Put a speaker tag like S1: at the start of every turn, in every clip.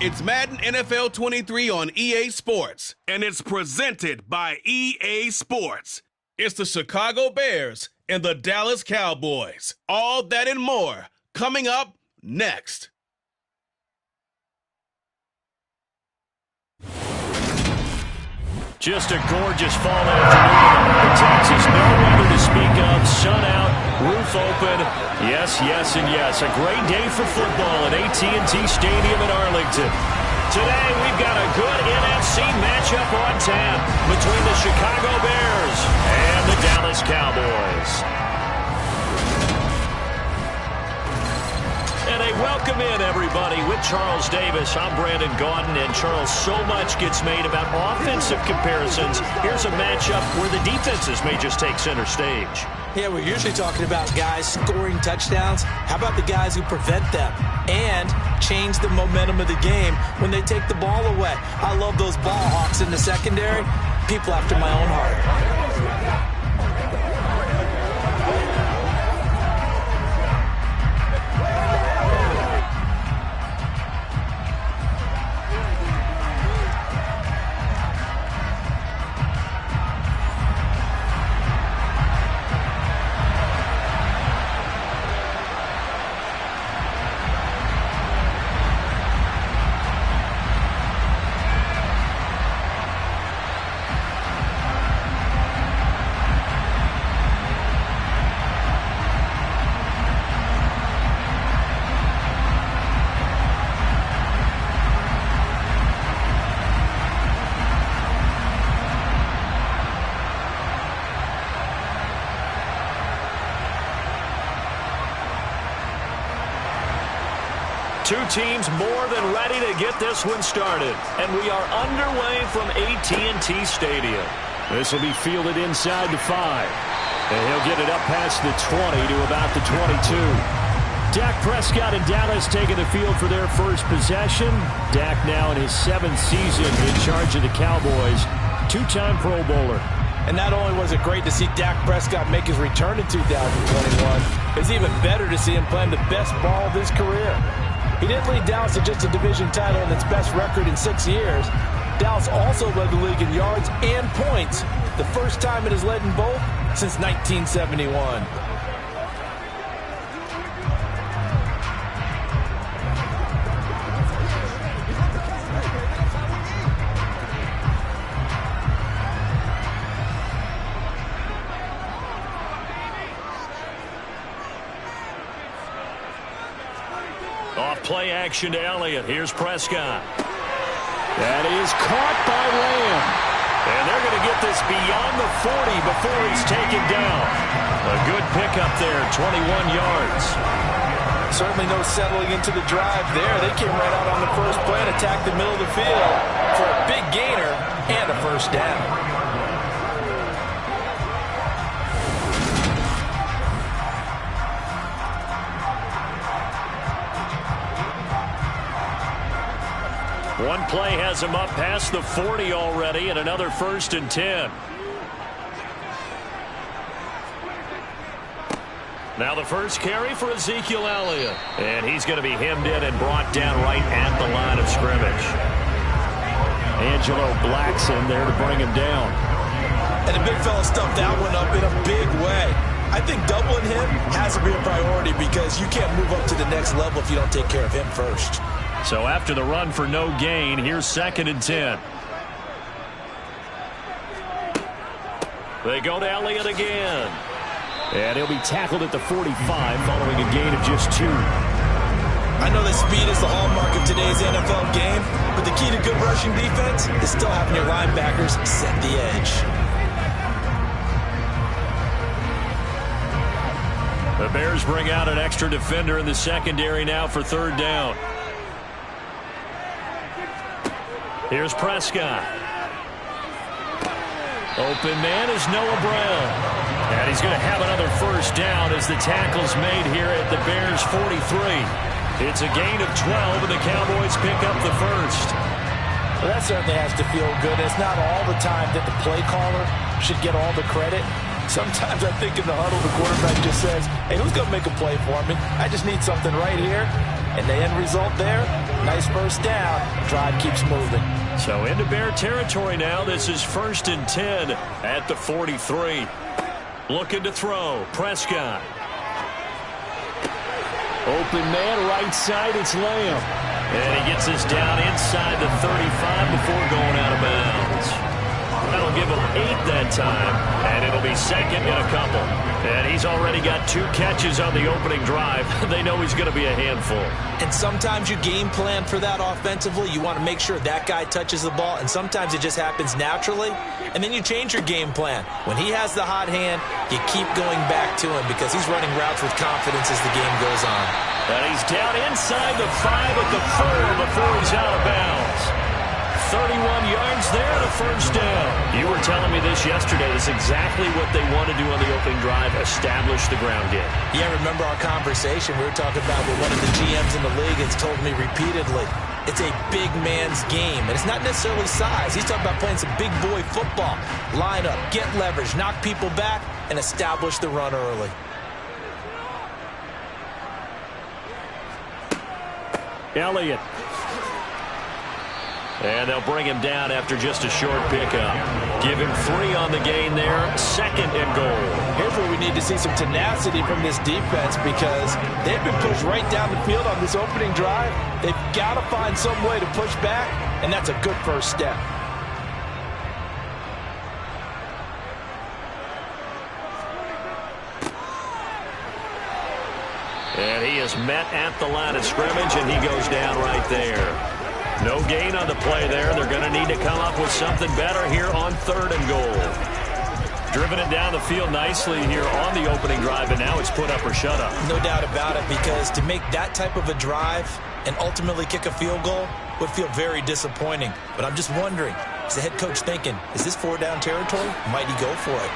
S1: It's Madden NFL 23 on EA Sports, and it's presented by EA Sports. It's the Chicago Bears and the Dallas Cowboys. All that and more coming up next.
S2: Just a gorgeous fall afternoon in Texas. No weather to speak of. Sun out, roof open. Yes, yes, and yes. A great day for football at AT&T Stadium in Arlington. Today, we've got a good NFC matchup on tap between the Chicago Bears and the Dallas Cowboys. And a welcome in, everybody, with Charles Davis. I'm Brandon Gaudin, and Charles, so much gets made about offensive comparisons. Here's a matchup where the defenses may just take center stage.
S3: Yeah, we're usually talking about guys scoring touchdowns. How about the guys who prevent them and change the momentum of the game when they take the ball away? I love those ball hawks in the secondary. People after my own heart.
S2: Two teams more than ready to get this one started. And we are underway from AT&T Stadium. This will be fielded inside the 5. And he'll get it up past the 20 to about the 22. Dak Prescott and Dallas taking the field for their first possession. Dak now in his 7th season in charge of the Cowboys. Two-time Pro Bowler.
S3: And not only was it great to see Dak Prescott make his return in 2021, it's even better to see him playing the best ball of his career. He didn't lead Dallas to just a division title and its best record in 6 years. Dallas also led the league in yards and points, the first time it has led in both since 1971.
S2: Play action to Elliott. Here's Prescott. That is caught by Lamb. And they're going to get this beyond the 40 before he's taken down. A good pickup there, 21 yards.
S3: Certainly no settling into the drive there. They came right out on the first play and attacked the middle of the field for a big gainer and a first down.
S2: One play has him up past the 40 already, and another 1st and 10. Now the first carry for Ezekiel Elliott. And he's going to be hemmed in and brought down right at the line of scrimmage. Angelo Black's in there to bring him down.
S3: And the big fella stuffed that one up in a big way. I think doubling him has to be a priority because you can't move up to the next level if you don't take care of him first.
S2: So after the run for no gain, here's 2nd and 10. They go to Elliott again. And he'll be tackled at the 45 following a gain of just 2.
S3: I know that speed is the hallmark of today's NFL game, but the key to good rushing defense is still having your linebackers set the edge.
S2: The Bears bring out an extra defender in the secondary now for 3rd down. Here's Prescott. Open man is Noah Brown. And he's going to have another first down as the tackle's made here at the Bears' 43. It's a gain of 12, and the Cowboys pick up the first.
S3: Well, that certainly has to feel good. It's not all the time that the play caller should get all the credit. Sometimes I think in the huddle, the quarterback just says, hey, who's going to make a play for me? I just need something right here. And the end result there, nice first down. Drive keeps moving.
S2: So into Bear territory now. This is 1st and 10 at the 43. Looking to throw. Prescott. Open man, right side, it's Lamb. And he gets us down inside the 35 before going out of bounds. That'll give him 8 that time, and it'll be 2nd and a couple. And he's already got 2 catches on the opening drive. They know he's going to be a handful.
S3: And sometimes you game plan for that offensively. You want to make sure that guy touches the ball, and sometimes it just happens naturally. And then you change your game plan. When he has the hot hand, you keep going back to him because he's running routes with confidence as the game goes on.
S2: And he's down inside the 5 at the 4 before he's out of bounds. 31 yards there, the first down. You were telling me this yesterday. That's exactly what they want to do on the opening drive, establish the ground game.
S3: Yeah, remember our conversation we were talking about with one of the GMs in the league has told me repeatedly, it's a big man's game, and it's not necessarily size. He's talking about playing some big boy football. Line up, get leverage, knock people back, and establish the run early.
S2: Elliott. And they'll bring him down after just a short pickup. Give him 3 on the gain there. 2nd and goal.
S3: Here's where we need to see some tenacity from this defense because they've been pushed right down the field on this opening drive. They've got to find some way to push back, and that's a good first step.
S2: And he is met at the line of scrimmage, and he goes down right there. No gain on the play there. They're going to need to come up with something better here on 3rd and goal. Driven it down the field nicely here on the opening drive, and now it's put up or shut up.
S3: No doubt about it, because to make that type of a drive and ultimately kick a field goal would feel very disappointing. But I'm just wondering, is the head coach thinking, is this 4-down territory? Might he go for it?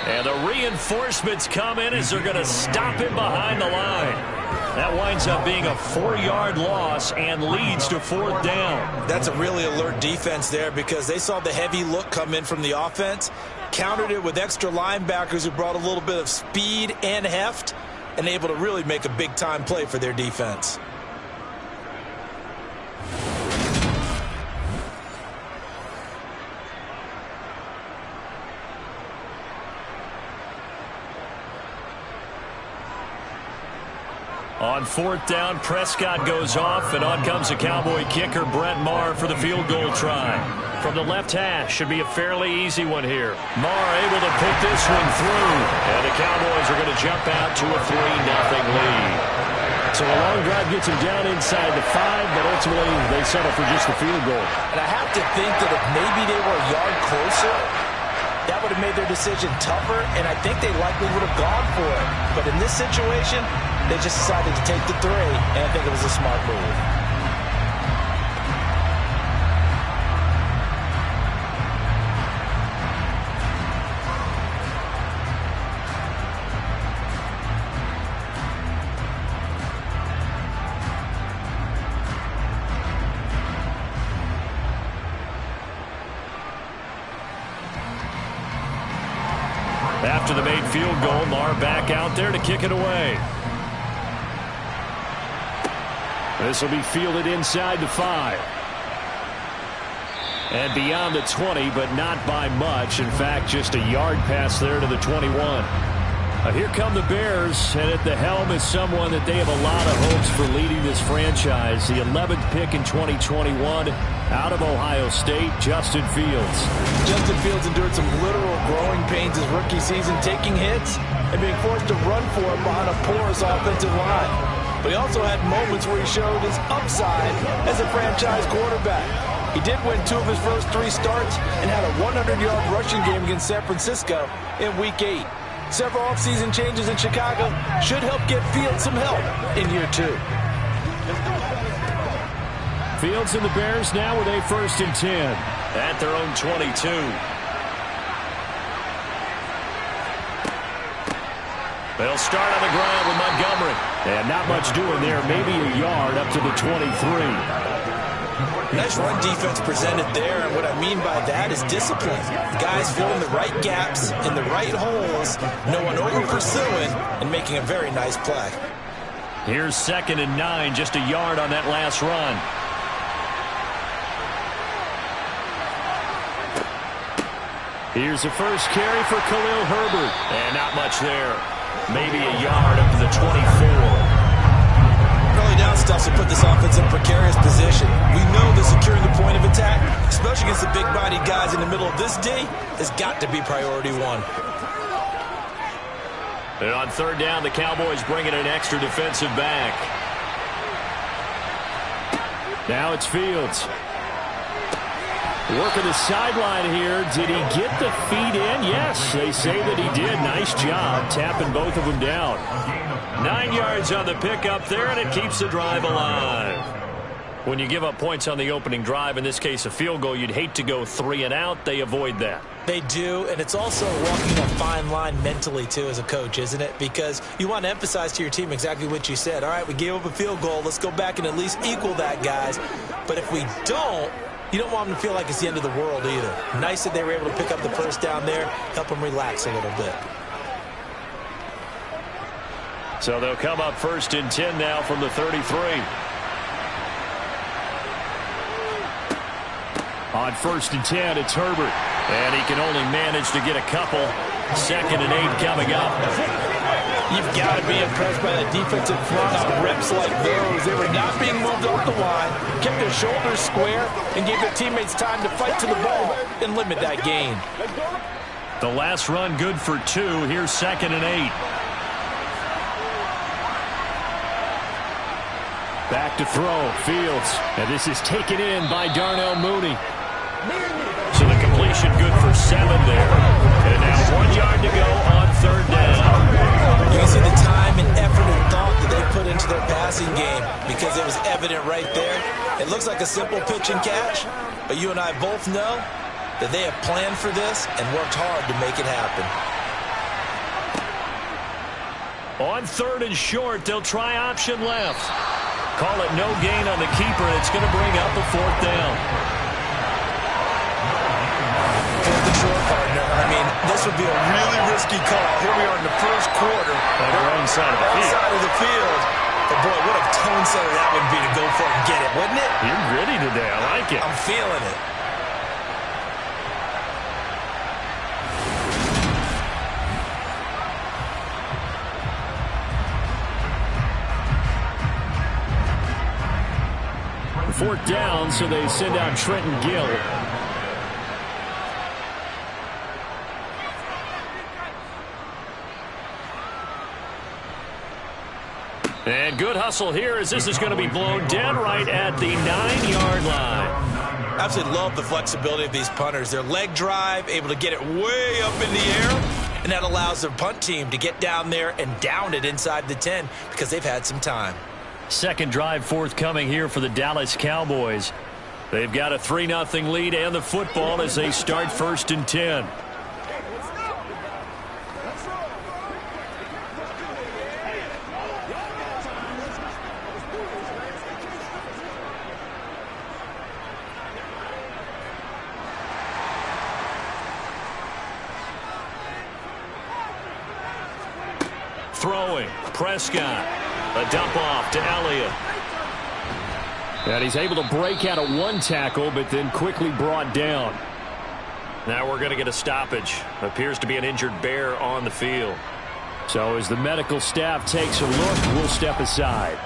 S2: And the reinforcements come in as they're going to stop him behind the line. That winds up being a 4-yard loss and leads to 4th down.
S3: That's a really alert defense there because they saw the heavy look come in from the offense, countered it with extra linebackers who brought a little bit of speed and heft, and able to really make a big-time play for their defense.
S2: On 4th down, Prescott goes off, and on comes the Cowboy kicker, Brett Maher, for the field goal try. From the left hash, should be a fairly easy one here. Maher able to put this one through, and the Cowboys are going to jump out to a 3-0 lead. So a long drive gets them down inside the 5, but ultimately they settle for just the field goal.
S3: And I have to think that if maybe they were a yard closer, that would have made their decision tougher, and I think they likely would have gone for it. But in this situation, they just decided to take the 3, and I think it was a smart move.
S2: After the made field goal, Maher back out there to kick it away. This will be fielded inside the 5. And beyond the 20, but not by much. In fact, just a yard pass there to the 21. Here come the Bears, and at the helm is someone that they have a lot of hopes for leading this franchise. The 11th pick in 2021 out of Ohio State, Justin Fields.
S3: Justin Fields endured some literal growing pains his rookie season, taking hits and being forced to run for it behind a porous offensive line. But he also had moments where he showed his upside as a franchise quarterback. He did win 2 of his first 3 starts and had a 100-yard rushing game against San Francisco in Week 8. Several offseason changes in Chicago should help get Fields some help in year 2.
S2: Fields and the Bears now with a 1st and 10 at their own 22. They'll start on the ground with Montgomery. And not much doing there, maybe a yard up to the 23.
S3: Nice run defense presented there, and what I mean by that is discipline. Guys filling the right gaps in the right holes, no one over-pursuing, and making a very nice play.
S2: Here's 2nd and 9, just a yard on that last run. Here's the first carry for Khalil Herbert. And not much there. Maybe a yard up to the 24.
S3: Early down stuff to put this offense in a precarious position. We know that securing the point of attack, especially against the big-bodied guys in the middle of this D, has got to be priority one.
S2: And on 3rd down, the Cowboys bring in an extra defensive back. Now it's Fields. Working the sideline here. Did he get the feet in? Yes, they say that he did. Nice job tapping both of them down. 9 yards on the pickup there, and it keeps the drive alive. When you give up points on the opening drive, in this case a field goal, you'd hate to go 3 and out. They avoid that.
S3: They do, and it's also walking a fine line mentally, too, as a coach, isn't it? Because you want to emphasize to your team exactly what you said. All right, we gave up a field goal. Let's go back and at least equal that, guys. But if we don't, you don't want them to feel like it's the end of the world either. Nice that they were able to pick up the first down there, help them relax a little bit.
S2: So they'll come up 1st and 10 now from the 33. On 1st and 10, it's Herbert. And he can only manage to get a couple. 2nd and 8 coming up.
S3: You've got to be impressed by the defensive front on reps like those. They were not being moved off the line, kept their shoulders square, and gave their teammates time to fight to the ball and limit that gain.
S2: The last run good for 2. Here's 2nd and 8. Back to throw, Fields. And this is taken in by Darnell Mooney. So the completion good for 7 there. And now 1 yard to go on 3rd down.
S3: You can see the time and effort and thought that they put into their passing game because it was evident right there. It looks like a simple pitch and catch, but you and I both know that they have planned for this and worked hard to make it happen.
S2: On 3rd and short, they'll try option left. Call it no gain on the keeper, and it's going to bring up a 4th down.
S3: Partner. I mean, this would be a really risky call. Here we are in the first quarter.
S2: On the wrong side of the field.
S3: Side of the field. But boy, what a tone setter that would be to go for it and get it, wouldn't it?
S2: You're gritty today. I like it.
S3: I'm feeling it.
S2: Fourth down, so they send out Trenton Gill. And good hustle here as this is going to be blown dead right at the 9-yard line.
S3: Absolutely love the flexibility of these punters. Their leg drive, able to get it way up in the air, and that allows their punt team to get down there and down it inside the 10 because they've had some time.
S2: Second drive forthcoming here for the Dallas Cowboys. They've got a 3-0 lead and the football as they start 1st and 10. Throwing, Prescott. A dump off to Elliott. And he's able to break out of 1 tackle, but then quickly brought down. Now we're going to get a stoppage. Appears to be an injured Bear on the field. So as the medical staff takes a look, we'll step aside.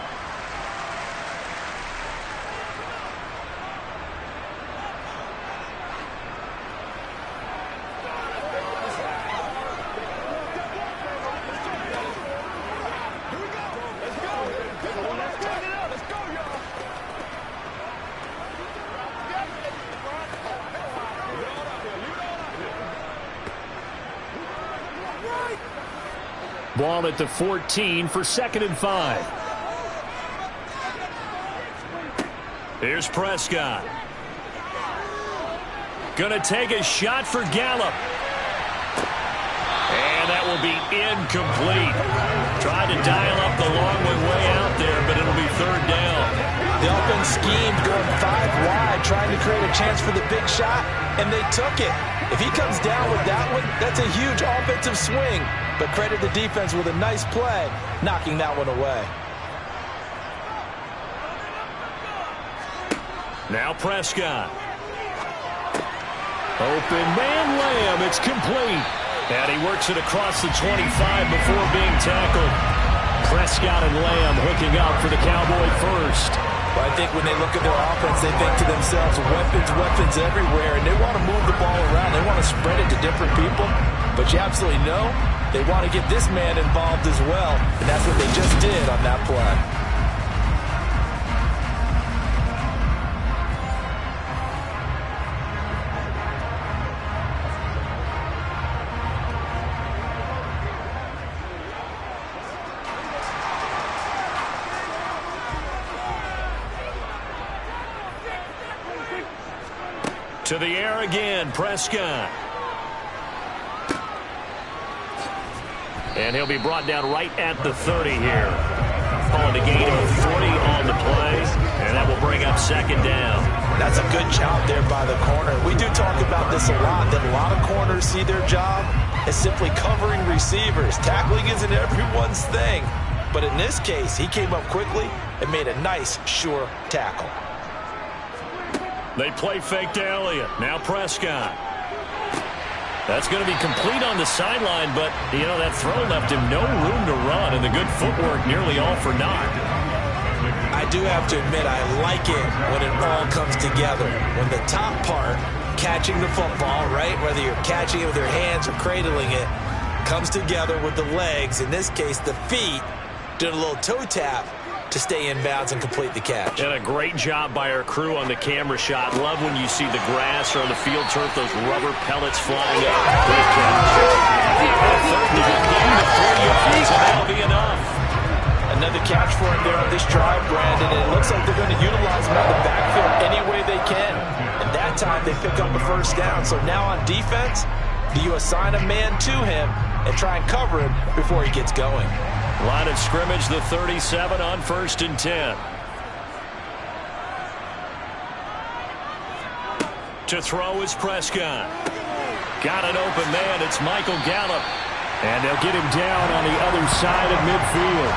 S2: Ball at the 14 for 2nd and 5. Here's Prescott. Gonna take a shot for Gallup. And that will be incomplete. Tried to dial up the long way out there, but it'll be 3rd down.
S3: The offense schemed going 5 wide, trying to create a chance for the big shot, and they took it. If he comes down with that one, that's a huge offensive swing. But credit the defense with a nice play, knocking that one away.
S2: Now Prescott. Open man, Lamb. It's complete. And he works it across the 25 before being tackled. Prescott and Lamb hooking up for the Cowboy first.
S3: Well, I think when they look at their offense, they think to themselves, weapons everywhere, and they want to move the ball around. They want to spread it to different people, but you absolutely know they want to get this man involved as well, and that's what they just did on that play.
S2: To the air again, Prescott. And he'll be brought down right at the 30 here. Calling a gain of 40 on the play, and that will bring up second down.
S3: That's a good job there by the corner. We do talk about this a lot, that a lot of corners see their job as simply covering receivers. Tackling isn't everyone's thing. But in this case, he came up quickly and made a nice, sure tackle.
S2: They play fake to Elliott. Now Prescott. That's going to be complete on the sideline, but, you know, that throw left him no room to run, and the good footwork nearly all for naught.
S3: I do have to admit, I like it when it all comes together. When the top part, catching the football, right, whether you're catching it with your hands or cradling it, comes together with the legs, in this case the feet, doing a little toe tap to stay in bounds and complete the catch.
S2: And a great job by our crew on the camera shot. Love when you see the grass or on the field turf, those rubber pellets flying up. Great catch. Third down, gain of 40 yards, and that'll be enough.
S3: Another catch for him there on this drive, Brandon, and it looks like they're going to utilize him out of the backfield any way they can. And that time they pick up a first down. So now on defense, do you assign a man to him and try and cover him before he gets going?
S2: Line of scrimmage, the 37 on 1st and 10. To throw is Prescott. Got an open man. It's Michael Gallup. And they'll get him down on the other side of midfield.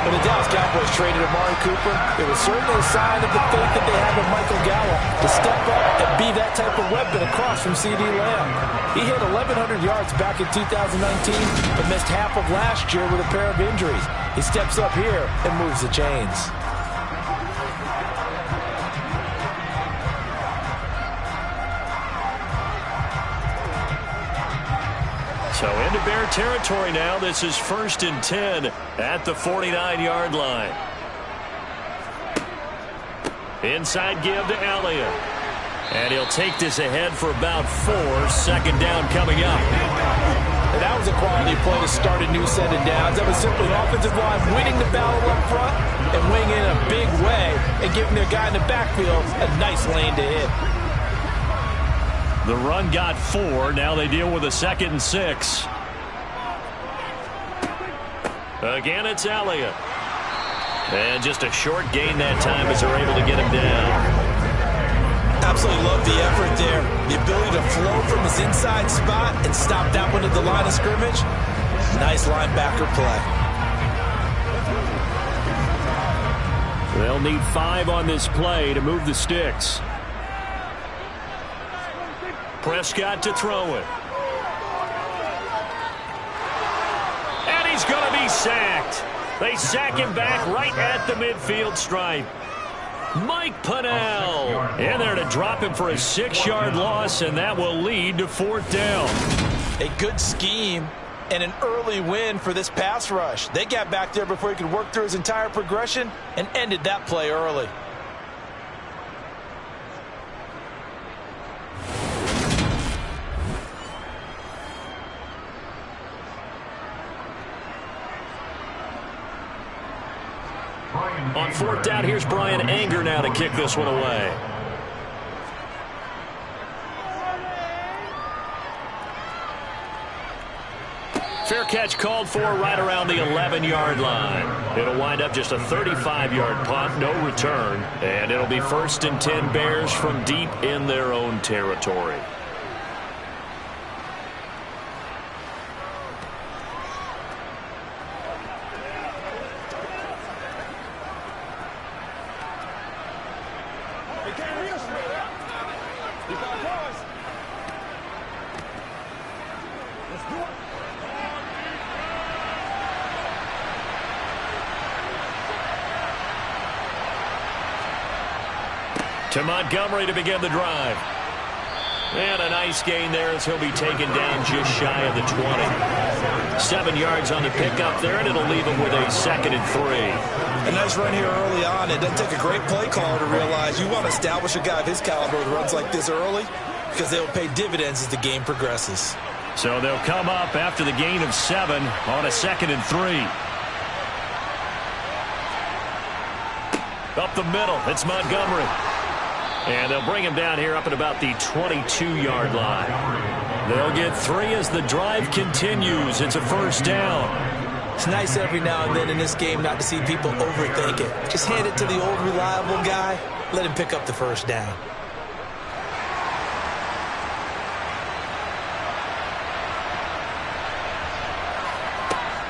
S3: When the Dallas Cowboys traded Amari Cooper, it was certainly a sign of the faith that they have in Michael Gallup to step up and be that type of weapon across from C.D. Lamb. He hit 1,100 yards back in 2019, but missed half of last year with a pair of injuries. He steps up here and moves the chains.
S2: So into Bear territory now. This is 1st and 10 at the 49-yard line. Inside give to Elliott. And he'll take this ahead for about 4. Second down coming up.
S3: And that was a quality play to start a new set of downs. That was simply an offensive line winning the battle up front and winning in a big way and giving their guy in the backfield a nice lane to hit.
S2: The run got 4. Now they deal with a 2nd and 6. Again, it's Elliott. And just a short gain that time as they're able to get him down.
S3: Absolutely love the effort there. The ability to flow from his inside spot and stop that one at the line of scrimmage. Nice linebacker play.
S2: They'll need 5 on this play to move the sticks. Prescott to throw it. And he's going to be sacked. They sack him back right at the midfield stripe. Mike Pennell in there to drop him for a 6-yard loss, and that will lead to 4th down.
S3: A good scheme and an early win for this pass rush. They got back there before he could work through his entire progression and ended that play early.
S2: On 4th down, here's Brian Anger now to kick this one away. Fair catch called for right around the 11-yard line. It'll wind up just a 35-yard punt, no return, and it'll be 1st and 10 Bears from deep in their own territory. To Montgomery to begin the drive. And a nice gain there as he'll be taken down just shy of the 20. 7 yards on the pickup there, and it'll leave him with a 2nd and 3.
S3: A nice run here early on. It doesn't take a great play caller to realize you want to establish a guy of his caliber with runs like this early because they'll pay dividends as the game progresses.
S2: So they'll come up after the gain of 7 on a 2nd and 3. Up the middle, it's Montgomery. And they'll bring him down here up at about the 22-yard line. They'll get 3 as the drive continues. It's a 1st down.
S3: It's nice every now and then in this game not to see people overthink it. Just hand it to the old reliable guy. Let him pick up the 1st down.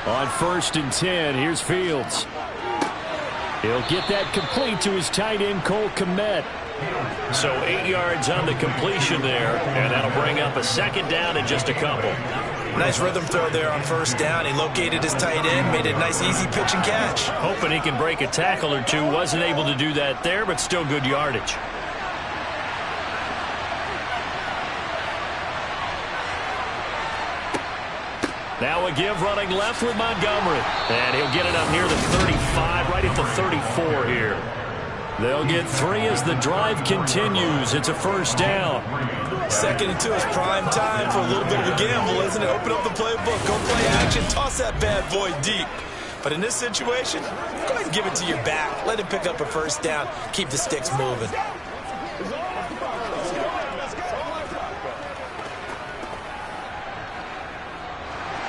S2: On 1st and 10, here's Fields. He'll get that complete to his tight end, Cole Kmet. So 8 yards on the completion there, and that'll bring up a 2nd down and just a couple.
S3: Nice rhythm throw there on 1st down. He located his tight end, made it a nice easy pitch and catch.
S2: Hoping he can break a tackle or two. Wasn't able to do that there, but still good yardage. Now a give running left with Montgomery. And he'll get it up near the 35, right at the 34 here. They'll get 3 as the drive continues. It's a 1st down.
S3: 2nd and 2 is prime time for a little bit of a gamble, isn't it? Open up the playbook, go play action, toss that bad boy deep. But in this situation, go ahead and give it to your back. Let him pick up a 1st down. Keep the sticks moving.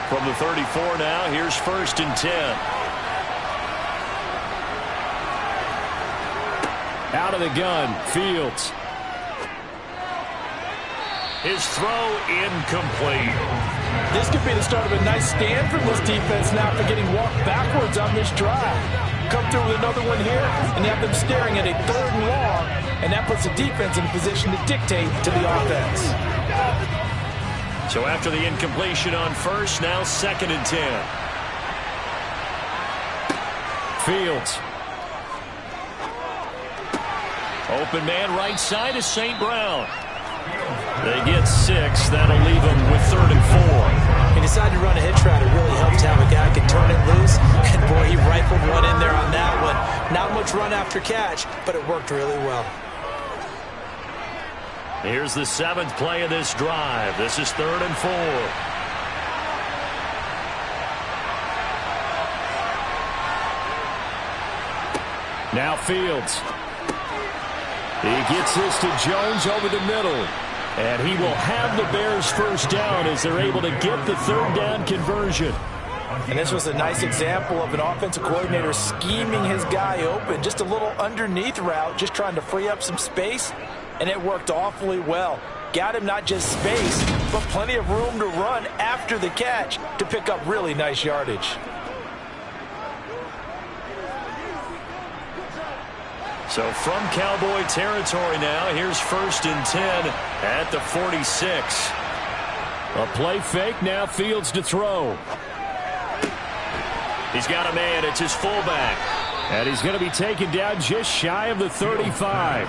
S2: From the 34 now, here's 1st and 10. Out of the gun, Fields. His throw incomplete.
S3: This could be the start of a nice stand from this defense now after getting walked backwards on this drive. Come through with another one here, and you have them staring at a 3rd and long, and that puts the defense in a position to dictate to the offense.
S2: So after the incompletion on 1st, now 2nd and 10. Fields. Open man right side is St. Brown. They get 6. That'll leave them with 3rd and 4.
S3: He decided to run a hitch route. It really helped to have a guy can turn it loose. And boy, he rifled one in there on that one. Not much run after catch, but it worked really well.
S2: Here's the 7th play of this drive. This is 3rd and 4. Now Fields. He gets this to Jones over the middle. And he will have the Bears 1st down as they're able to get the 3rd down conversion.
S3: And this was a nice example of an offensive coordinator scheming his guy open. Just a little underneath route, just trying to free up some space. And it worked awfully well. Got him not just space, but plenty of room to run after the catch to pick up really nice yardage.
S2: So from Cowboy territory now, here's 1st and 10 at the 46. A play fake, now Fields to throw. He's got a man, it's his fullback. And he's going to be taken down just shy of the 35.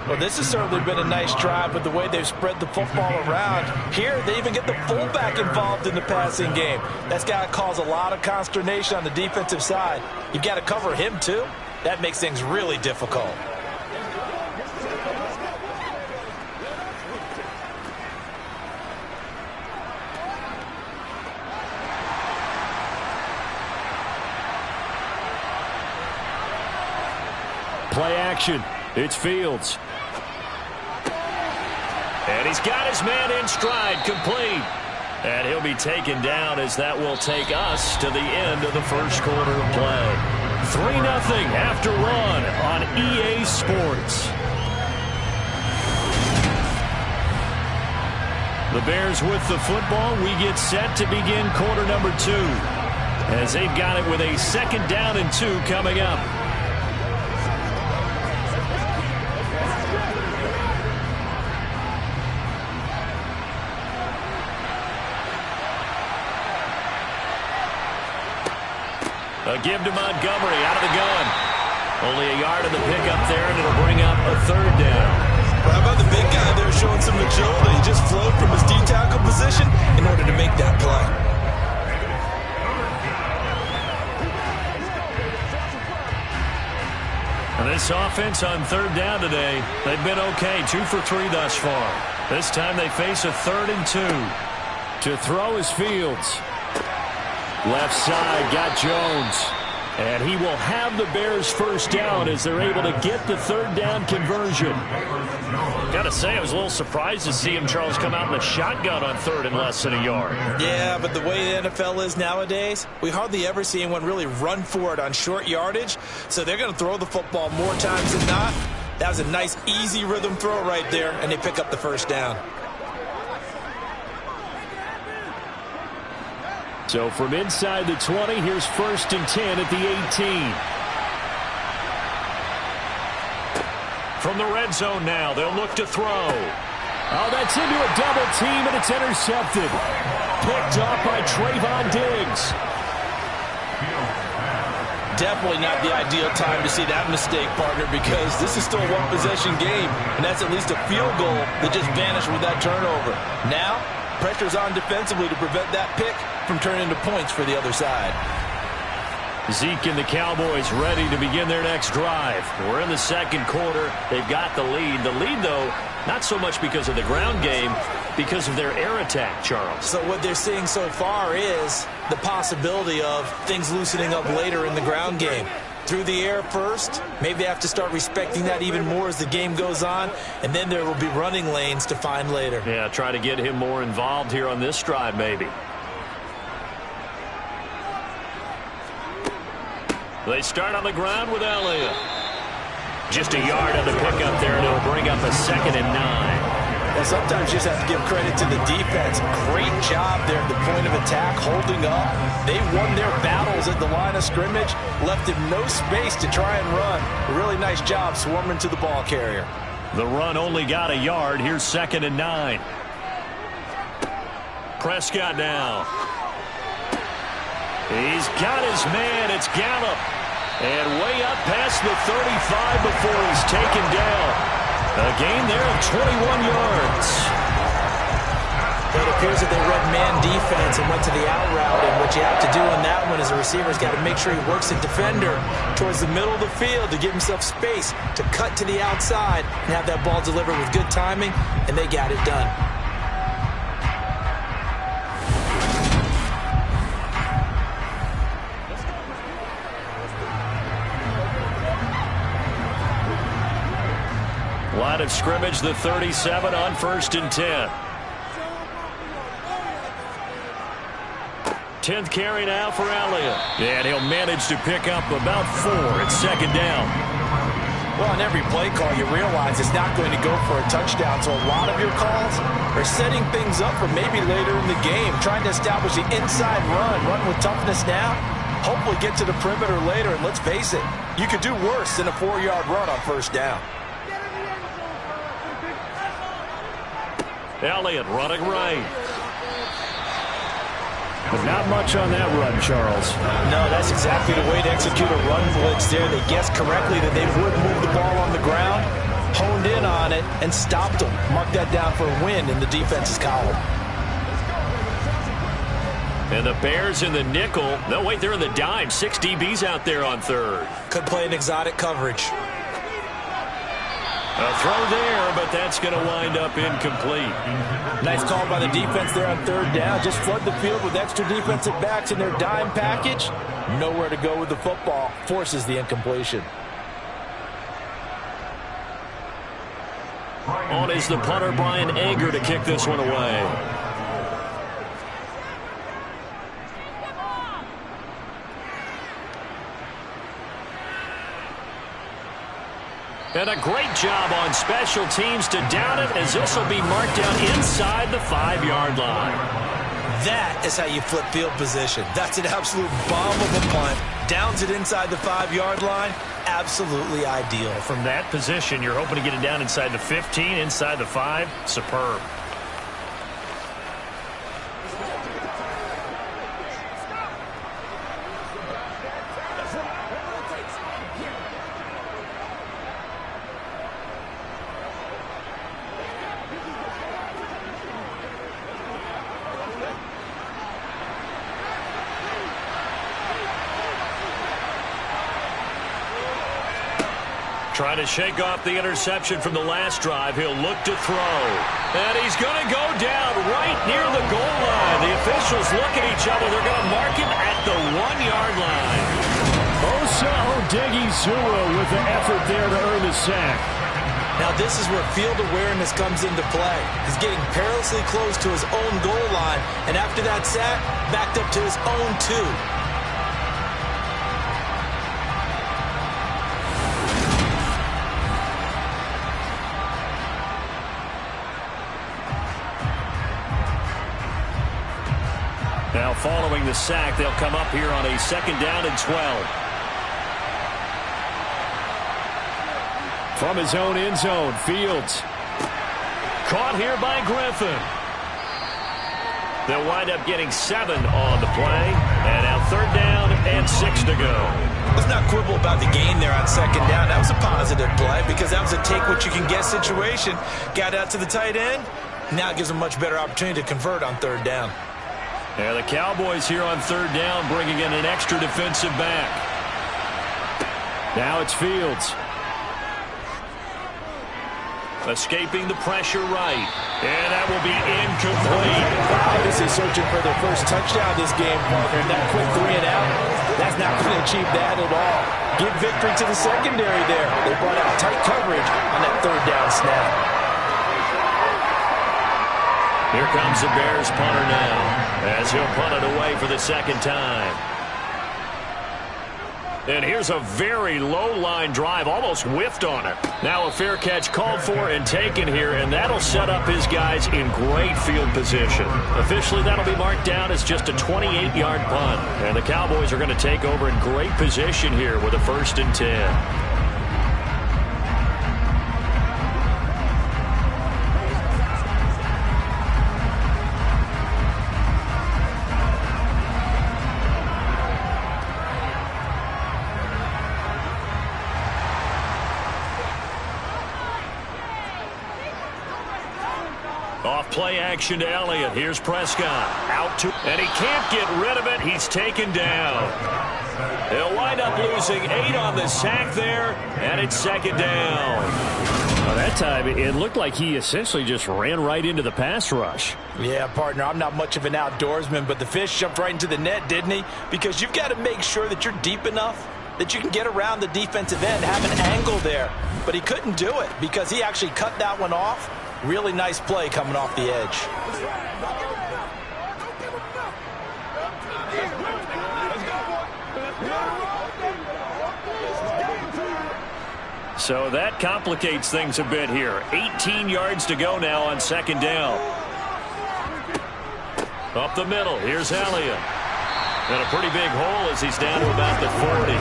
S3: Well, this has certainly been a nice drive with the way they've spread the football around. Here, they even get the fullback involved in the passing game. That's got to cause a lot of consternation on the defensive side. You've got to cover him, too. That makes things really difficult.
S2: Play action. It's Fields. And he's got his man in stride, complete. And he'll be taken down as that will take us to the end of the 1st quarter of play. 3-0 after run on EA Sports. The Bears with the football. We get set to begin quarter number 2 as they've got it with a 2nd down and 2 coming up. A give to Montgomery out of the gun. Only a yard in the pickup there, and it'll bring up a third down.
S3: How about the big guy there showing some agility? He just flowed from his D-tackle position in order to make that play.
S2: And this offense on third down today, they've been okay, 2 for 3 thus far. This time they face a 3rd and 2. To throw is Fields. Left side, got Jones. And he will have the Bears first down as they're able to get the third down conversion. Got to say, I was a little surprised to see him, Charles, come out in the shotgun on third and less than a yard.
S3: Yeah, but the way the NFL is nowadays, we hardly ever see anyone really run for it on short yardage. So they're going to throw the football more times than not. That was a nice, easy rhythm throw right there, and they pick up the first down.
S2: So from inside the 20, here's 1st and 10 at the 18. From the red zone now, they'll look to throw. Oh, that's into a double team, and it's intercepted. Picked off by Trayvon Diggs.
S3: Definitely not the ideal time to see that mistake, partner, because this is still a one-possession game, and that's at least a field goal that just vanished with that turnover. Now, pressure's on defensively to prevent that pick from turning into points for the other side.
S2: Zeke and the Cowboys ready to begin their next drive. We're in the second quarter. They've got the lead. The lead, though, not so much because of the ground game, because of their air attack, Charles.
S3: So what they're seeing so far is the possibility of things loosening up later in the ground game. Through the air first, maybe they have to start respecting that even more as the game goes on, and then there will be running lanes to find later.
S2: Yeah, try to get him more involved here on this drive, maybe. They start on the ground with Elliott. Just a yard on the pickup there, and it'll bring up a 2nd and 9.
S3: Well, sometimes you just have to give credit to the defense. Great job there at the point of attack, holding up. They won their battles at the line of scrimmage, left him no space to try and run. A really nice job swarming to the ball carrier.
S2: The run only got a yard. Here's 2nd and 9. Prescott now. He's got his man. It's Gallup. And way up past the 35 before he's taken down. A gain there of 21 yards.
S3: It appears that they read man defense and went to the out route. And what you have to do on that one as a receiver's got to make sure he works the defender towards the middle of the field to give himself space to cut to the outside and have that ball delivered with good timing, and they got it done.
S2: Line of scrimmage, the 37 on 1st and 10. 10th carry now for Elliott. And he'll manage to pick up about 4 at 2nd down.
S3: Well, on every play call, you realize it's not going to go for a touchdown. So a lot of your calls are setting things up for maybe later in the game, trying to establish the inside run with toughness now. Hopefully get to the perimeter later. And let's face it, you could do worse than a 4-yard run on 1st down.
S2: Elliott running right. But not much on that run, Charles.
S3: No, that's exactly the way to execute a run blitz there. They guessed correctly that they would move the ball on the ground, honed in on it, and stopped them. Mark that down for a win in the defense's column.
S2: And the Bears in the nickel. No, wait, they're in the dime. 6 DBs out there on 3rd.
S3: Could play an exotic coverage.
S2: A throw there, but that's going to wind up incomplete.
S3: Nice call by the defense there on 3rd down. Just flood the field with extra defensive backs in their dime package. Nowhere to go with the football. Forces the incompletion.
S2: On is the punter, Brian Egger, to kick this one away. And a great job on special teams to down it, as this will be marked down inside the 5-yard line.
S3: That is how you flip field position. That's an absolute bomb of a punt. Downs it inside the 5-yard line. Absolutely ideal.
S2: From that position, you're hoping to get it down inside the 15, inside the 5. Superb. Trying to shake off the interception from the last drive. He'll look to throw. And he's going to go down right near the goal line. The officials look at each other. They're going to mark him at the 1-yard line.
S4: Osa Odighizuwa with the effort there to earn the sack.
S3: Now this is where field awareness comes into play. He's getting perilously close to his own goal line. And after that sack, backed up to his own 2.
S2: Now following the sack, they'll come up here on a 2nd down and 12.
S4: From his own end zone, Fields.
S2: Caught here by Griffin. They'll wind up getting 7 on the play. And now 3rd down and 6 to go.
S3: Let's not quibble about the gain there on 2nd down. That was a positive play because that was a take-what-you-can-get situation. Got out to the tight end. Now it gives them a much better opportunity to convert on 3rd down.
S2: Yeah, the Cowboys here on 3rd down bringing in an extra defensive back.
S4: Now it's Fields.
S2: Escaping the pressure right. And that will be incomplete.
S3: Wow, this is searching for their first touchdown this game, partner. That quick 3 and out, that's not going to achieve that at all. Give victory to the secondary there. They brought out tight coverage on that 3rd down snap.
S2: Here comes the Bears punter now, as he'll punt it away for the 2nd time. And here's a very low-line drive, almost whiffed on it. Now a fair catch called for and taken here, and that'll set up his guys in great field position. Officially, that'll be marked down as just a 28-yard punt. And the Cowboys are going to take over in great position here with a 1st and 10. Play action to Elliott. Here's Prescott. Out to, and he can't get rid of it. He's taken down. They'll wind up losing 8 on the sack there, and it's 2nd down.
S4: Well, that time, it looked like he essentially just ran right into the pass rush.
S3: Yeah, partner, I'm not much of an outdoorsman, but the fish jumped right into the net, didn't he? Because you've got to make sure that you're deep enough that you can get around the defensive end, have an angle there. But he couldn't do it because he actually cut that one off. Really nice play coming off the edge.
S2: So that complicates things a bit here. 18 yards to go now on 2nd down. Up the middle, here's Elliott. And a pretty big hole as he's down to about the 40.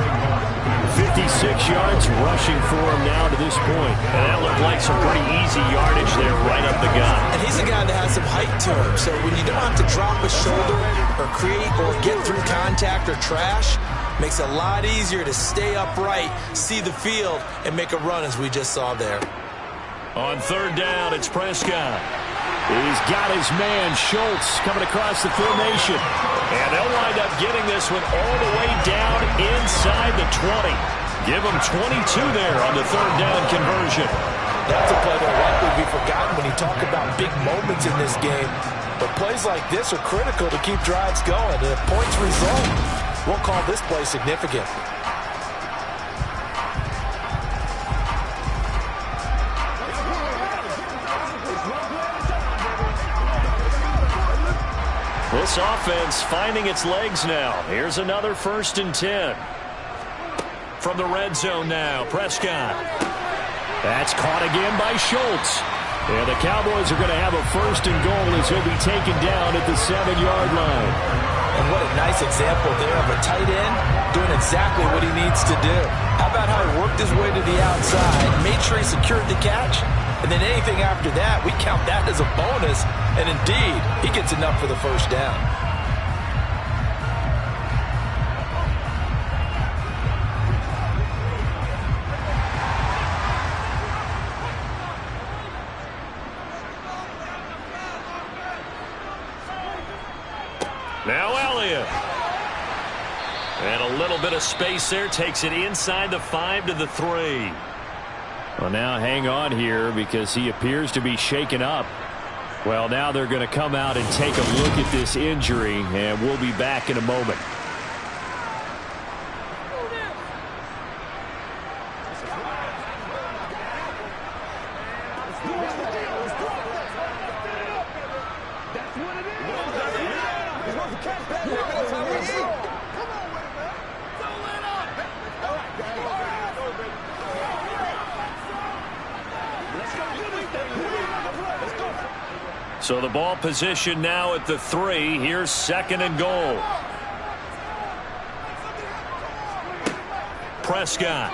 S4: 56 yards rushing for him now to this point.
S2: And that looked like some pretty easy yardage there right up the gut.
S3: And he's a guy that has some height to him. So when you don't have to drop a shoulder or create or get through contact or trash, makes it a lot easier to stay upright, see the field, and make a run as we just saw there.
S2: On 3rd down, it's Prescott.
S4: He's got his man, Schultz, coming across the formation.
S2: And they'll wind up getting this one all the way down inside the 20. Give them 22 there on the 3rd down conversion.
S3: That's a play that will likely be forgotten when you talk about big moments in this game. But plays like this are critical to keep drives going. And if points result, we'll call this play significant.
S2: This offense finding its legs now. Here's another 1st and 10. From the red zone now, Prescott.
S4: That's caught again by Schultz. And the Cowboys are going to have a 1st and goal as he'll be taken down at the 7-yard line.
S3: And what a nice example there of a tight end doing exactly what he needs to do. How about how he worked his way to the outside, made sure he secured the catch, and then anything after that, we count that as a bonus. And indeed, he gets enough for the 1st down.
S2: Now Elliott. And a little bit of space there. Takes it inside the 5 to the 3. Well, now hang on here because he appears to be shaken up. Well, now they're going to come out and take a look at this injury, and we'll be back in a moment. So the ball position now at the 3. Here's 2nd and goal. Prescott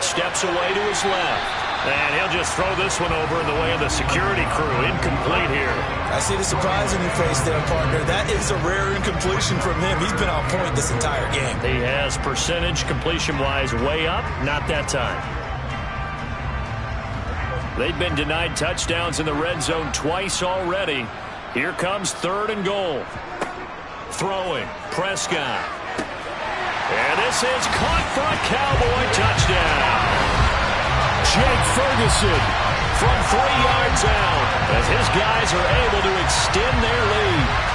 S2: steps away to his left. And he'll just throw this one over in the way of the security crew. Incomplete here.
S3: I see the surprise in your face there, partner. That is a rare incompletion from him. He's been on point this entire game.
S2: He has percentage completion-wise way up. Not that time. They've been denied touchdowns in the red zone twice already. Here comes 3rd and goal. Throwing. Prescott. And this is caught for a Cowboy touchdown. Jake Ferguson from 3 yards out as his guys are able to extend their lead.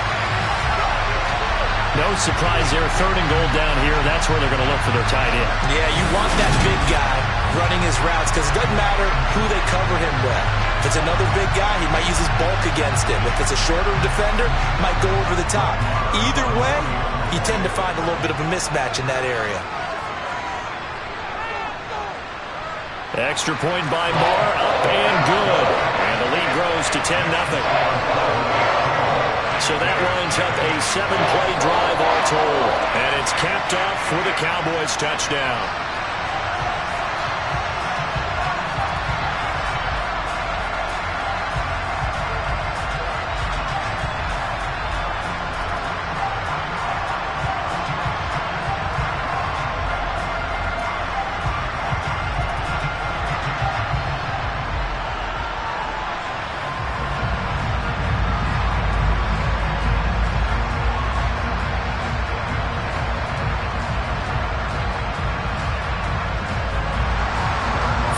S2: No surprise there. 3rd and goal down here. That's where they're going to look for their tight end.
S3: Yeah, you want that big guy running his routes because it doesn't matter who they cover him with. If it's another big guy, he might use his bulk against him. If it's a shorter defender, might go over the top. Either way, you tend to find a little bit of a mismatch in that area.
S2: Extra point by Moore, up and good. And the lead grows to 10-0. So that lines up a 7-play drive all told. And it's capped off for the Cowboys touchdown.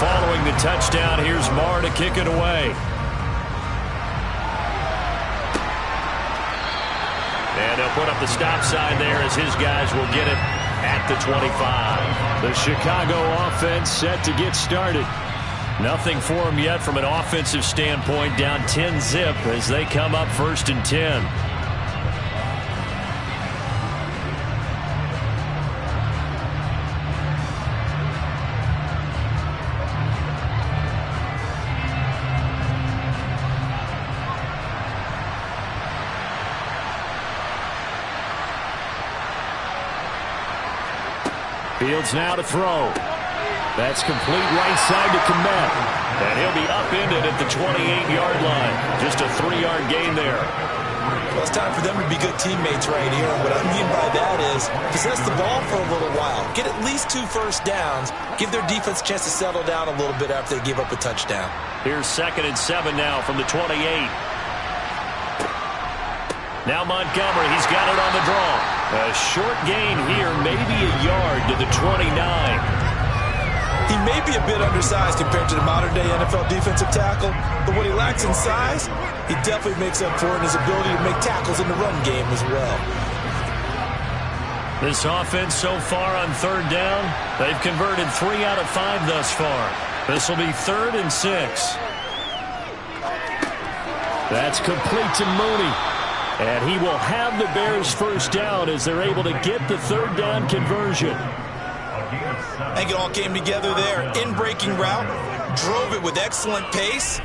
S2: Following the touchdown, here's Marr to kick it away. And they'll put up the stop sign there as his guys will get it at the 25. The Chicago offense set to get started. Nothing for them yet from an offensive standpoint, down 10-0 as they come up 1st and 10. Fields now to throw. That's complete right side to Komet. And he'll be upended at the 28-yard line. Just a 3-yard gain there.
S3: Well, it's time for them to be good teammates right here. And what I mean by that is possess the ball for a little while. Get at least 2 first downs. Give their defense a chance to settle down a little bit after they give up a touchdown.
S2: Here's 2nd and 7 now from the 28. Now Montgomery, he's got it on the draw. A short gain here, maybe a yard to the 29.
S3: He may be a bit undersized compared to the modern-day NFL defensive tackle, but what he lacks in size, he definitely makes up for in his ability to make tackles in the run game as well.
S2: This offense so far on 3rd down, they've converted 3 out of 5 thus far. This will be 3rd and 6. That's complete to Mooney. And he will have the Bears first down as they're able to get the 3rd down conversion.
S3: I think it all came together there. In-breaking route, drove it with excellent pace.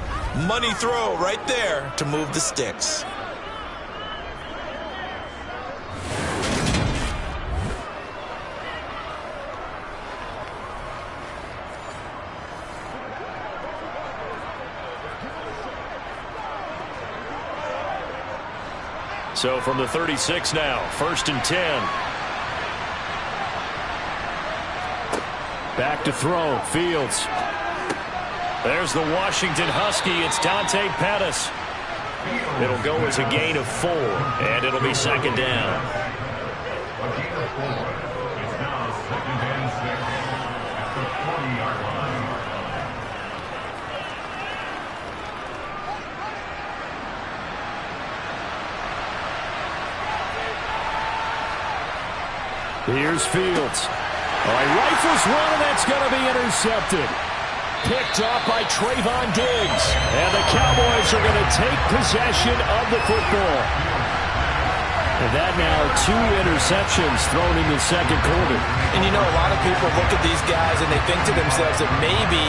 S3: Money throw right there to move the sticks.
S2: So from the 36 now, 1st and 10. Back to throw, Fields. There's the Washington Husky. It's Dante Pettis. It'll go as a gain of 4, and it'll be 2nd down. Here's Fields. All right, rifles one, and that's going to be intercepted. Picked off by Trayvon Diggs. And the Cowboys are going to take possession of the football. And that now 2 interceptions thrown in the second quarter.
S3: And you know, a lot of people look at these guys and they think to themselves that maybe,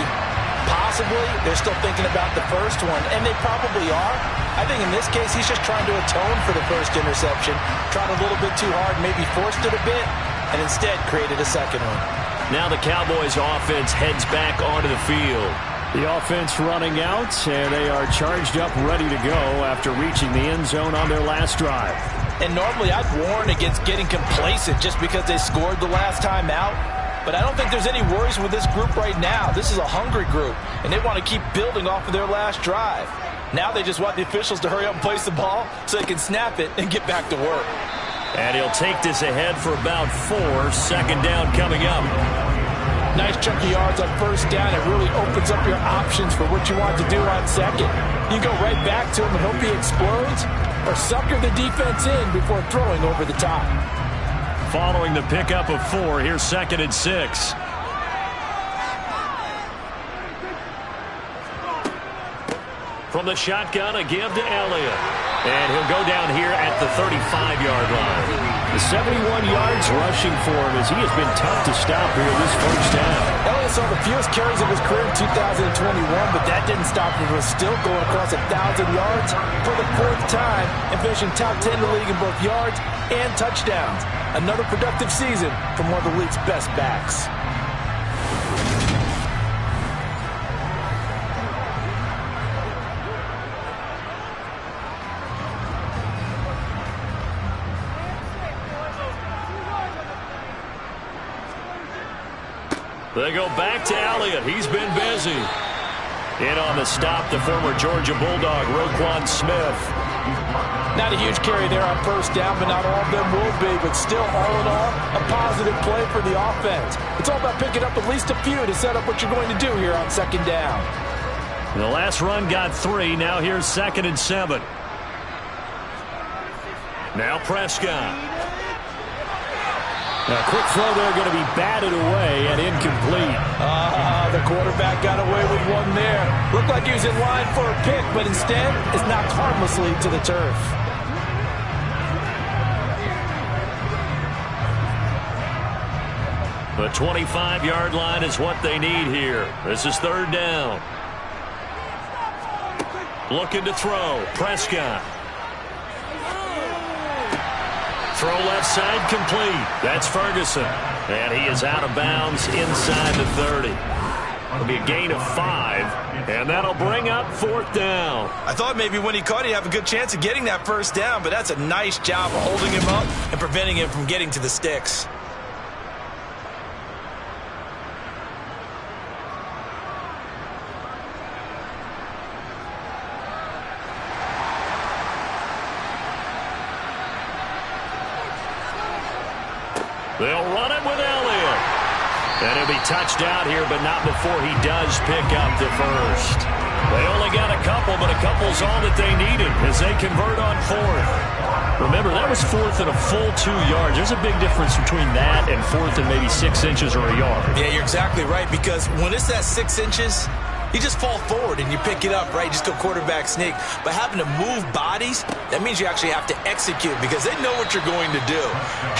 S3: possibly, they're still thinking about the first one. And they probably are. I think in this case, he's just trying to atone for the first interception. Tried a little bit too hard, maybe forced it a bit, and instead created a second one.
S2: Now the Cowboys offense heads back onto the field. The offense running out, and they are charged up, ready to go after reaching the end zone on their last drive.
S3: And normally I'd warn against getting complacent just because they scored the last time out. But I don't think there's any worries with this group right now. This is a hungry group, and they want to keep building off of their last drive. Now they just want the officials to hurry up and place the ball so they can snap it and get back to work.
S2: And he'll take this ahead for about 4. Second down coming up.
S3: Nice chunk of yards on first down. It really opens up your options for what you want to do on second. You go right back to him and hope he explodes, or sucker the defense in before throwing over the top.
S2: Following the pickup of 4, here's 2nd and 6. From the shotgun, a give to Elliott. And he'll go down here at the 35-yard line. The 71 yards rushing for him as he has been tough to stop here this first half.
S3: Elliott saw the fewest carries of his career in 2021, but that didn't stop him from still going across 1,000 yards for the 4th time and finishing top 10 in the league in both yards and touchdowns. Another productive season from one of the league's best backs.
S2: They go back to Elliott. He's been busy. In on the stop, the former Georgia Bulldog, Roquan Smith.
S3: Not a huge carry there on first down, but not all of them will be. But still, all in all, a positive play for the offense. It's all about picking up at least a few to set up what you're going to do here on second down.
S2: The last run got 3. Now here's 2nd and 7. Now Prescott. A quick throw there going to be batted away and incomplete.
S3: The quarterback got away with one there. Looked like he was in line for a pick, but instead is knocked harmlessly to the turf.
S2: The 25-yard line is what they need here. This is 3rd down. Looking to throw. Prescott. Throw left side complete. That's Ferguson. And he is out of bounds inside the 30. It'll be a gain of 5. And that'll bring up 4th down.
S3: I thought maybe when he caught it, he'd have a good chance of getting that first down, but that's a nice job of holding him up and preventing him from getting to the sticks.
S2: They'll run it with Elliott. And he'll be touched out here, but not before he does pick up the first. They only got a couple, but a couple's all that they needed as they convert on 4th. Remember, that was 4th and a full 2 yards. There's a big difference between that and 4th and maybe 6 inches or a yard.
S3: Yeah, you're exactly right, because when it's that 6 inches, you just fall forward and you pick it up, right? Just go quarterback sneak. But having to move bodies, that means you actually have to execute because they know what you're going to do.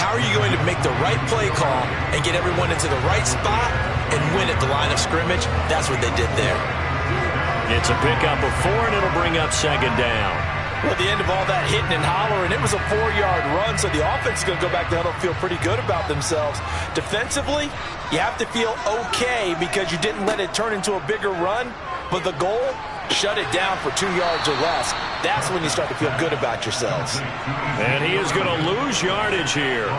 S3: How are you going to make the right play call and get everyone into the right spot and win at the line of scrimmage? That's what they did there.
S2: It's a pickup of 4, and it'll bring up 2nd down.
S3: Well, at the end of all that hitting and hollering, it was a 4-yard run, so the offense is going to go back to huddle, feel pretty good about themselves. Defensively, you have to feel okay because you didn't let it turn into a bigger run, but the goal, shut it down for 2 yards or less. That's when you start to feel good about yourselves.
S2: And he is going to lose yardage here.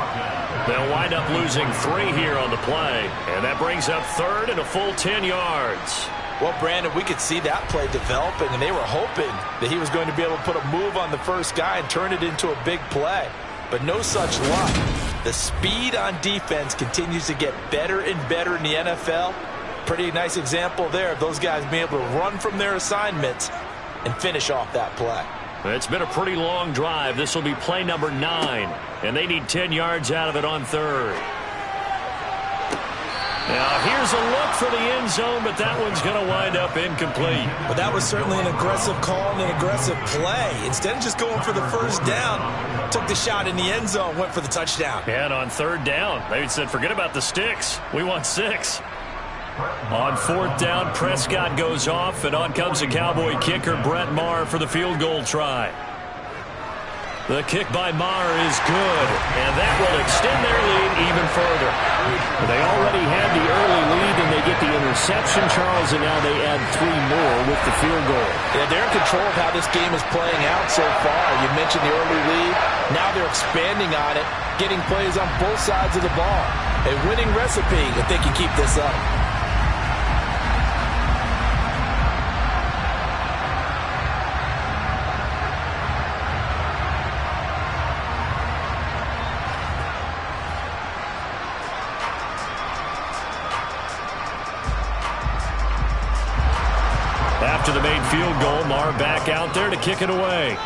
S2: They'll wind up losing 3 here on the play, and that brings up 3rd and a full 10 yards.
S3: Well, Brandon, we could see that play developing, and they were hoping that he was going to be able to put a move on the first guy and turn it into a big play. But no such luck. The speed on defense continues to get better and better in the NFL, pretty nice example there of those guys being able to run from their assignments and finish off that play.
S2: It's been a pretty long drive. This will be play number 9, and they need 10 yards out of it on third. Now, here's a look for the end zone, but that one's going to wind up incomplete.
S3: Well, that was certainly an aggressive call and an aggressive play. Instead of just going for the first down, took the shot in the end zone, went for the touchdown.
S2: And on third down, they said, forget about the sticks. We want 6. On fourth down, Prescott goes off, and on comes the Cowboy kicker, Brett Maher, for the field goal try. The kick by Maher is good, and that will extend their lead even further. They already had the early lead, and they get the interception, Charles, and now they add 3 more with the field goal.
S3: Yeah, they're in control of how this game is playing out so far. You mentioned the early lead. Now they're expanding on it, getting plays on both sides of the ball. A winning recipe if they can keep this up.
S2: After the made field goal, Maher back out there to kick it away.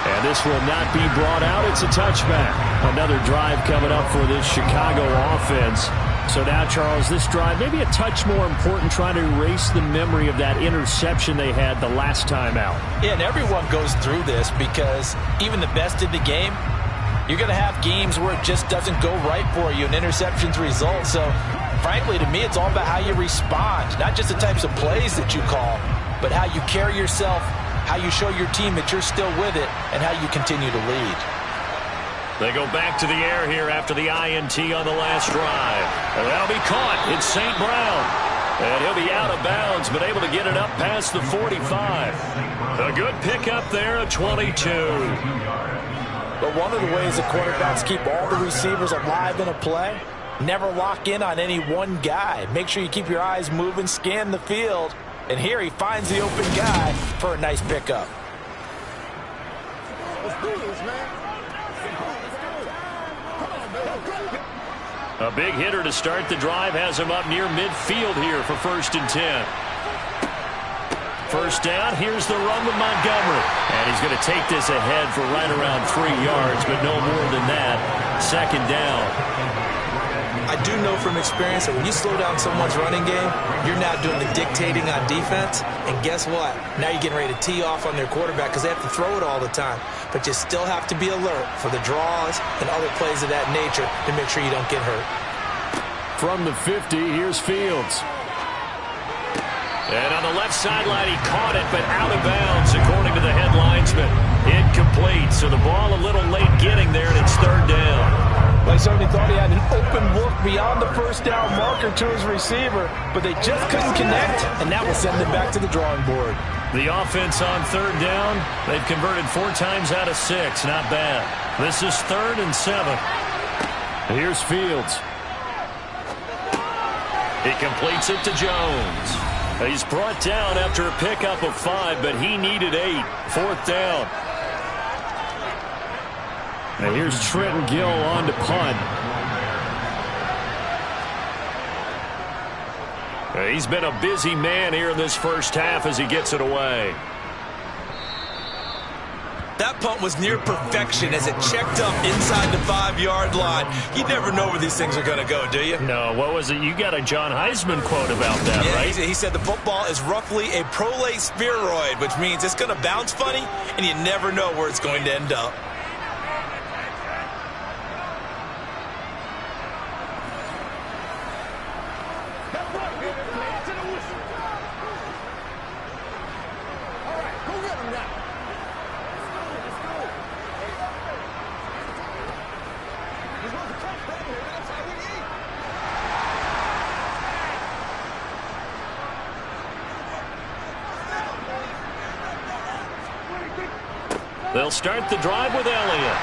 S2: And this will not be brought out. It's a touchback. Another drive coming up for this Chicago offense. So now, Charles, this drive maybe a touch more important, trying to erase the memory of that interception they had the last time out.
S3: Yeah, and everyone goes through this because even the best in the game, you're going to have games where it just doesn't go right for you, and interceptions result. So, frankly, to me, it's all about how you respond, not just the types of plays that you call, but how you carry yourself, how you show your team that you're still with it, and how you continue to lead.
S2: They go back to the air here after the INT on the last drive. And that'll be caught. It's St. Brown. And he'll be out of bounds, but able to get it up past the 45. A good pickup there at 22.
S3: But one of the ways the quarterbacks keep all the receivers alive in a play, never lock in on any one guy. Make sure you keep your eyes moving, scan the field. And here he finds the open guy for a nice pickup.
S5: Let's do this, man.
S2: A big hitter to start the drive has him up near midfield here for 1st and 10. First down, here's the run with Montgomery. And he's going to take this ahead for right around 3 yards, but no more than that. 2nd down.
S3: I do know from experience that when you slow down someone's running game, you're now doing the dictating on defense. And guess what? Now you're getting ready to tee off on their quarterback because they have to throw it all the time. But you still have to be alert for the draws and other plays of that nature to make sure you don't get hurt.
S2: From the 50, here's Fields. And on the left sideline, he caught it, but out of bounds, according to the head linesman. Incomplete, so the ball a little late getting there, and it's 3rd down.
S3: Well, he certainly thought he had an open look beyond the first down marker to his receiver, but they just couldn't connect, and that will send them back to the drawing board.
S2: The offense on 3rd down, they've converted 4 times out of 6. Not bad. This is 3rd and 7. Here's Fields. He completes it to Jones. He's brought down after a pickup of 5, but he needed 8. 4th down. And here's Trenton Gill on to punt. He's been a busy man here in this first half as he gets it away.
S3: That punt was near perfection as it checked up inside the 5-yard line. You never know where these things are going to go, do you?
S2: No, what was it? You got a John Heisman quote about that,
S3: yeah,
S2: right?
S3: He said the football is roughly a prolate spheroid, which means it's going to bounce funny, and you never know where it's going to end up.
S2: They'll start the drive with Elliott.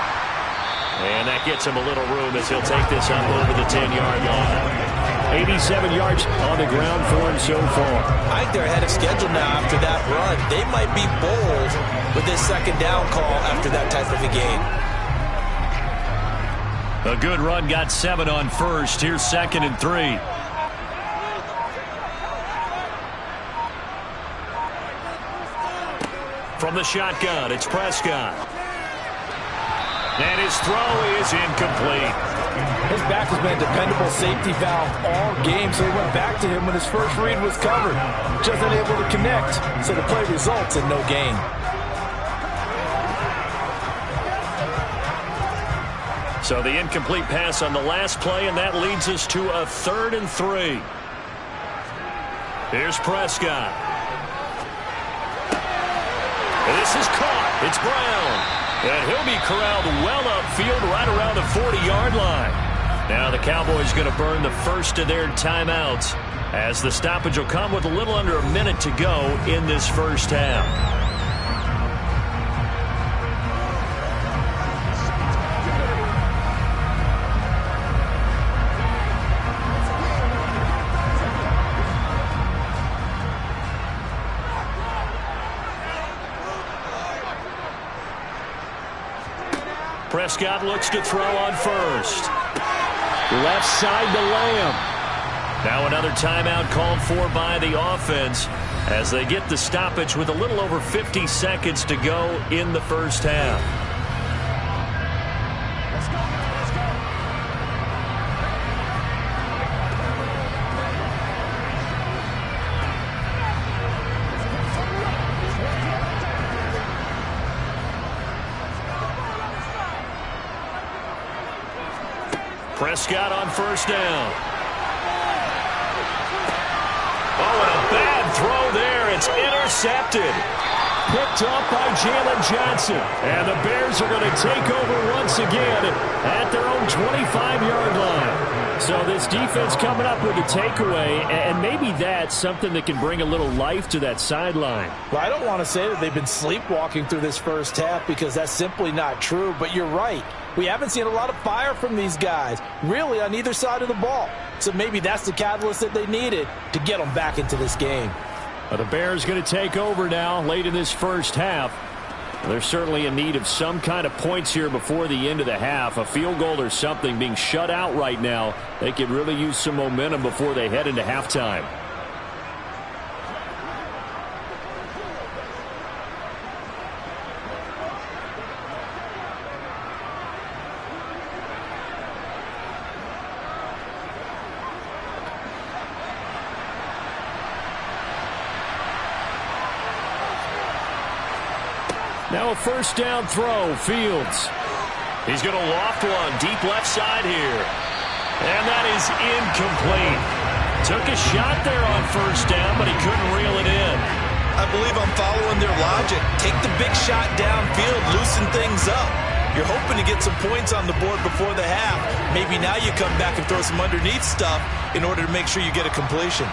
S2: And that gets him a little room as he'll take this up over the 10-yard line. 87 yards on the ground for him so far.
S3: I think they're ahead of schedule now after that run. They might be bold with this 2nd down call after that type of a game.
S2: A good run got 7 on first. Here's 2nd and 3. From the shotgun, it's Prescott. And his throw is incomplete.
S3: His back has been a dependable safety valve all game, so he went back to him when his first read was covered. Just unable to connect, so the play results in no gain.
S2: So the incomplete pass on the last play, and that leads us to a 3rd and 3. Here's Prescott. This is caught. It's Brown. And he'll be corralled well upfield right around the 40-yard line. Now the Cowboys going to burn the first of their timeouts as the stoppage will come with a little under a minute to go in this first half. Prescott looks to throw on first. Left side to Lamb. Now another timeout called for by the offense as they get the stoppage with a little over 50 seconds to go in the first half. Prescott on first down. Oh, and a bad throw there. It's intercepted. Picked up by Jalen Johnson. And the Bears are going to take over once again at their own 25-yard line. So this defense coming up with a takeaway, and maybe that's something that can bring a little life to that sideline.
S3: Well, I don't want to say that they've been sleepwalking through this first half because that's simply not true, but you're right. We haven't seen a lot of fire from these guys, really on either side of the ball. So maybe that's the catalyst that they needed to get them back into this game.
S2: Well, the Bears going to take over now late in this first half. They're certainly in need of some kind of points here before the end of the half. A field goal or something being shut out right now. They could really use some momentum before they head into halftime. Now a first down throw, Fields. He's going to loft one deep left side here. And that is incomplete. Took a shot there on first down, but he couldn't reel it in.
S3: I believe I'm following their logic. Take the big shot downfield, loosen things up. You're hoping to get some points on the board before the half. Maybe now you come back and throw some underneath stuff in order to make sure you get a completion.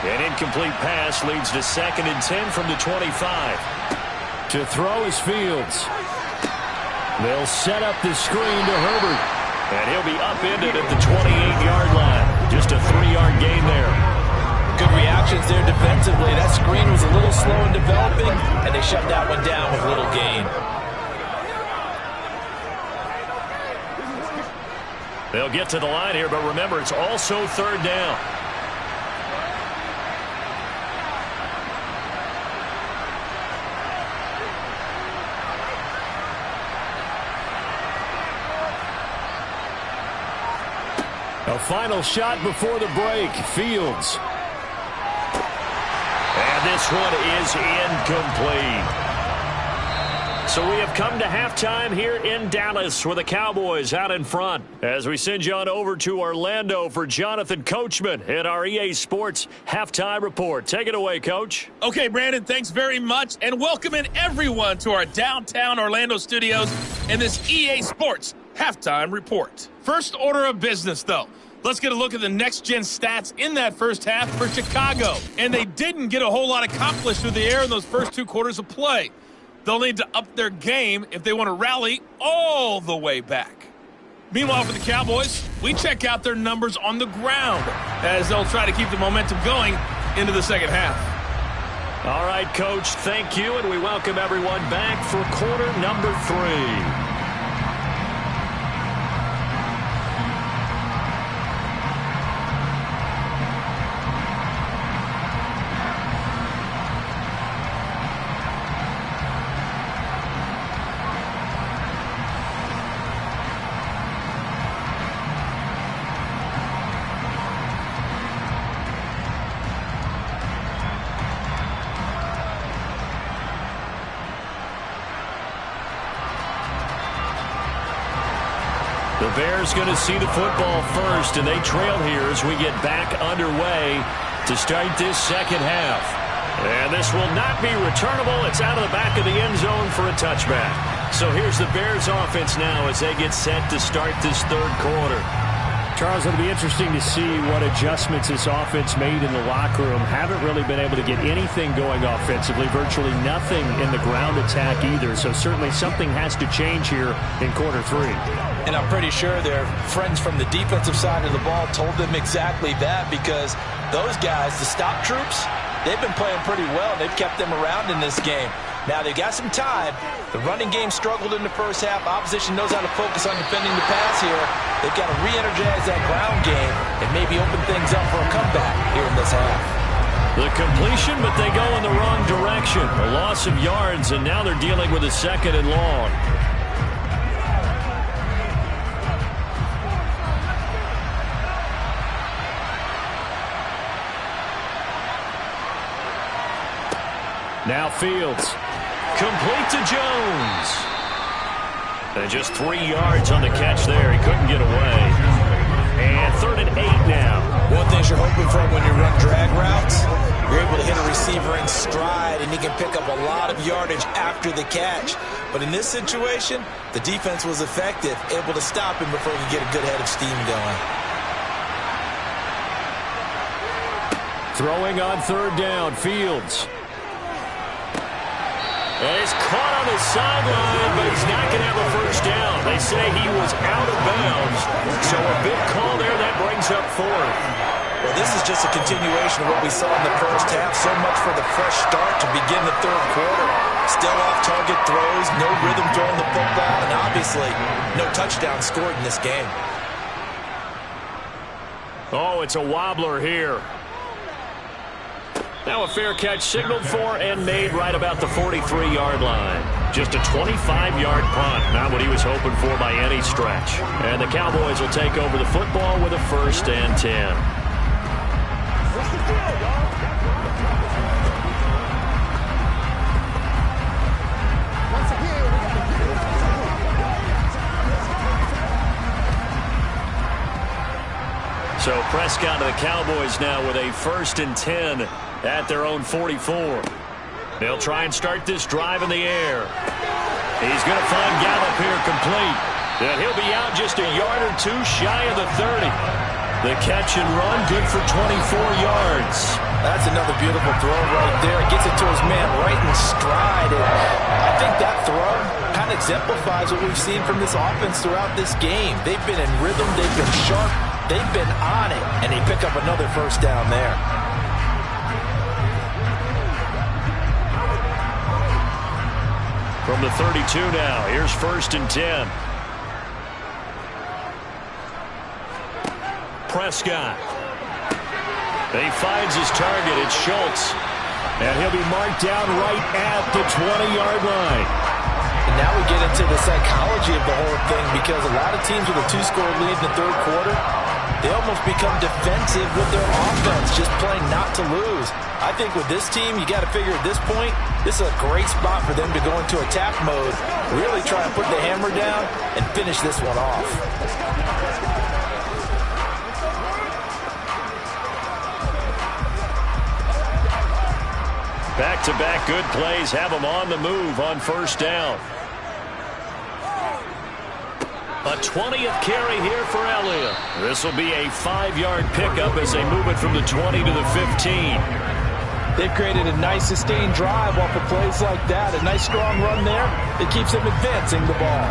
S2: An incomplete pass leads to 2nd and 10 from the 25. To throw is Fields. They'll set up the screen to Herbert. And he'll be upended at the 28-yard line. Just a 3-yard gain there.
S3: Good reactions there defensively. That screen was a little slow in developing, and they shut that one down with little gain.
S2: They'll get to the line here, but remember, it's also 3rd down. A final shot before the break. Fields. And this one is incomplete. So we have come to halftime here in Dallas with the Cowboys out in front. As we send you on over to Orlando for Jonathan Coachman in our EA Sports Halftime Report. Take it away, Coach.
S5: Okay, Brandon, thanks very much. And welcome in everyone to our downtown Orlando studios in this EA Sports Halftime Report. First order of business, though. Let's get a look at the next-gen stats in that first half for Chicago. And they didn't get a whole lot accomplished through the air in those first 2 quarters of play. They'll need to up their game if they want to rally all the way back. Meanwhile, for the Cowboys, we check out their numbers on the ground as they'll try to keep the momentum going into the second half.
S2: All right, Coach, thank you, and we welcome everyone back for quarter number 3. The Bears going to see the football first, and they trail here as we get back underway to start this second half. And this will not be returnable. It's out of the back of the end zone for a touchback. So here's the Bears offense now as they get set to start this third quarter.
S4: Charles, it'll be interesting to see what adjustments this offense made in the locker room. Haven't really been able to get anything going offensively, virtually nothing in the ground attack either. So certainly something has to change here in quarter three.
S3: And I'm pretty sure their friends from the defensive side of the ball told them exactly that, because those guys, the stop troops, they've been playing pretty well. They've kept them around in this game. Now, they've got some time. The running game struggled in the first half. Opposition knows how to focus on defending the pass here. They've got to re-energize that ground game and maybe open things up for a comeback here in this half.
S2: The completion, but they go in the wrong direction. A loss of yards, and now they're dealing with a second and long.
S4: Now Fields.
S2: Complete to Jones. And just 3 yards on the catch there. He couldn't get away. And 3rd and 8 now.
S3: One thing you're hoping for when you run drag routes, you're able to hit a receiver in stride, and he can pick up a lot of yardage after the catch. But in this situation, the defense was effective, able to stop him before he could get a good head of steam going.
S4: Throwing on 3rd down, Fields.
S2: And he's caught on the sideline, but he's not going to have a first down. They say he was out of bounds. So a big call there. That brings up 4th.
S3: Well, this is just a continuation of what we saw in the first half. So much for the fresh start to begin the third quarter. Still off-target throws, no rhythm throwing the football, and obviously no touchdown scored in this game.
S2: Oh, it's a wobbler here. Now a fair catch signaled for and made right about the 43-yard line. Just a 25-yard punt, not what he was hoping for by any stretch. And the Cowboys will take over the football with a 1st and 10. So Prescott and the Cowboys now with a 1st and 10 at their own 44. They'll try and start this drive in the air. He's going to find Gallup here complete. And he'll be out just a yard or 2 shy of the 30. The catch and run good for 24 yards.
S3: That's another beautiful throw right there. Gets it to his man right in stride. And I think that throw kind of exemplifies what we've seen from this offense throughout this game. They've been in rhythm. They've been sharp. They've been on it. And they pick up another first down there.
S2: From the 32 now, here's 1st and 10. Prescott. He finds his target. It's Schultz.
S4: And he'll be marked down right at the 20-yard line.
S3: And now we get into the psychology of the whole thing, because a lot of teams with a 2-score lead in the third quarter, they almost become defensive with their offense, just playing not to lose. I think with this team, you got to figure at this point, this is a great spot for them to go into attack mode, really try and put the hammer down and finish this one off.
S2: Back-to-back good plays have them on the move on 1st down. A 20th carry here for Elliott. This will be a 5-yard pickup as they move it from the 20 to the 15.
S3: They've created a nice sustained drive off of plays like that. A nice strong run there that keeps them advancing the ball.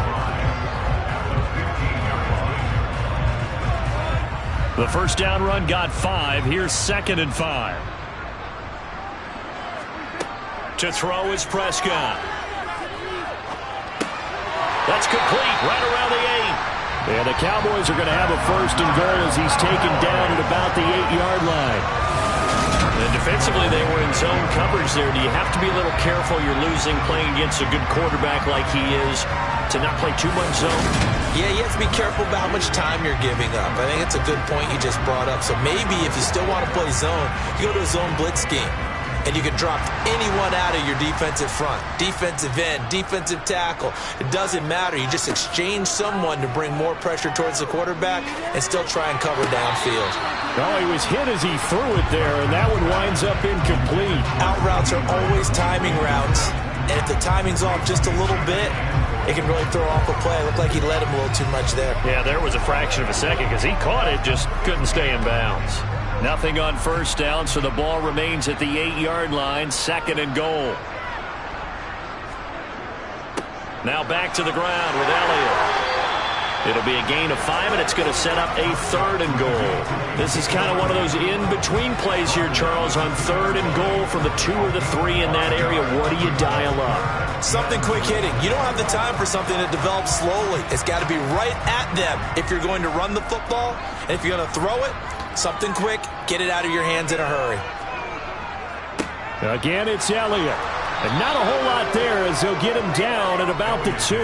S2: The first down run got 5. Here's 2nd and 5. To throw is Prescott. That's complete right around the 8.
S4: And the Cowboys are going to have a 1st and goal as he's taken down at about the 8-yard line.
S2: And defensively, they were in zone coverage there. Do you have to be a little careful? You're losing playing against a good quarterback like he is to not play too much zone?
S3: Yeah, you have to be careful about how much time you're giving up. I think it's a good point you just brought up. So maybe if you still want to play zone, you go to a zone blitz scheme. and you can drop anyone out of your defensive front. Defensive end, defensive tackle. It doesn't matter. You just exchange someone to bring more pressure towards the quarterback and still try and cover downfield.
S4: Well, he was hit as he threw it there, and that one winds up incomplete.
S3: Out routes are always timing routes, and if the timing's off just a little bit, it can really throw off a play. It looked like he let him a little too much there.
S4: Yeah, there was a fraction of a second because he caught it, just couldn't stay in bounds. Nothing on first down, so the ball remains at the 8-yard line, 2nd and goal. Now back to the ground with Elliott. It'll be a gain of 5, and it's going to set up a 3rd and goal. This is kind of one of those in-between plays here, Charles, on 3rd and goal from the 2 or the 3 in that area. What do you dial up?
S3: Something quick hitting. You don't have the time for something that develops slowly. It's got to be right at them if you're going to run the football. And if you're going to throw it, something quick, get it out of your hands in a hurry.
S4: Again, it's Elliott. And not a whole lot there as they'll get him down at about the 2.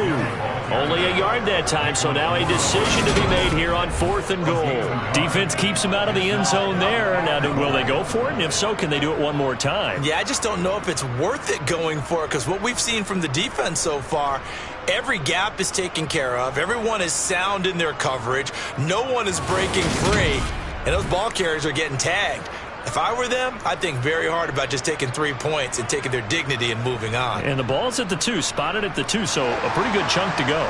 S4: Only a yard that time, so now a decision to be made here on 4th and goal. Defense keeps him out of the end zone there. Now, will they go for it? And if so, can they do it one more time?
S3: Yeah, I just don't know if it's worth it going for it, because what we've seen from the defense so far, every gap is taken care of. Everyone is sound in their coverage. No one is breaking free, and those ball carriers are getting tagged. If I were them, I'd think very hard about just taking 3 points and taking their dignity and moving on.
S4: And the ball's at the 2, spotted at the 2, so a pretty good chunk to go.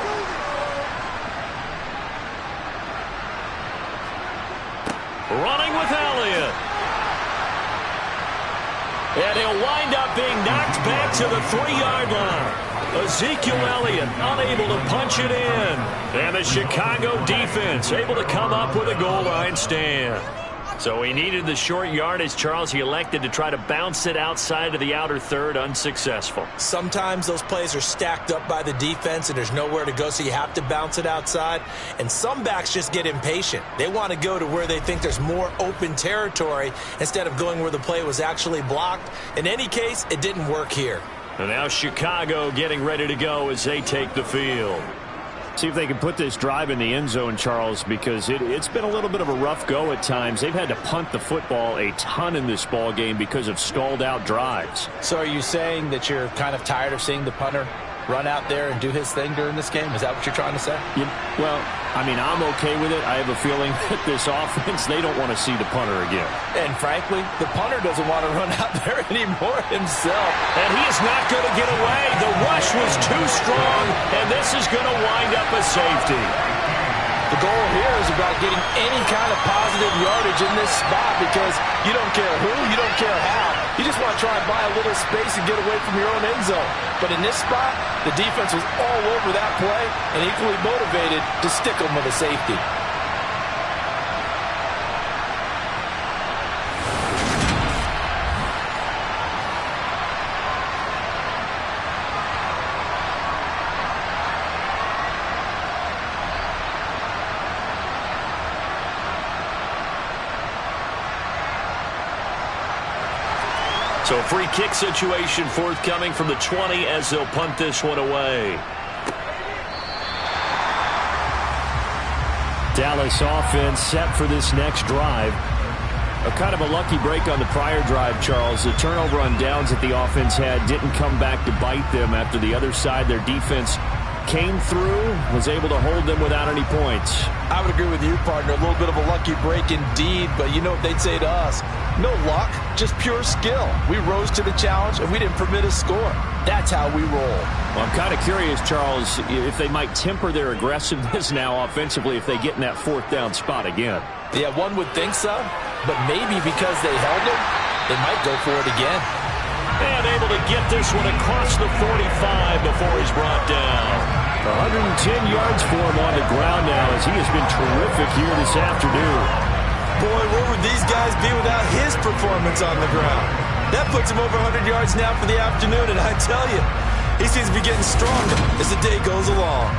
S4: Running with Elliott. And he'll wind up being knocked back to the 3-yard line. Ezekiel Elliott unable to punch it in. And the Chicago defense able to come up with a goal line stand. So he needed the short yardage, Charles. He elected to try to bounce it outside of the outer 3rd, unsuccessful.
S3: Sometimes those plays are stacked up by the defense and there's nowhere to go, so you have to bounce it outside. And some backs just get impatient. They want to go to where they think there's more open territory instead of going where the play was actually blocked. In any case, it didn't work here.
S4: And now Chicago getting ready to go as they take the field. See if they can put this drive in the end zone, Charles, because it's been a little bit of a rough go at times. They've had to punt the football a ton in this ball game because of stalled out drives.
S3: So are you saying that you're kind of tired of seeing the punter run out there and do his thing during this game? Is that what you're trying to say?
S4: Yeah, well, I mean, I'm okay with it. I have a feeling that this offense, they don't want to see the punter again.
S3: And frankly, the punter doesn't want to run out there anymore himself.
S4: And he is not going to get away. The rush was too strong, and this is going to wind up a safety.
S3: The goal here is about getting any kind of positive yardage in this spot, because you don't care who, you don't care how. You just want to try and buy a little space and get away from your own end zone. But in this spot, the defense was all over that play and equally motivated to stick them with a safety.
S4: So free kick situation forthcoming from the 20 as they'll punt this one away. Dallas offense set for this next drive. A kind of a lucky break on the prior drive, Charles. The turnover on downs that the offense had didn't come back to bite them after the other side. Their defense came through, was able to hold them without any points.
S3: I would agree with you, partner. A little bit of a lucky break indeed, but you know what they'd say to us? No luck, just pure skill. We rose to the challenge, and we didn't permit a score. That's how we roll.
S4: Well, I'm kind of curious, Charles, if they might temper their aggressiveness now offensively if they get in that 4th down spot again.
S3: Yeah, one would think so, but maybe because they held him, they might go for it again.
S4: And able to get this one across the 45 before he's brought down. 110 yards for him on the ground now as he has been terrific here this afternoon.
S3: Boy, where would these guys be without his performance on the ground? That puts him over 100 yards now for the afternoon, and I tell you, he seems to be getting stronger as the day goes along.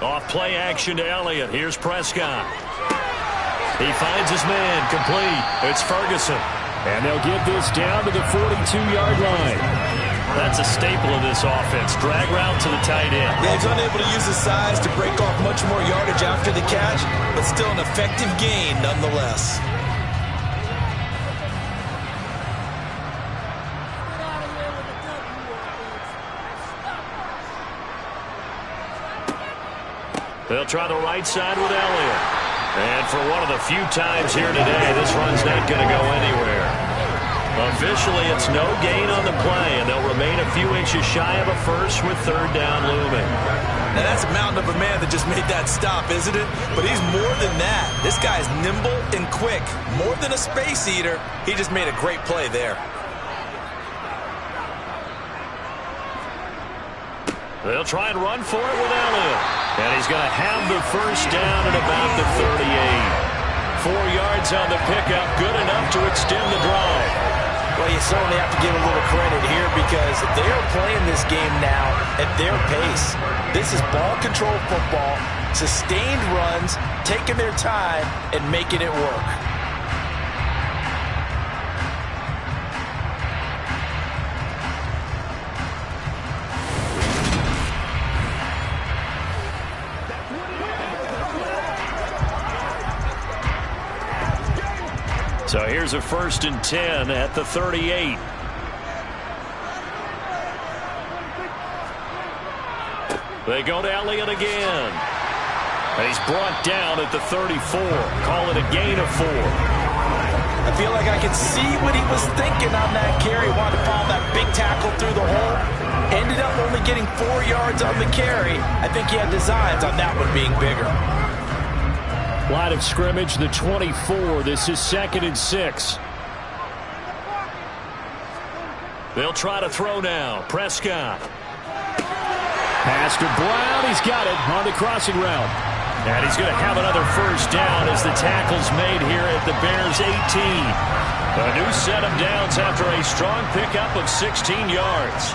S4: Off play action to Elliott. Here's Prescott.
S2: He finds his man, complete. It's Ferguson.
S4: And they'll get this down to the 42-yard line.
S2: That's a staple of this offense. Drag route to the tight end.
S3: Yeah, he's unable to use his size to break off much more yardage after the catch, but still an effective gain nonetheless.
S2: They'll try the right side with Elliott. And for one of the few times here today, this run's not going to go anywhere. Officially, it's no gain on the play, and they'll remain a few inches shy of a first with third down looming.
S3: Now, that's a mountain of a man that just made that stop, isn't it? But he's more than that. This guy's nimble and quick. More than a space eater, he just made a great play there.
S2: They'll try and run for it with Elliott. And he's going to have the first down at about the 38. 4 yards on the pickup, good enough to extend the drive.
S3: Well, you certainly have to give a little credit here because they are playing this game now at their pace. This is ball control football, sustained runs, taking their time, and making it work.
S2: So here's a 1st and 10 at the 38. They go to Elliott again. And he's brought down at the 34. Call it a gain of 4.
S3: I feel like I can see what he was thinking on that carry. Wanted to follow that big tackle through the hole. Ended up only getting 4 yards on the carry. I think he had designs on that one being bigger.
S4: Line of scrimmage, the 24. This is 2nd and 6.
S2: They'll try to throw now. Prescott.
S4: Pass to Brown. He's got it on the crossing route.
S2: And he's going to have another first down as the tackle's made here at the Bears' 18. A new set of downs after a strong pickup of 16 yards.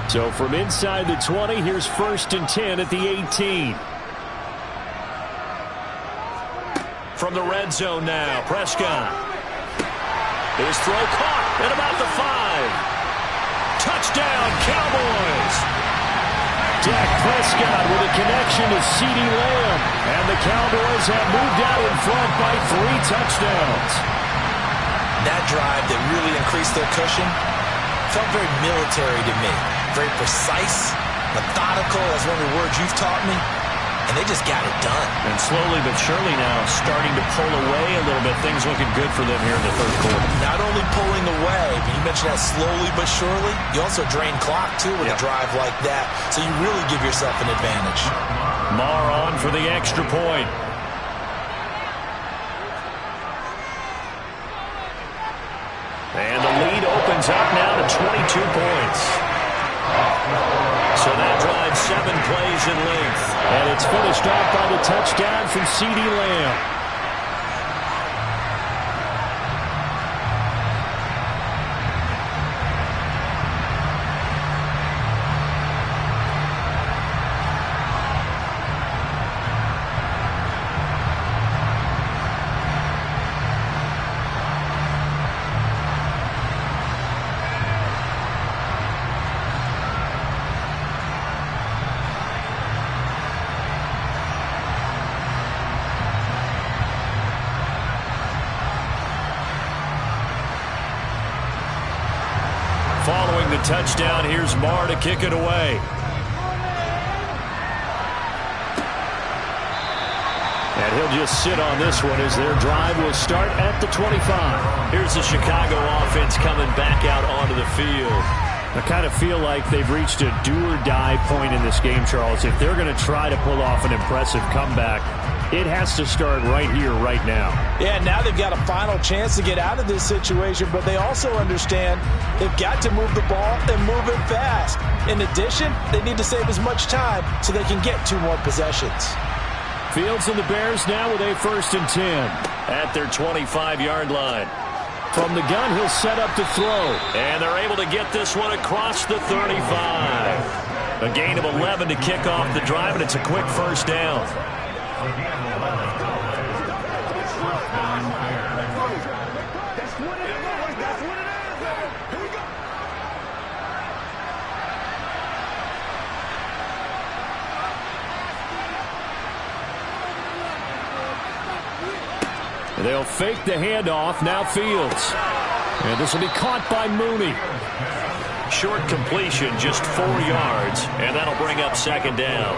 S4: So from inside the 20, here's 1st and 10 at the 18.
S2: From the red zone now, Prescott. His throw caught at about the 5. Touchdown, Cowboys!
S4: Dak Prescott with a connection to CeeDee Lamb. And the Cowboys have moved out in front by 3 touchdowns.
S3: That drive that really increased their cushion felt very military to me. Very precise, methodical, that's one of the words you've taught me. And they just got it done.
S2: And slowly but surely now starting to pull away a little bit. Things looking good for them here in the 3rd quarter.
S3: Not only pulling away, but you mentioned that slowly but surely. You also drain clock, too, with a drive like that. So you really give yourself an advantage.
S2: Maher on for the extra point. And the lead opens up now to 22 points. So that drives 7 plays in length.
S4: And it's finished off by the touchdown from CeeDee Lamb.
S2: Following the touchdown, here's Maher to kick it away.
S4: And he'll just sit on this one as their drive will start at the 25.
S2: Here's the Chicago offense coming back out onto the field.
S4: I kind of feel like they've reached a do-or-die point in this game, Charles. If they're going to try to pull off an impressive comeback, it has to start right here, right now.
S3: Yeah, now they've got a final chance to get out of this situation, but they also understand they've got to move the ball and move it fast. In addition, they need to save as much time so they can get 2 more possessions.
S4: Fields and the Bears now with a 1st and 10.
S2: At their 25-yard line.
S4: From the gun, he'll set up to throw.
S2: And they're able to get this one across the 35. A gain of 11 to kick off the drive, and it's a quick 1st down.
S4: They'll fake the handoff. Now Fields. And this will be caught by Mooney.
S2: Short completion, just 4 yards, and that'll bring up 2nd down.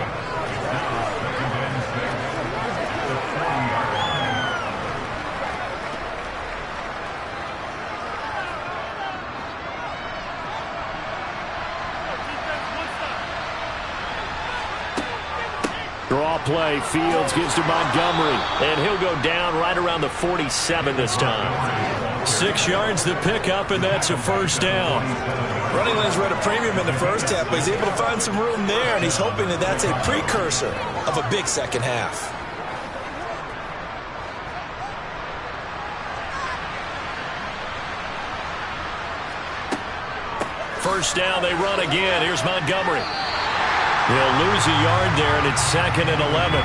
S4: Draw play. Fields gives to Montgomery.
S2: And he'll go down right around the 47 this time. 6 yards to pick up, and that's a 1st down.
S3: Running lanes were at a premium in the first half, but he's able to find some room there, and he's hoping that that's a precursor of a big second half.
S2: First down, they run again. Here's Montgomery. He'll lose a yard there, and it's 2nd and 11.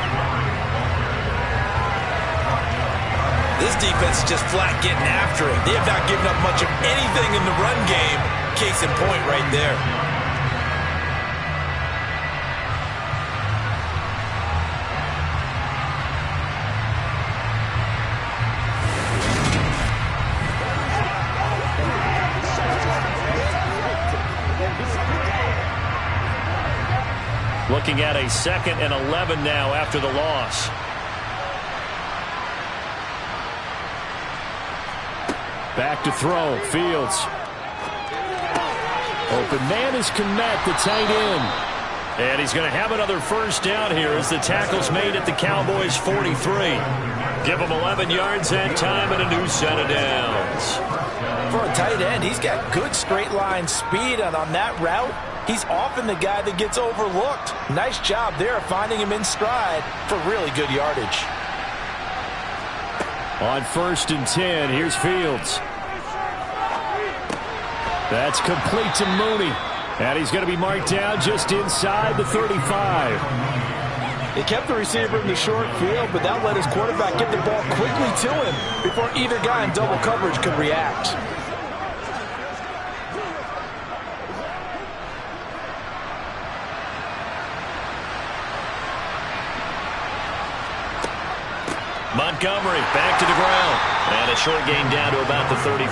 S3: This defense is just flat getting after it. They have not given up much of anything in the run game. Case in point right there.
S2: Looking at a 2nd and 11 now after the loss.
S4: Back to throw. Fields. Open man is Kmet, the tight end.
S2: And he's going to have another 1st down here as the tackle's made at the Cowboys' 43. Give him 11 yards that time and a new set of downs.
S3: For a tight end, he's got good straight line speed, and on that route, he's often the guy that gets overlooked. Nice job there finding him in stride for really good yardage.
S4: On 1st and 10, here's Fields. That's complete to Mooney. And he's going to be marked down just inside the 35.
S3: They kept the receiver in the short field, but that let his quarterback get the ball quickly to him before either guy in double coverage could react.
S2: Montgomery back to the ground. And a short gain down to about the 33.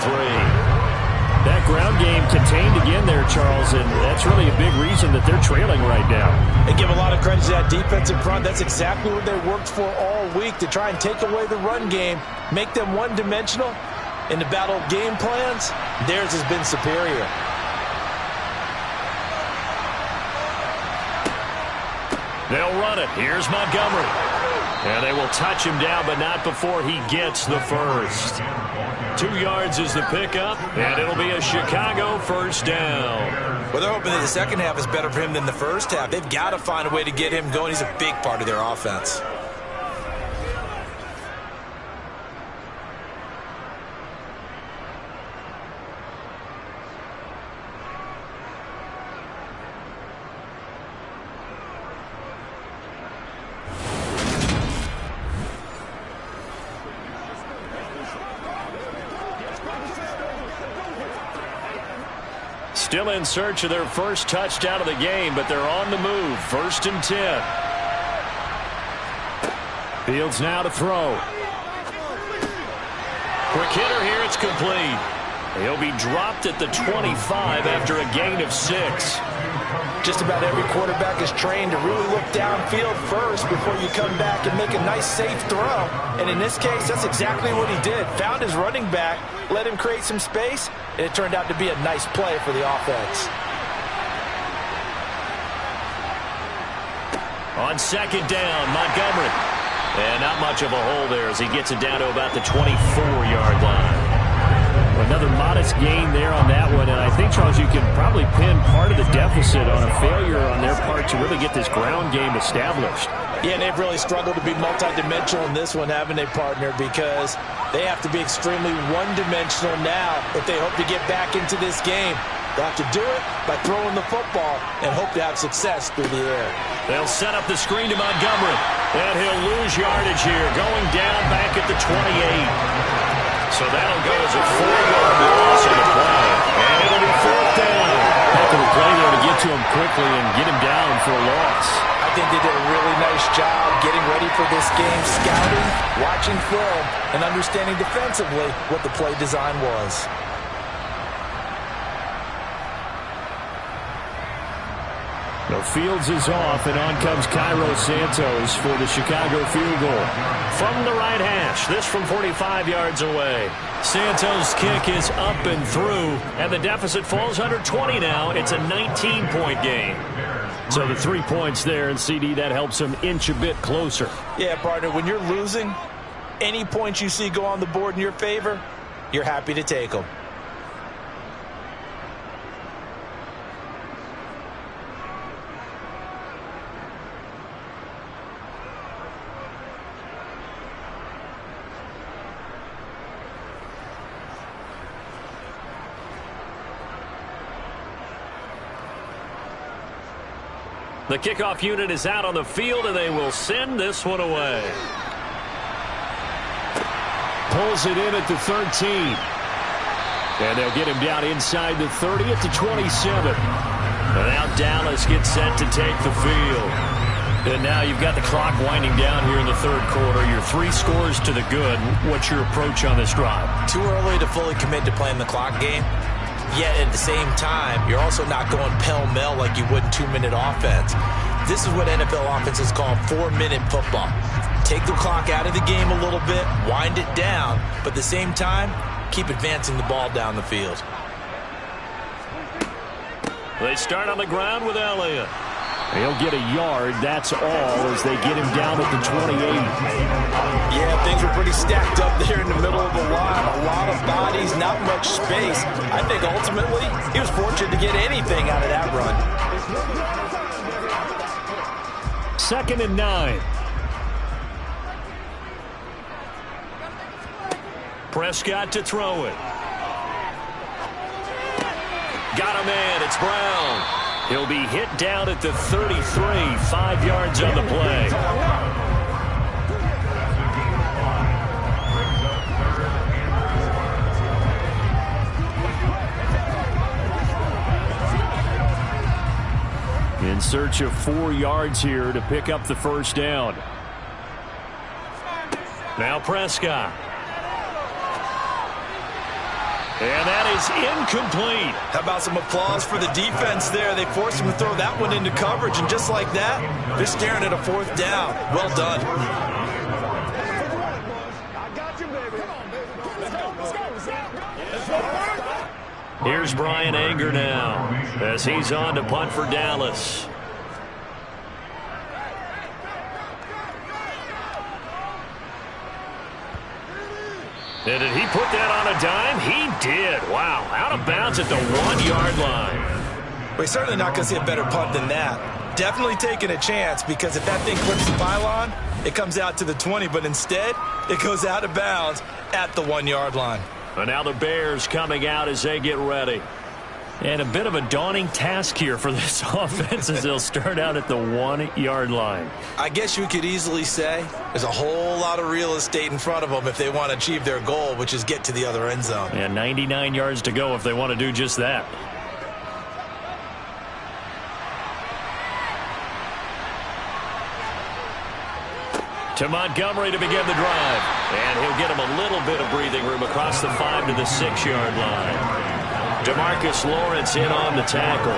S4: That ground game contained again there, Charles, and that's really a big reason that they're trailing right now.
S3: They give a lot of credit to that defensive front. That's exactly what they worked for all week, to try and take away the run game, make them one-dimensional. In the battle of game plans, theirs has been superior.
S2: They'll run it. Here's Montgomery. And they will touch him down, but not before he gets the 1st. 2 yards is the pickup, and it'll be a Chicago 1st down.
S3: Well, they're hoping that the second half is better for him than the first half. They've got to find a way to get him going. He's a big part of their offense.
S2: Still in search of their first touchdown of the game, but they're on the move. 1st and 10.
S4: Fields now to throw.
S2: Quick hitter here, it's complete. He'll be dropped at the 25 after a gain of 6.
S3: Just about every quarterback is trained to really look downfield first before you come back and make a nice, safe throw. And in this case, that's exactly what he did. Found his running back, let him create some space, and it turned out to be a nice play for the offense.
S2: On 2nd down, Montgomery. And not much of a hole there as he gets it down to about the 24-yard line.
S4: Another modest gain there on that one, and I think, Charles, you can probably pin part of the deficit on a failure on their part to really get this ground game established.
S3: Yeah, and they've really struggled to be multidimensional in this one, haven't they, partner? Because they have to be extremely one-dimensional now if they hope to get back into this game. They'll have to do it by throwing the football and hope to have success through the air.
S2: They'll set up the screen to Montgomery, and he'll lose yardage here, going down back at the 28. So that'll go as a 4-yard loss on the play. And it'll be 4th down.
S4: Heck of a play there to get to him quickly and get him down for a loss.
S3: I think they did a really nice job getting ready for this game, scouting, watching film, and understanding defensively what the play design was.
S4: The Fields is off, and on comes Cairo Santos for the Chicago field goal.
S2: From the right hash, this from 45 yards away. Santos' kick is up and through, and the deficit falls under 20 now. It's a 19-point game.
S4: So the 3 points there, and CD, that helps them inch a bit closer.
S3: Yeah, partner, when you're losing, any points you see go on the board in your favor, you're happy to take them.
S2: The kickoff unit is out on the field, and they will send this one away.
S4: Pulls it in at the 13. And they'll get him down inside the 30 at the 27.
S2: And now Dallas gets set to take the field.
S4: And now you've got the clock winding down here in the third quarter. You're 3 scores to the good. What's your approach on this drive?
S3: Too early to fully commit to playing the clock game. Yet at the same time, you're also not going pell-mell like you would in 2-minute offense. This is what NFL offenses call 4-minute football. Take the clock out of the game a little bit, wind it down, but at the same time, keep advancing the ball down the field.
S2: They start on the ground with Elliott.
S4: He'll get a yard, that's all, as they get him down at the 28.
S3: Yeah, things were pretty stacked up there in the middle of the line. A lot of bodies, not much space. I think ultimately he was fortunate to get anything out of that run.
S4: 2nd and 9.
S2: Prescott to throw it. Got a man, it's Brown.
S4: He'll be hit down at the 33, 5 yards on the play. In search of 4 yards here to pick up the first down.
S2: Now Prescott. And that is incomplete.
S3: How about some applause for the defense there? They forced him to throw that one into coverage, and just like that, they're staring at a 4th down. Well done.
S2: Here's Brian Anger now as he's on to punt for Dallas. And did he put that on a dime? He did. Wow. Out of bounds at the 1-yard line.
S3: We're certainly not going to see a better punt than that. Definitely taking a chance, because if that thing clips the pylon, it comes out to the 20, but instead it goes out of bounds at the 1-yard line.
S2: And now the Bears coming out as they get ready.
S4: And a bit of a daunting task here for this offense as they'll start out at the 1-yard line.
S3: I guess you could easily say there's a whole lot of real estate in front of them if they want to achieve their goal, which is get to the other end zone.
S4: And 99 yards to go if they want to do just that.
S2: To Montgomery to begin the drive. And he'll get him a little bit of breathing room across the 5 to the 6-yard line. DeMarcus Lawrence in on the tackle.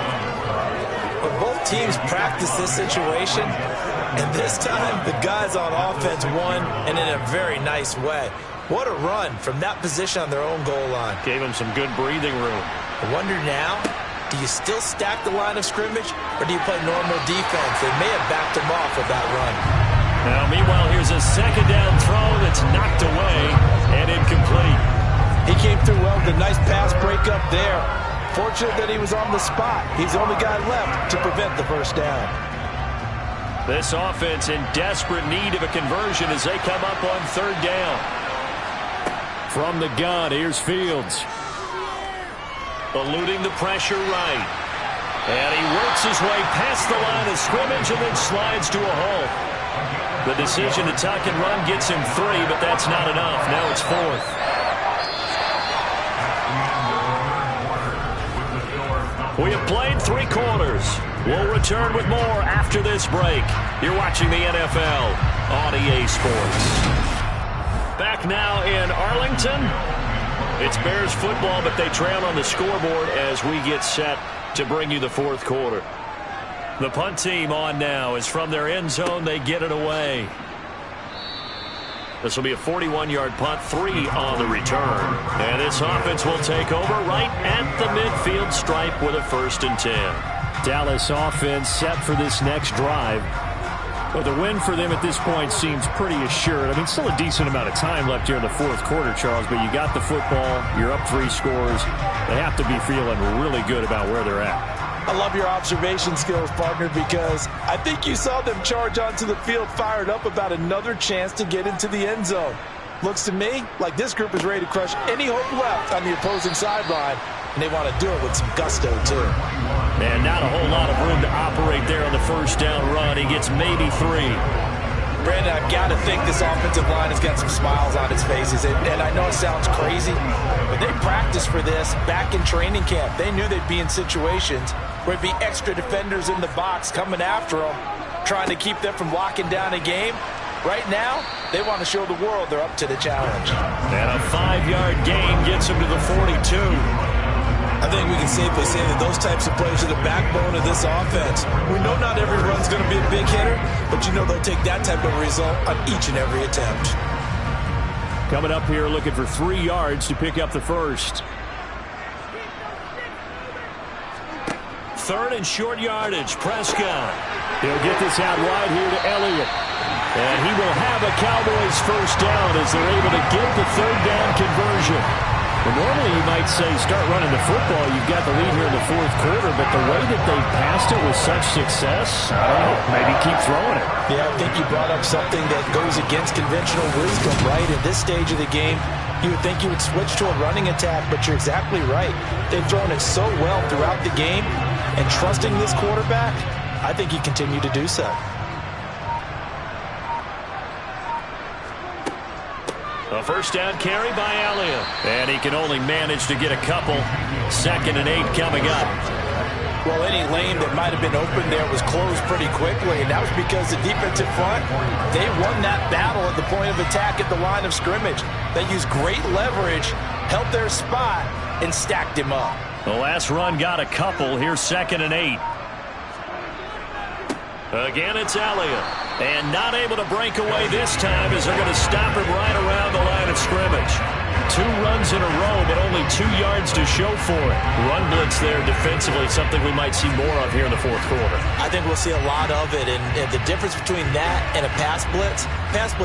S3: But both teams practice this situation, and this time the guys on offense won, and in a very nice way. What a run from that position on their own goal line.
S2: Gave him some good breathing room.
S3: I wonder now, do you still stack the line of scrimmage, or do you play normal defense? They may have backed him off with that run.
S2: Now, meanwhile, here's a 2nd down throw that's knocked away and incomplete.
S3: He came through well with a nice pass breakup there. Fortunate that he was on the spot. He's the only guy left to prevent the first down.
S2: This offense in desperate need of a conversion as they come up on third down. From the gun, here's Fields. Eluding the pressure right. And he works his way past the line of scrimmage and then slides to a halt. The decision to tuck and run gets him 3, but that's not enough. Now it's 4th. We have played 3 quarters. We'll return with more after this break. You're watching the NFL on EA Sports. Back now in Arlington. It's Bears football, but they trail on the scoreboard as we get set to bring you the 4th quarter. The punt team on now is from their end zone. They get it away. This will be a 41-yard punt, 3 on the return. And this offense will take over right at the midfield stripe with a 1st and 10.
S4: Dallas offense set for this next drive. Well, the win for them at this point seems pretty assured. I mean, still a decent amount of time left here in the 4th quarter, Charles, but you got the football. You're up 3 scores. They have to be feeling really good about where they're at.
S3: I love your observation skills, partner, because I think you saw them charge onto the field fired up about another chance to get into the end zone. Looks to me like this group is ready to crush any hope left on the opposing sideline, and they want to do it with some gusto, too.
S2: And not a whole lot of room to operate there on the 1st down run. He gets maybe 3.
S3: Brandon, I've got to think this offensive line has got some smiles on its faces. And I know it sounds crazy, but they practiced for this back in training camp. They knew they'd be in situations where it'd be extra defenders in the box coming after them, trying to keep them from locking down a game. Right now, they want to show the world they're up to the challenge.
S2: And a 5-yard gain gets them to the 42.
S3: I think we can safely say that those types of plays are the backbone of this offense. We know not every run's going to be a big hitter, but you know they'll take that type of result on each and every attempt.
S4: Coming up here looking for 3 yards to pick up the 1st.
S2: 3rd and short yardage. Prescott.
S4: He'll get this out wide here to Elliott. And he will have a Cowboys 1st down as they're able to get the 3rd down conversion. Well, normally you might say start running the football. You've got the lead here in the 4th quarter, but the way that they passed it with such success, I don't know, maybe keep throwing it.
S3: Yeah, I think you brought up something that goes against conventional wisdom, right? At this stage of the game, you would think you would switch to a running attack, but you're exactly right. They've thrown it so well throughout the game, and trusting this quarterback, I think you continue to do so.
S2: A 1st down carry by Elliott. And he can only manage to get a couple. 2nd and 8 coming up.
S3: Well, any lane that might have been open there was closed pretty quickly, and that was because the defensive front, they won that battle at the point of attack at the line of scrimmage. They used great leverage, held their spot, and stacked him up.
S2: The last run got a couple. Here's 2nd and 8. Again, it's Elliott. And not able to break away this time as they're going to stop him right around the line of scrimmage. 2 runs in a row, but only 2 yards to show for it. Run blitz there defensively, something we might see more of here in the 4th quarter.
S3: I think we'll see a lot of it, and the difference between that and a pass blitz,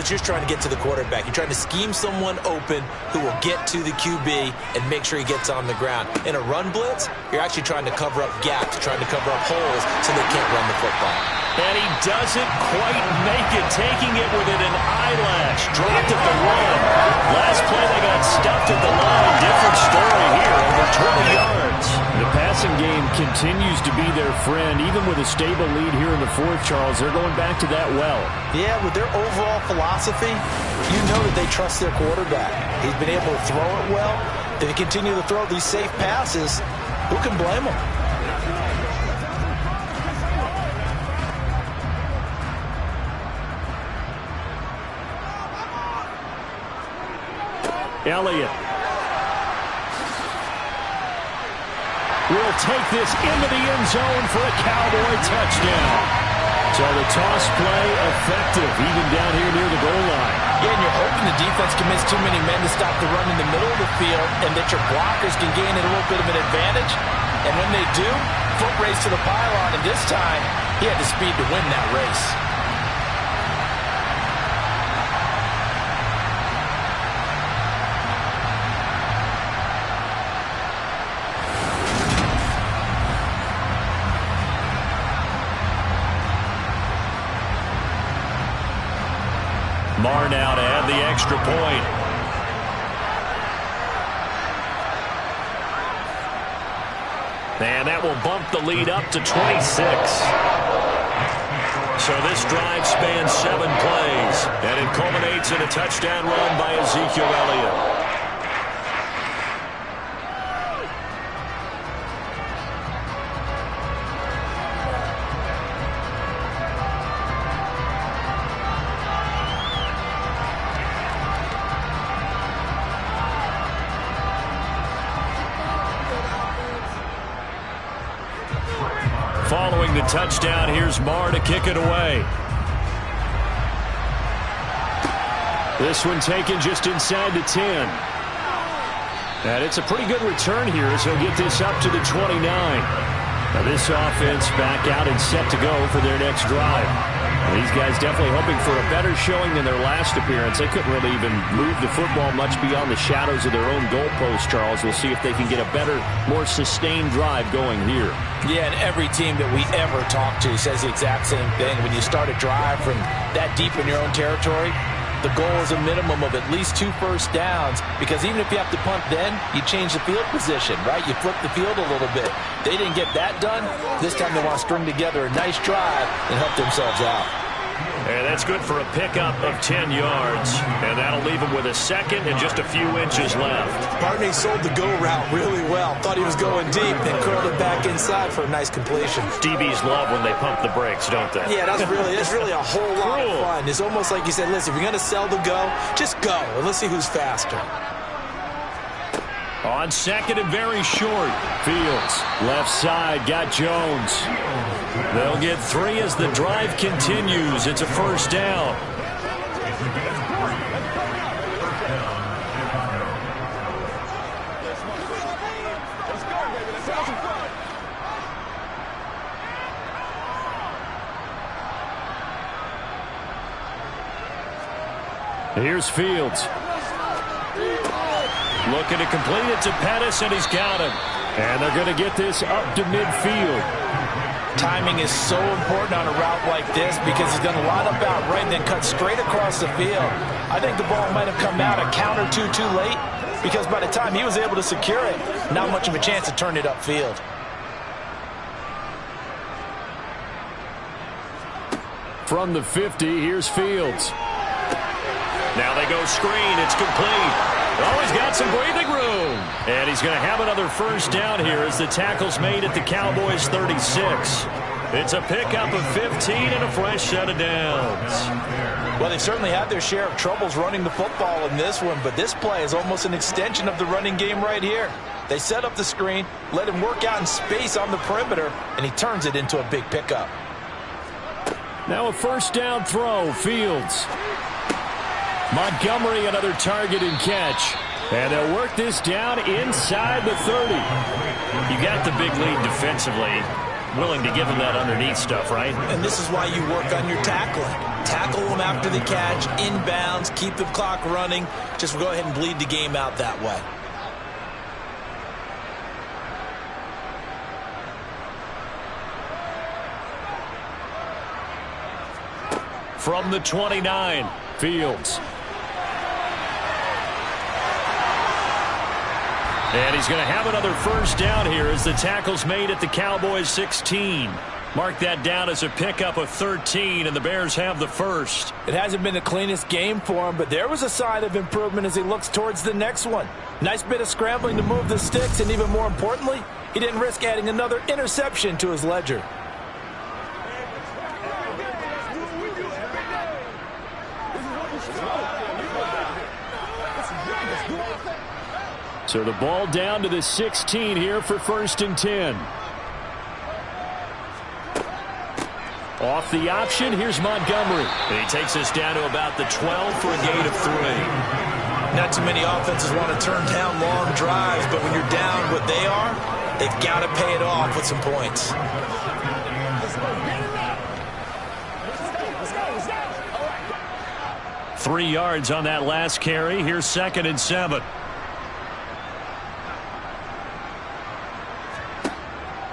S3: you're trying to get to the quarterback. You're trying to scheme someone open who will get to the QB and make sure he gets on the ground. In a run blitz, you're actually trying to cover up gaps, trying to cover up holes so they can't run the football.
S2: And he doesn't quite make it, taking it within an eyelash. Dropped at the 1. Last play they got stuffed at the line. Different story here, over 20 yards.
S4: The passing game continues to be their friend. Even with a stable lead here in the 4th, Charles, they're going back to that well.
S3: Yeah, with their overall philosophy, you know that they trust their quarterback. He's been able to throw it well. If they continue to throw these safe passes, who can blame them?
S4: Elliott will take this into the end zone for a Cowboy touchdown. So the toss play effective, even down here near the goal line.
S3: Yeah, and you're hoping the defense commits too many men to stop the run in the middle of the field and that your blockers can gain a little bit of an advantage. And when they do, foot race to the pylon, and this time he had the speed to win that race.
S2: Lamar now to add the extra point. And that will bump the lead up to 26. So this drive spans 7 plays, and it culminates in a touchdown run by Ezekiel Elliott. Following the touchdown, here's Marr to kick it away. This one taken just inside the 10. And it's a pretty good return here as he'll get this up to the 29. Now this offense back out and set to go for their next drive. And these guys definitely hoping for a better showing than their last appearance. They couldn't really even move the football much beyond the shadows of their own goalpost, Charles. We'll see if they can get a better, more sustained drive going here.
S3: Yeah, and every team that we ever talk to says the exact same thing. When you start a drive from that deep in your own territory, the goal is a minimum of at least 2 first downs, because even if you have to punt then, you change the field position, right? You flip the field a little bit. They didn't get that done. This time they want to string together a nice drive and help themselves out.
S2: And that's good for a pickup of 10 yards. And that'll leave him with a second and just a few inches left.
S3: Barney sold the go route really well. Thought he was going deep and curled it back inside for a nice completion.
S2: DBs love when they pump the brakes, don't they?
S3: Yeah, that's really a whole lot of fun. It's almost like you said, listen, if you're going to sell the go, just go. And let's see who's faster.
S2: On second and very short.
S4: Fields, left side, got Jones.
S2: They'll get 3 as the drive continues. It's a first down.
S4: Here's Fields.
S2: Looking to complete it to Pettis, and he's got him.
S4: And they're going to get this up to midfield.
S3: Timing is so important on a route like this because he's going to line up out right and then cut straight across the field. I think the ball might have come out a count or two too late, because by the time he was able to secure it, not much of a chance to turn it upfield.
S4: From the 50, here's Fields.
S2: Now they go screen. It's complete. Oh, he's got some breathing room. And he's going to have another first down here as the tackle's made at the Cowboys 36. It's a pickup of 15 and a fresh set of downs.
S3: Well, they certainly had their share of troubles running the football in this one, but this play is almost an extension of the running game right here. They set up the screen, let him work out in space on the perimeter, and he turns it into a big pickup.
S4: Now a first down throw, Fields. Montgomery, another target and catch. And they'll work this down inside the 30.
S2: You got the big lead defensively. Willing to give him that underneath stuff, right?
S3: And this is why you work on your tackling. Tackle them after the catch, inbounds, keep the clock running. Just go ahead and bleed the game out that way.
S2: From the 29,
S4: Fields.
S2: And he's going to have another first down here as the tackle's made at the Cowboys 16. Mark that down as a pickup of 13, and the Bears have the first.
S3: It hasn't been the cleanest game for him, but there was a sign of improvement as he looks towards the next one. Nice bit of scrambling to move the sticks, and even more importantly, he didn't risk adding another interception to his ledger.
S4: So the ball down to the 16 here for 1st and 10. Off the option, here's Montgomery.
S2: And he takes us down to about the 12 for a gain of 3.
S3: Not too many offenses want to turn down long drives, but when you're down what they are, they've got to pay it off with some points.
S2: Three yards on that last carry. Here's 2nd and 7.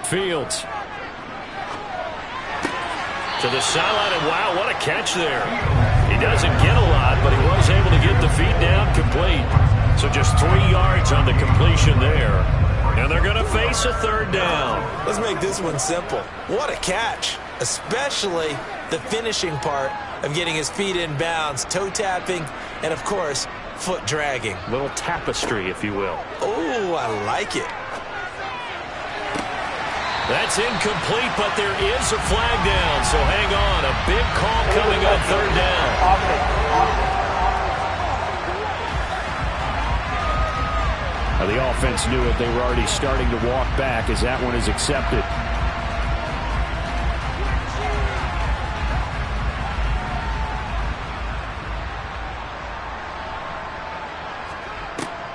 S4: Fields.
S2: To the sideline, and wow, what a catch there. He doesn't get a lot, but he was able to get the feed down complete. So just 3 yards on the completion there. And they're going to face a third down.
S3: Let's make this one simple. What a catch, especially the finishing part of getting his feet in bounds, toe tapping, and of course, foot dragging.
S2: Little tapestry, if you will.
S3: Oh, I like it.
S2: That's incomplete, but there is a flag down, so hang on. A big call coming on third down.
S4: Now, the offense knew it. They were already starting to walk back as that one is accepted.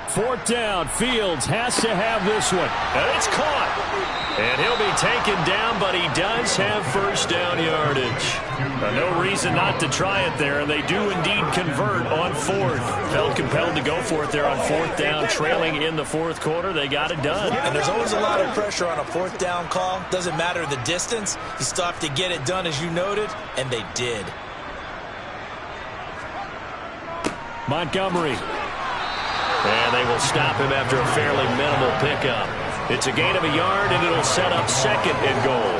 S4: Fourth down. Fields has to have this one.
S2: And it's caught. And he'll be taken down, but he does have first down yardage. No reason not to try it there, and they do indeed convert on fourth. Felt compelled to go for it there on fourth down, trailing in the fourth quarter. They got it done.
S3: And there's always a lot of pressure on a fourth down call. Doesn't matter the distance. You still have to get it done, as you noted, and they did.
S4: Montgomery.
S2: And they will stop him after a fairly minimal pickup. It's a gain of a yard, and it'll set up second and goal.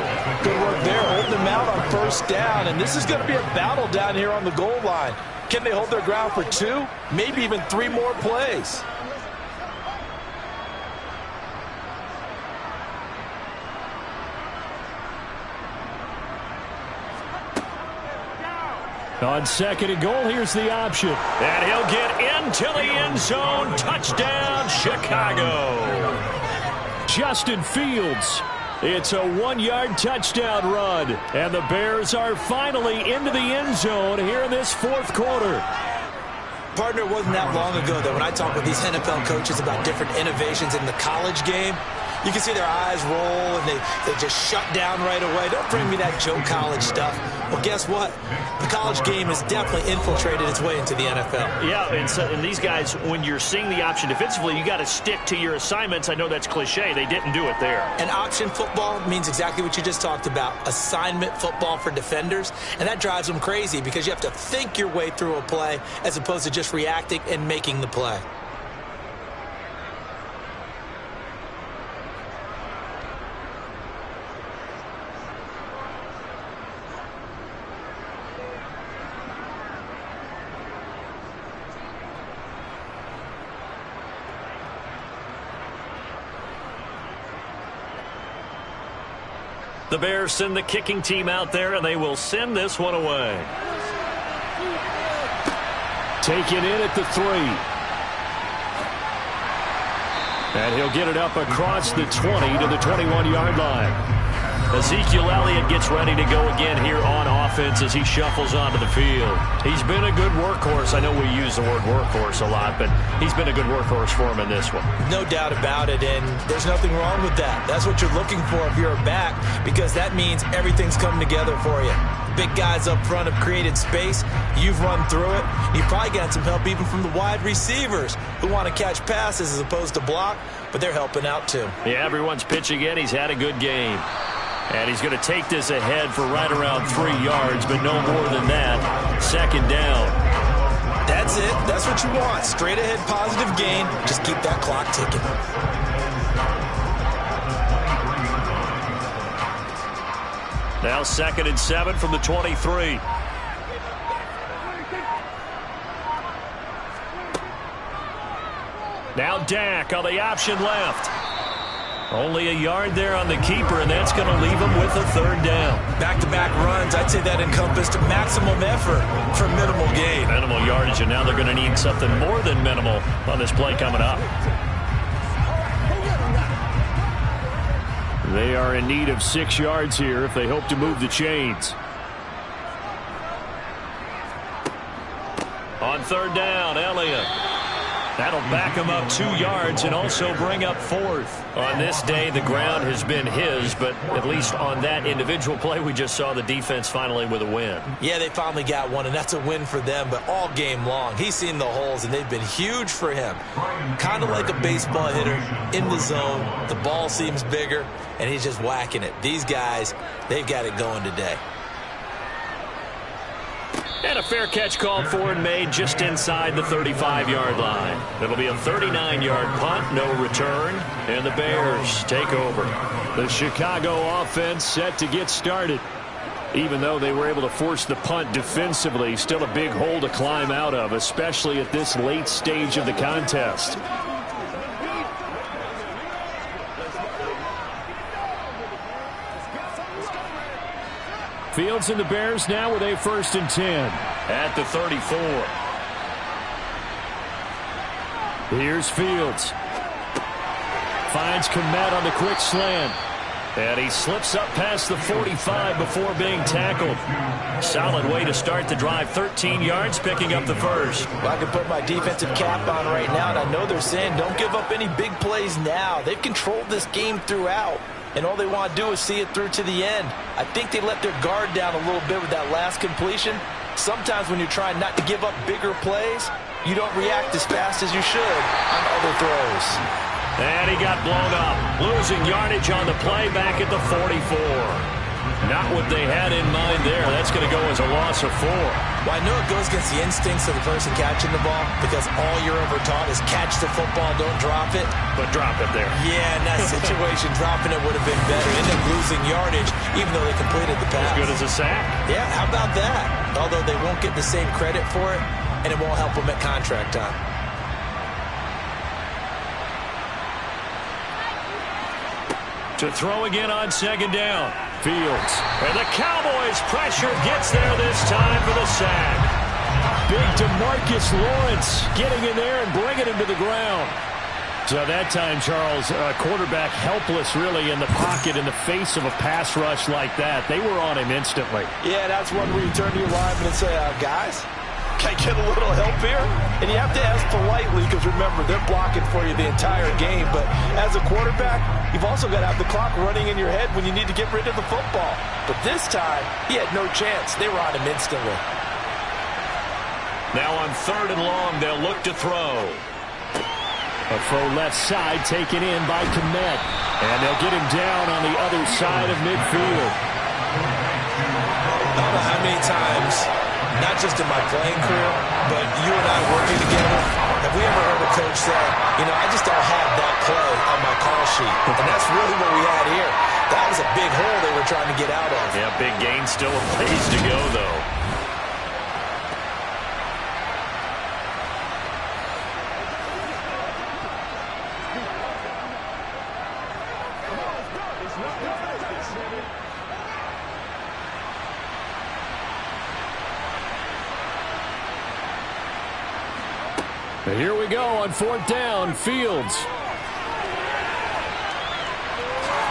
S3: Good work there, holding them out on first down. And this is going to be a battle down here on the goal line. Can they hold their ground for 2, maybe even 3 more plays?
S4: On second and goal, here's the option.
S2: And he'll get into the end zone. Touchdown, Chicago.
S4: Justin Fields. It's a 1-yard touchdown run. And the Bears are finally into the end zone here in this fourth quarter.
S3: Partner, it wasn't that long ago that when I talk with these NFL coaches about different innovations in the college game, you can see their eyes roll and they just shut down right away. Don't bring me that Joe College stuff. Well, guess what? The college game has definitely infiltrated its way into the NFL.
S2: Yeah, and these guys, when you're seeing the option defensively, you got to stick to your assignments. I know that's cliche. They didn't do it there.
S3: And option football means exactly what you just talked about, assignment football for defenders. And that drives them crazy because you have to think your way through a play as opposed to just reacting and making the play.
S2: The Bears send the kicking team out there, and they will send this one away.
S4: Taken in at the 3. And he'll get it up across the 20 to the 21-yard line.
S2: Ezekiel Elliott gets ready to go again here on offense as he shuffles onto the field. He's been a good workhorse. I know we use the word workhorse a lot, but he's been a good workhorse for him in this one.
S3: No doubt about it, and there's nothing wrong with that. That's what you're looking for if you're a back, because that means everything's come together for you. Big guys up front have created space. You've run through it. You've probably gotten some help even from the wide receivers who want to catch passes as opposed to block, but they're helping out too.
S2: Yeah, everyone's pitching in. He's had a good game. And he's going to take this ahead for right around 3 yards, but no more than that. Second down.
S3: That's it. That's what you want. Straight ahead positive gain. Just keep that clock ticking.
S2: Now 2nd and 7 from the 23. Now Dak on the option left. Only a yard there on the keeper, and that's going to leave him with a third down.
S3: Back-to-back runs, I'd say that encompassed maximum effort for minimal gain.
S2: Minimal yardage, and now they're going to need something more than minimal on this play coming up.
S4: They are in need of 6 yards here if they hope to move the chains.
S2: On third down, Elliott. That'll back him up 2 yards and also bring up 4th. On this day, the ground has been his, but at least on that individual play, we just saw the defense finally with a win.
S3: Yeah, they finally got one, and that's a win for them, but all game long, he's seen the holes, and they've been huge for him. Kind of like a baseball hitter in the zone. The ball seems bigger, and he's just whacking it. These guys, they've got it going today.
S2: And a fair catch called for and made just inside the 35-yard line. It'll be a 39-yard punt, no return, and the Bears take over.
S4: The Chicago offense set to get started. Even though they were able to force the punt defensively, still a big hole to climb out of, especially at this late stage of the contest. Fields and the Bears now with a 1st and 10.
S2: At the 34.
S4: Here's Fields. Finds Komet on the quick slant.
S2: And he slips up past the 45 before being tackled. Solid way to start the drive. 13 yards, picking up the first.
S3: Well, I can put my defensive cap on right now, and I know they're saying don't give up any big plays now. They've controlled this game throughout, and all they want to do is see it through to the end. I think they let their guard down a little bit with that last completion. Sometimes when you're trying not to give up bigger plays, you don't react as fast as you should on other throws.
S2: And he got blown up, losing yardage on the play back at the 44. Not what they had in mind there. That's going to go as a loss of 4.
S3: Well, I know it goes against the instincts of the person catching the ball because all you're ever taught is catch the football, don't drop it.
S2: But drop it there.
S3: Yeah, in that situation, dropping it would have been better. End up losing yardage, even though they completed the pass.
S2: As good as a sack.
S3: Yeah, how about that? Although they won't get the same credit for it, and it won't help them at contract time.
S2: To throw again on 2nd down. Fields. And the Cowboys pressure gets there this time for the sack.
S4: Big DeMarcus Lawrence getting in there and bringing him to the ground. So that time, Charles, quarterback helpless really in the pocket in the face of a pass rush like that. They were on him instantly.
S3: Yeah, that's one where you turn to your lineman and say, guys, can I get a little help here? And you have to ask politely because, remember, they're blocking for you the entire game. But as a quarterback, you've also got to have the clock running in your head when you need to get rid of the football. But this time, he had no chance. They were on him instantly.
S2: Now on 3rd and long, they'll look to throw.
S4: A throw left side taken in by Komet. And they'll get him down on the other side of midfield.
S3: I don't know how many times, not just in my playing career, but you and I working together, have we ever heard a coach say, I just don't have that play on my call sheet. And that's really what we had here. That was a big hole they were trying to get out of.
S2: Yeah, big gain, still a ways to go, though.
S4: Here we go on 4th down. Fields.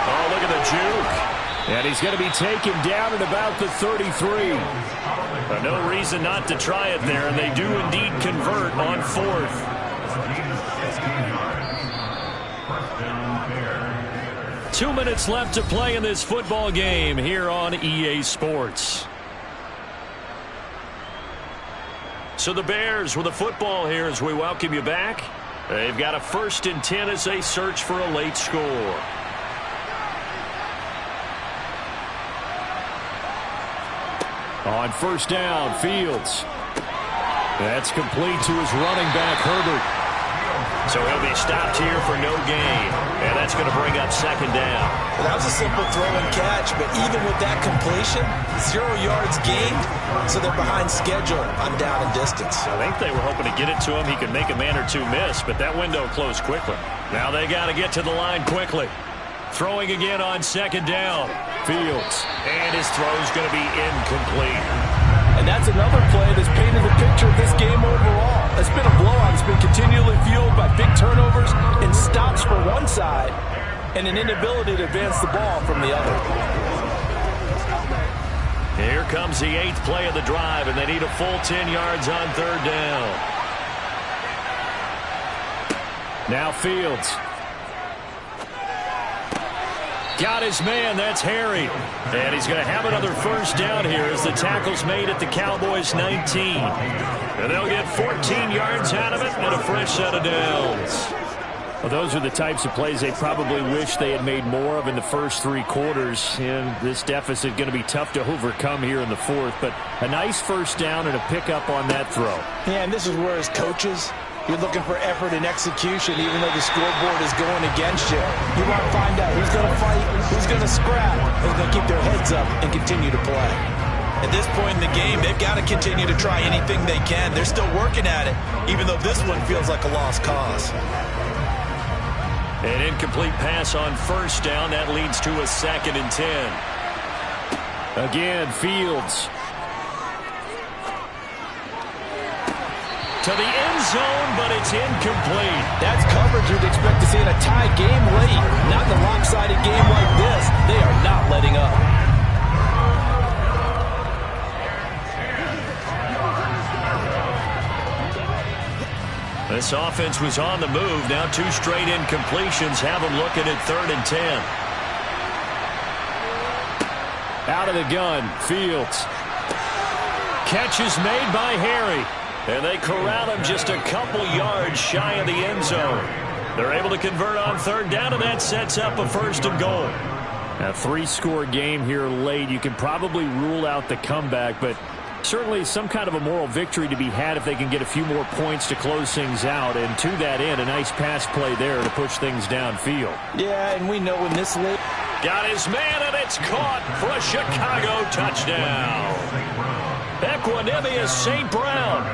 S2: Oh, look at the juke.
S4: And he's going to be taken down at about the 33.
S2: No reason not to try it there, and they do indeed convert on 4th.
S4: Two minutes left to play in this football game here on EA Sports.
S2: So the Bears with the football here as we welcome you back. They've got a 1st and 10 as they search for a late score.
S4: On 1st down, Fields. That's complete to his running back, Herbert.
S2: So he'll be stopped here for no gain. And that's going to bring up 2nd down.
S3: Well, that was a simple throw and catch, but even with that completion, 0 yards gained, so they're behind schedule on down and distance.
S2: I think they were hoping to get it to him. He could make a man or two miss, but that window closed quickly. Now they got to get to the line quickly. Throwing again on 2nd down.
S4: Fields.
S2: And his throw's going to be incomplete.
S3: And that's another play that's painted the picture of this game overall. It's been a blowout. It's been continually fueled by big turnovers and stops for one side and an inability to advance the ball from the other.
S2: Here comes the 8th play of the drive, and they need a full 10 yards on 3rd down.
S4: Now Fields. Got his man, that's Harry. And he's going to have another 1st down here as the tackle's made at the Cowboys 19. And they'll get 14 yards out of it and a fresh set of downs. Well, those are the types of plays they probably wish they had made more of in the first 3 quarters. And this deficit going to be tough to overcome here in the fourth. But a nice first down and a pickup on that throw.
S3: Yeah, and this is where as coaches, you're looking for effort and execution, even though the scoreboard is going against you. You want to find out who's going to fight, who's going to scrap, who's going to keep their heads up and continue to play.
S6: At this point in the game, they've got to continue to try anything they can. They're still working at it, even though this one feels like a lost cause.
S2: An incomplete pass on first down. That leads to a 2nd and 10.
S4: Again, Fields.
S2: To the end zone, but it's incomplete.
S3: That's coverage you'd expect to see in a tie game late. Not in a lopsided game like this. They are not letting up.
S2: This offense was on the move. Now 2 straight incompletions have them looking at 3rd and 10.
S4: Out of the gun, Fields.
S2: Catch is made by Harry. And they corral him just a couple yards shy of the end zone. They're able to convert on 3rd down, and that sets up a 1st and goal.
S4: A 3-score game here late. You can probably rule out the comeback, but certainly some kind of a moral victory to be had if they can get a few more points to close things out. And to that end, a nice pass play there to push things downfield.
S3: Yeah, and we know in this league.
S2: Got his man, and it's caught for a Chicago touchdown. Equanimous St. Brown.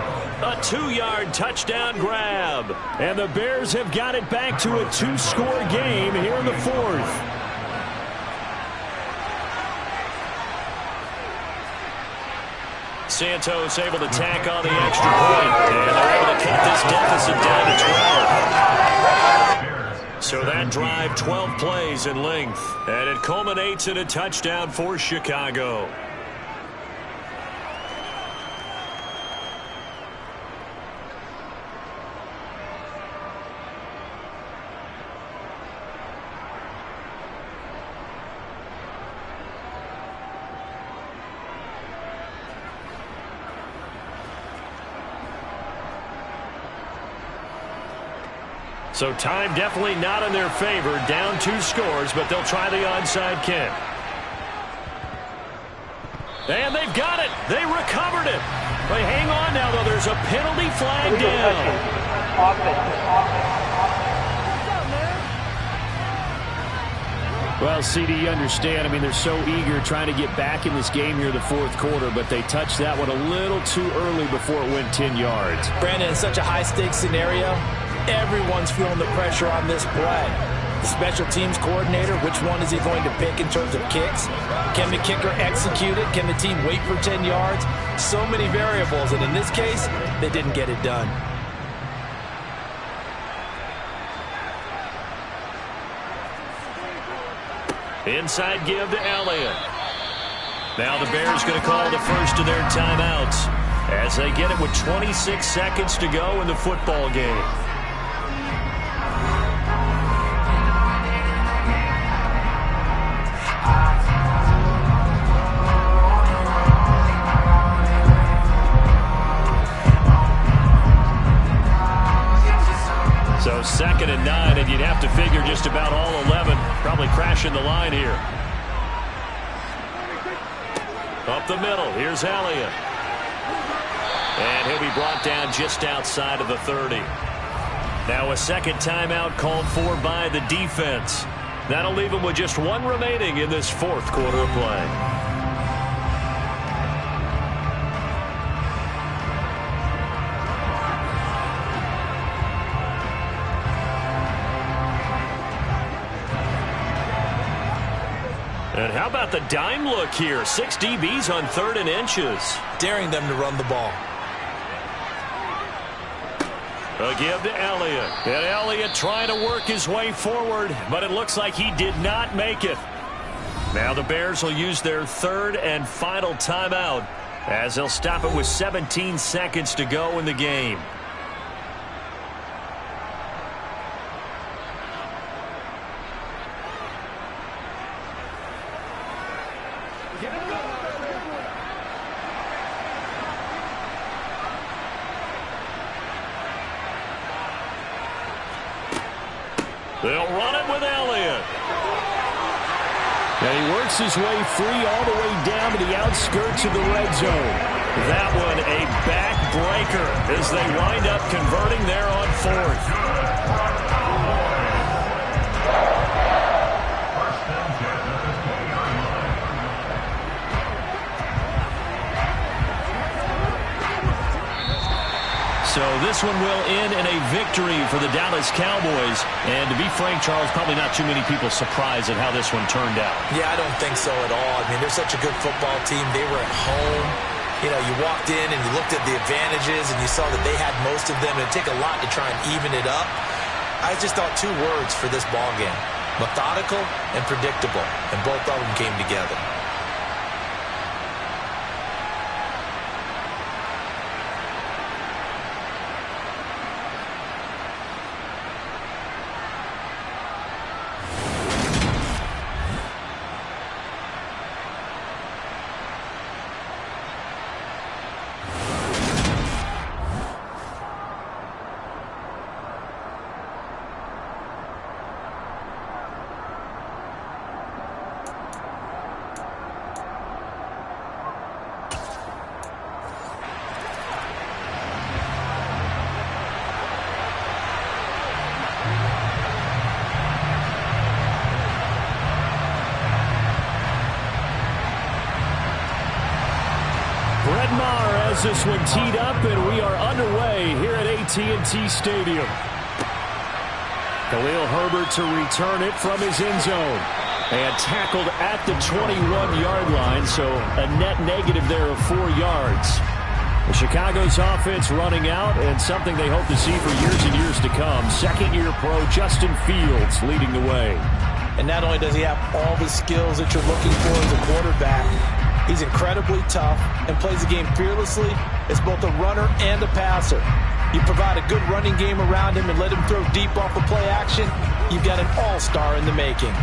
S2: A 2-yard touchdown grab.
S4: And the Bears have got it back to a 2-score game here in the fourth.
S2: Santos able to tack on the extra point. And they're able to cut this deficit down to 12. So that drive, 12 plays in length. And it culminates in a touchdown for Chicago. So time definitely not in their favor. Down 2 scores, but they'll try the onside kick. And they've got it. They recovered it. But hang on now, though. There's a penalty flag down.
S4: Well, CD, you understand. I mean, they're so eager trying to get back in this game here in the fourth quarter, but they touched that one a little too early before it went 10 yards.
S3: Brandon, in such a high-stakes scenario, everyone's feeling the pressure on this play. The special teams coordinator, which one is he going to pick in terms of kicks? Can the kicker execute it? Can the team wait for 10 yards? So many variables, and in this case, they didn't get it done.
S2: Inside give to Elliott. Now the Bears going to call the first of their timeouts as they get it with 26 seconds to go in the football game. So 2nd and 9, and you'd have to figure just about all 11 probably crashing the line here. Up the middle, here's Elliott. And he'll be brought down just outside of the 30. Now a second timeout called for by the defense. That'll leave him with just 1 remaining in this fourth quarter of play. And how about the dime look here? 6 DBs on 3rd and inches.
S6: Daring them to run the ball.
S2: A give to Elliott. And Elliott trying to work his way forward, but it looks like he did not make it. Now the Bears will use their 3rd and final timeout as they'll stop it with 17 seconds to go in the game. They'll run it with Elliott.
S4: And he works his way free all the way down to the outskirts of the red zone.
S2: That one a backbreaker as they wind up converting there on 4th. So this one will end in a victory for the Dallas Cowboys. And to be frank, Charles, probably not too many people surprised at how this one turned out.
S6: Yeah, I don't think so at all. I mean, they're such a good football team. They were at home. You know, you walked in and you looked at the advantages and you saw that they had most of them. It'd take a lot to try and even it up. I just thought 2 words for this ball game: methodical and predictable. And both of them came together.
S4: This one teed up, and we are underway here at AT&T Stadium. Khalil Herbert to return it from his end zone. And tackled at the 21-yard line, so a net negative there of 4 yards. The Chicago's offense running out, and something they hope to see for years and years to come. Second-year pro Justin Fields leading the way.
S3: And not only does he have all the skills that you're looking for as a quarterback, he's incredibly tough and plays the game fearlessly as both a runner and a passer. You provide a good running game around him and let him throw deep off the play action, you've got an all-star in the making.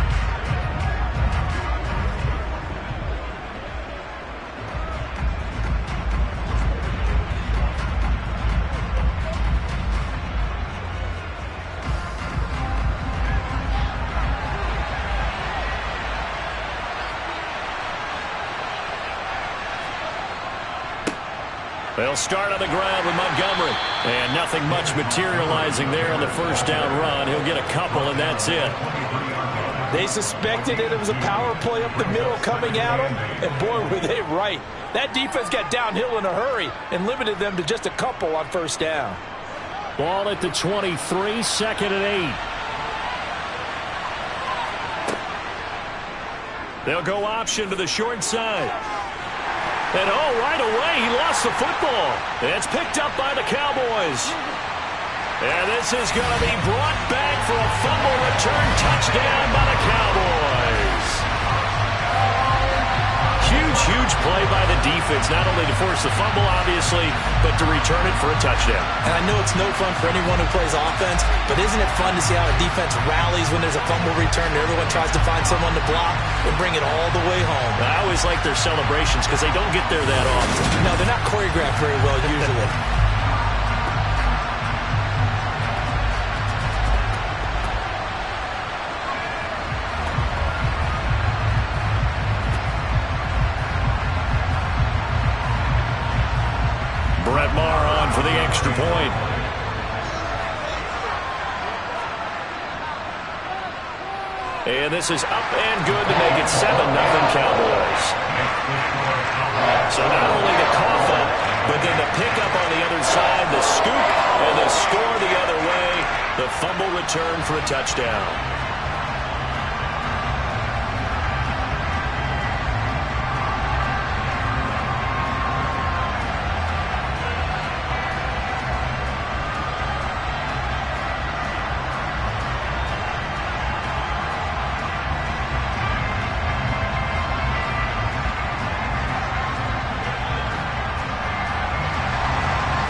S2: They'll start on the ground with Montgomery. And nothing much materializing there on the first down run. He'll get a couple, and that's it.
S3: They suspected it was a power play up the middle coming at them, and boy, were they right. That defense got downhill in a hurry and limited them to just a couple on first down.
S4: Ball at the 23, second and 8.
S2: They'll go option to the short side. And right away, he lost the football. It's picked up by the Cowboys. And this is going to be brought back for a fumble return touchdown by the Cowboys. Huge play by the defense, not only to force the fumble, obviously, but to return it for a touchdown.
S6: And I know it's no fun for anyone who plays offense, but isn't it fun to see how a defense rallies when there's a fumble return and everyone tries to find someone to block and bring it all the way home?
S2: I always like their celebrations because they don't get there that often.
S6: No, they're not choreographed very well usually.
S2: For the extra point. And this is up and good to make it 7-0 Cowboys. So not only the cough up, but then the pickup on the other side, the scoop, and the score the other way. The fumble return for a touchdown.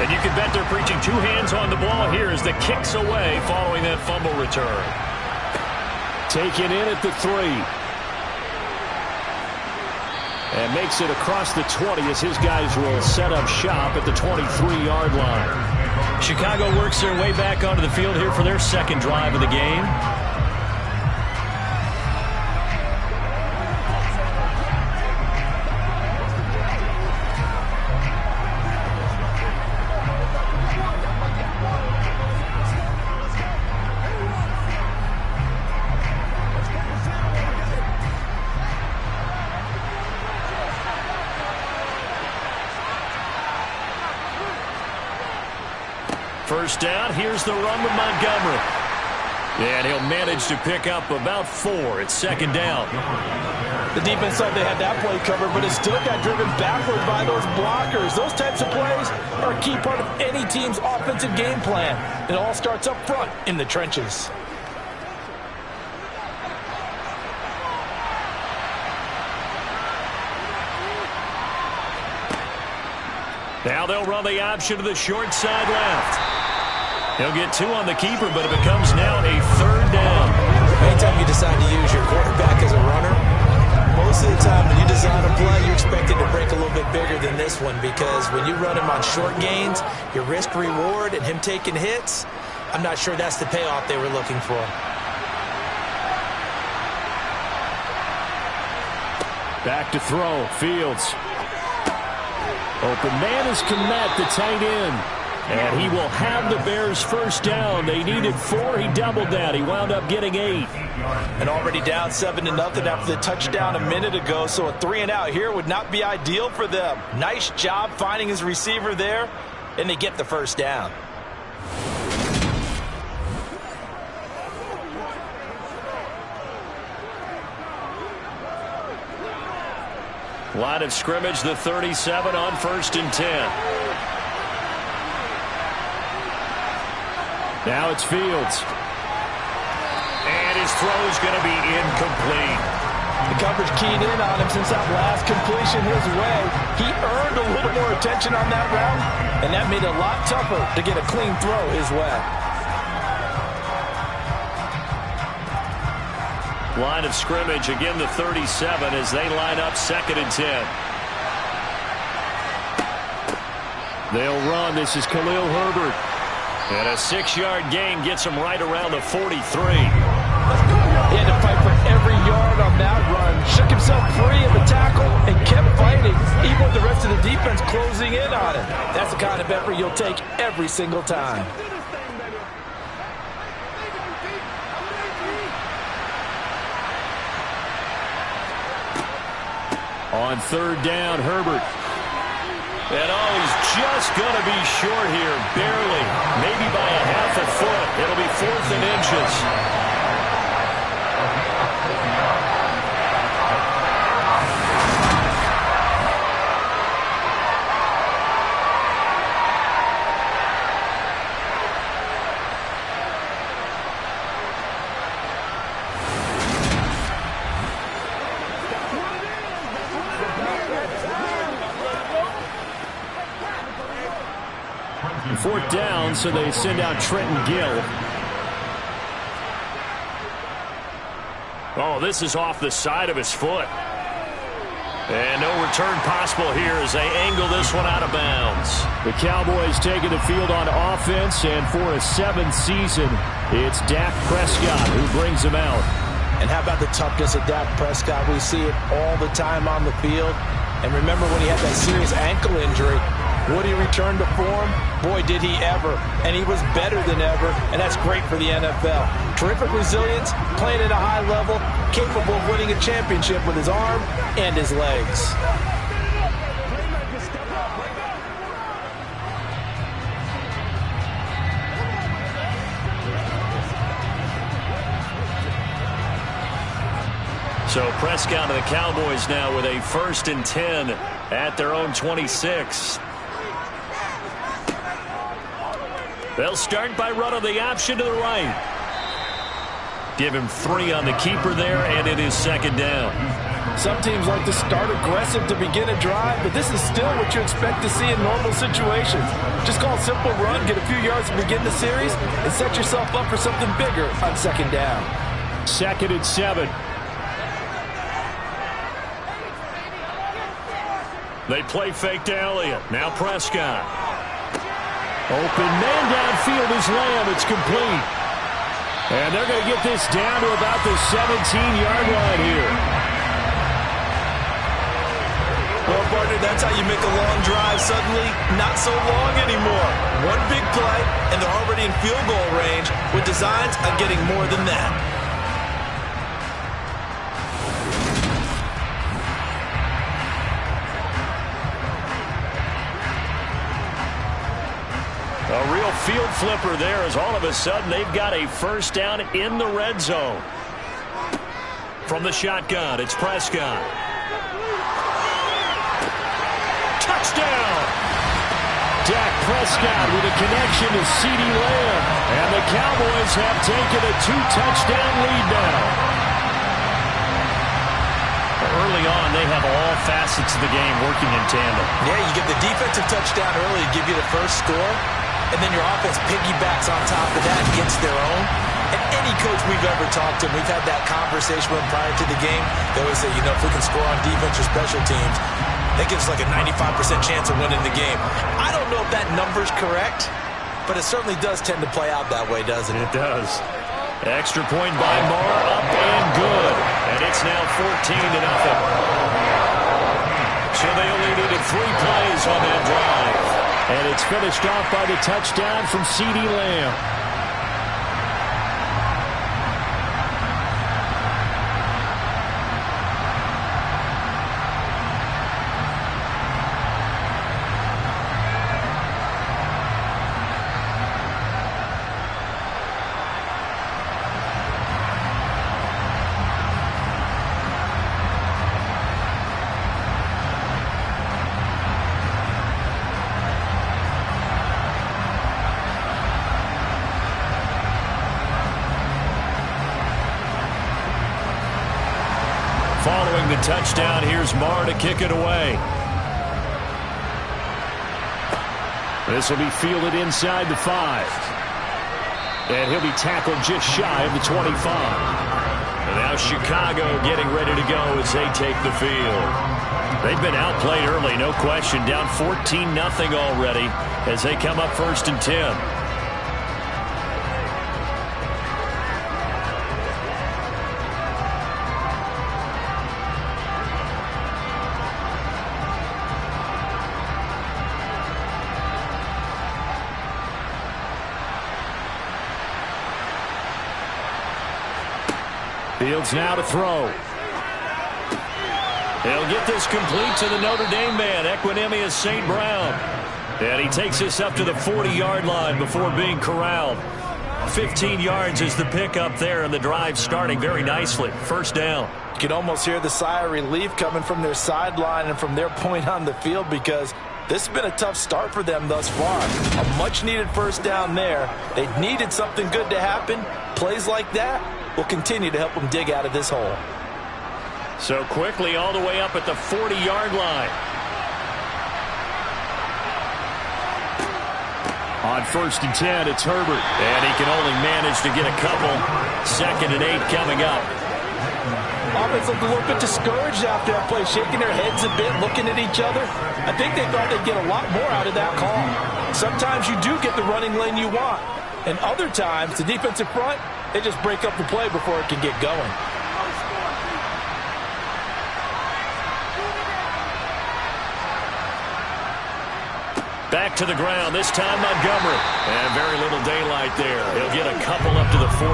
S2: And you can bet they're preaching 2 hands on the ball here as the kick's away following that fumble return.
S4: Taken in at the 3. And makes it across the 20 as his guys will set up shop at the 23-yard line.
S2: Chicago works their way back onto the field here for their second drive of the game. first down. Here's the run with Montgomery. And he'll manage to pick up about 4. It's second down.
S3: The defense thought they had that play covered, but it still got driven backward by those blockers. Those types of plays are a key part of any team's offensive game plan. It all starts up front in the trenches.
S2: Now they'll run the option to the short side left. He'll get 2 on the keeper, but it becomes now a third down.
S6: Anytime you decide to use your quarterback as a runner, most of the time when you design a play, you're expected to break a little bit bigger than this one, because when you run him on short gains, your risk-reward and him taking hits, I'm not sure that's the payoff they were looking for.
S4: Back to throw. Fields. Open man is Kmet, the tight end. And he will have the Bears first down. They needed 4. He doubled that. He wound up getting 8.
S3: And already down 7-0 after the touchdown a minute ago. So a 3-and-out here would not be ideal for them. Nice job finding his receiver there. And they get the first down.
S2: Line of scrimmage, the 37 on 1st and 10.
S4: Now it's Fields.
S2: And his throw's going to be incomplete.
S3: The coverage keyed in on him since that last completion his way. He earned a little more attention on that route, and that made it a lot tougher to get a clean throw his way.
S2: Line of scrimmage, again the 37 as they line up 2nd and 10.
S4: They'll run. This is Khalil Herbert.
S2: And a 6-yard gain gets him right around the 43.
S3: He had to fight for every yard on that run. Shook himself free of the tackle and kept fighting, even with the rest of the defense closing in on him. That's the kind of effort you'll take every single time.
S4: On 3rd down, Herbert.
S2: And he's just going to be short here, barely, maybe by a half a foot. It'll be 4th and inches.
S4: Fourth down, so they send out Trenton Gill.
S2: Oh, this is off the side of his foot. And no return possible here as they angle this one out of bounds.
S4: The Cowboys taking the field on offense, and for a 7th season, it's Dak Prescott who brings them out.
S3: And how about the toughness of Dak Prescott? We see it all the time on the field. And remember when he had that serious ankle injury, would he return to form? Boy, did he ever. And he was better than ever, and that's great for the NFL. Terrific resilience, playing at a high level, capable of winning a championship with his arm and his legs.
S2: So Prescott and the Cowboys now with a 1st and 10 at their own 26. They'll start by running the option to the right. Give him 3 on the keeper there, and it is 2nd down.
S3: Some teams like to start aggressive to begin a drive, but this is still what you expect to see in normal situations. Just call a simple run, get a few yards to begin the series, and set yourself up for something bigger on 2nd down.
S4: 2nd and 7.
S2: They play fake to Elliott. Now Prescott.
S4: Open man downfield is Lamb. It's complete. And they're going to get this down to about the 17-yard line here.
S3: Well, partner, that's how you make a long drive suddenly not so long anymore. One big play, and they're already in field goal range with designs on getting more than that.
S2: A real field flipper there as all of a sudden they've got a first down in the red zone. From the shotgun, it's Prescott. Touchdown! Dak Prescott with a connection to CeeDee Lamb. And the Cowboys have taken a 2-touchdown lead now. Early on, they have all facets of the game working in tandem.
S6: Yeah, you get the defensive touchdown early to give you the first score, and then your offense piggybacks on top of that and gets their own. And any coach we've ever talked to, we've had that conversation with them prior to the game, they always say, you know, if we can score on defense or special teams, that gives us like a 95% chance of winning the game. I don't know if that number's correct, but it certainly does tend to play out that way, doesn't it?
S2: It does. Extra point by Marr, up and good. And it's now 14-0. So they only needed 3 plays on that drive.
S4: And it's finished off by the touchdown from CeeDee Lamb.
S2: Following the touchdown, here's Marr to kick it away. This will be fielded inside the 5. And he'll be tackled just shy of the 25. And now Chicago getting ready to go as they take the field. They've been outplayed early, no question. Down 14-0 already as they come up 1st and 10.
S4: Fields now to throw.
S2: He'll get this complete to the Notre Dame man, Equanimeous St. Brown. And he takes this up to the 40-yard line before being corralled. 15 yards is the pickup there, and the drive starting very nicely. First down.
S3: You can almost hear the sigh of relief coming from their sideline and from their point on the field, because this has been a tough start for them thus far. A much-needed first down there. They needed something good to happen. Plays like that will continue to help them dig out of this hole.
S2: So quickly all the way up at the 40-yard line.
S4: On 1st and 10, it's Herbert.
S2: And he can only manage to get a couple. 2nd and 8 coming up.
S3: Offense looked a little bit discouraged after that play, shaking their heads a bit, looking at each other. I think they thought they'd get a lot more out of that call. Sometimes you do get the running lane you want. And other times, the defensive front, they just break up the play before it can get going.
S2: Back to the ground, this time Montgomery. And very little daylight there. He'll get a couple up to the 44.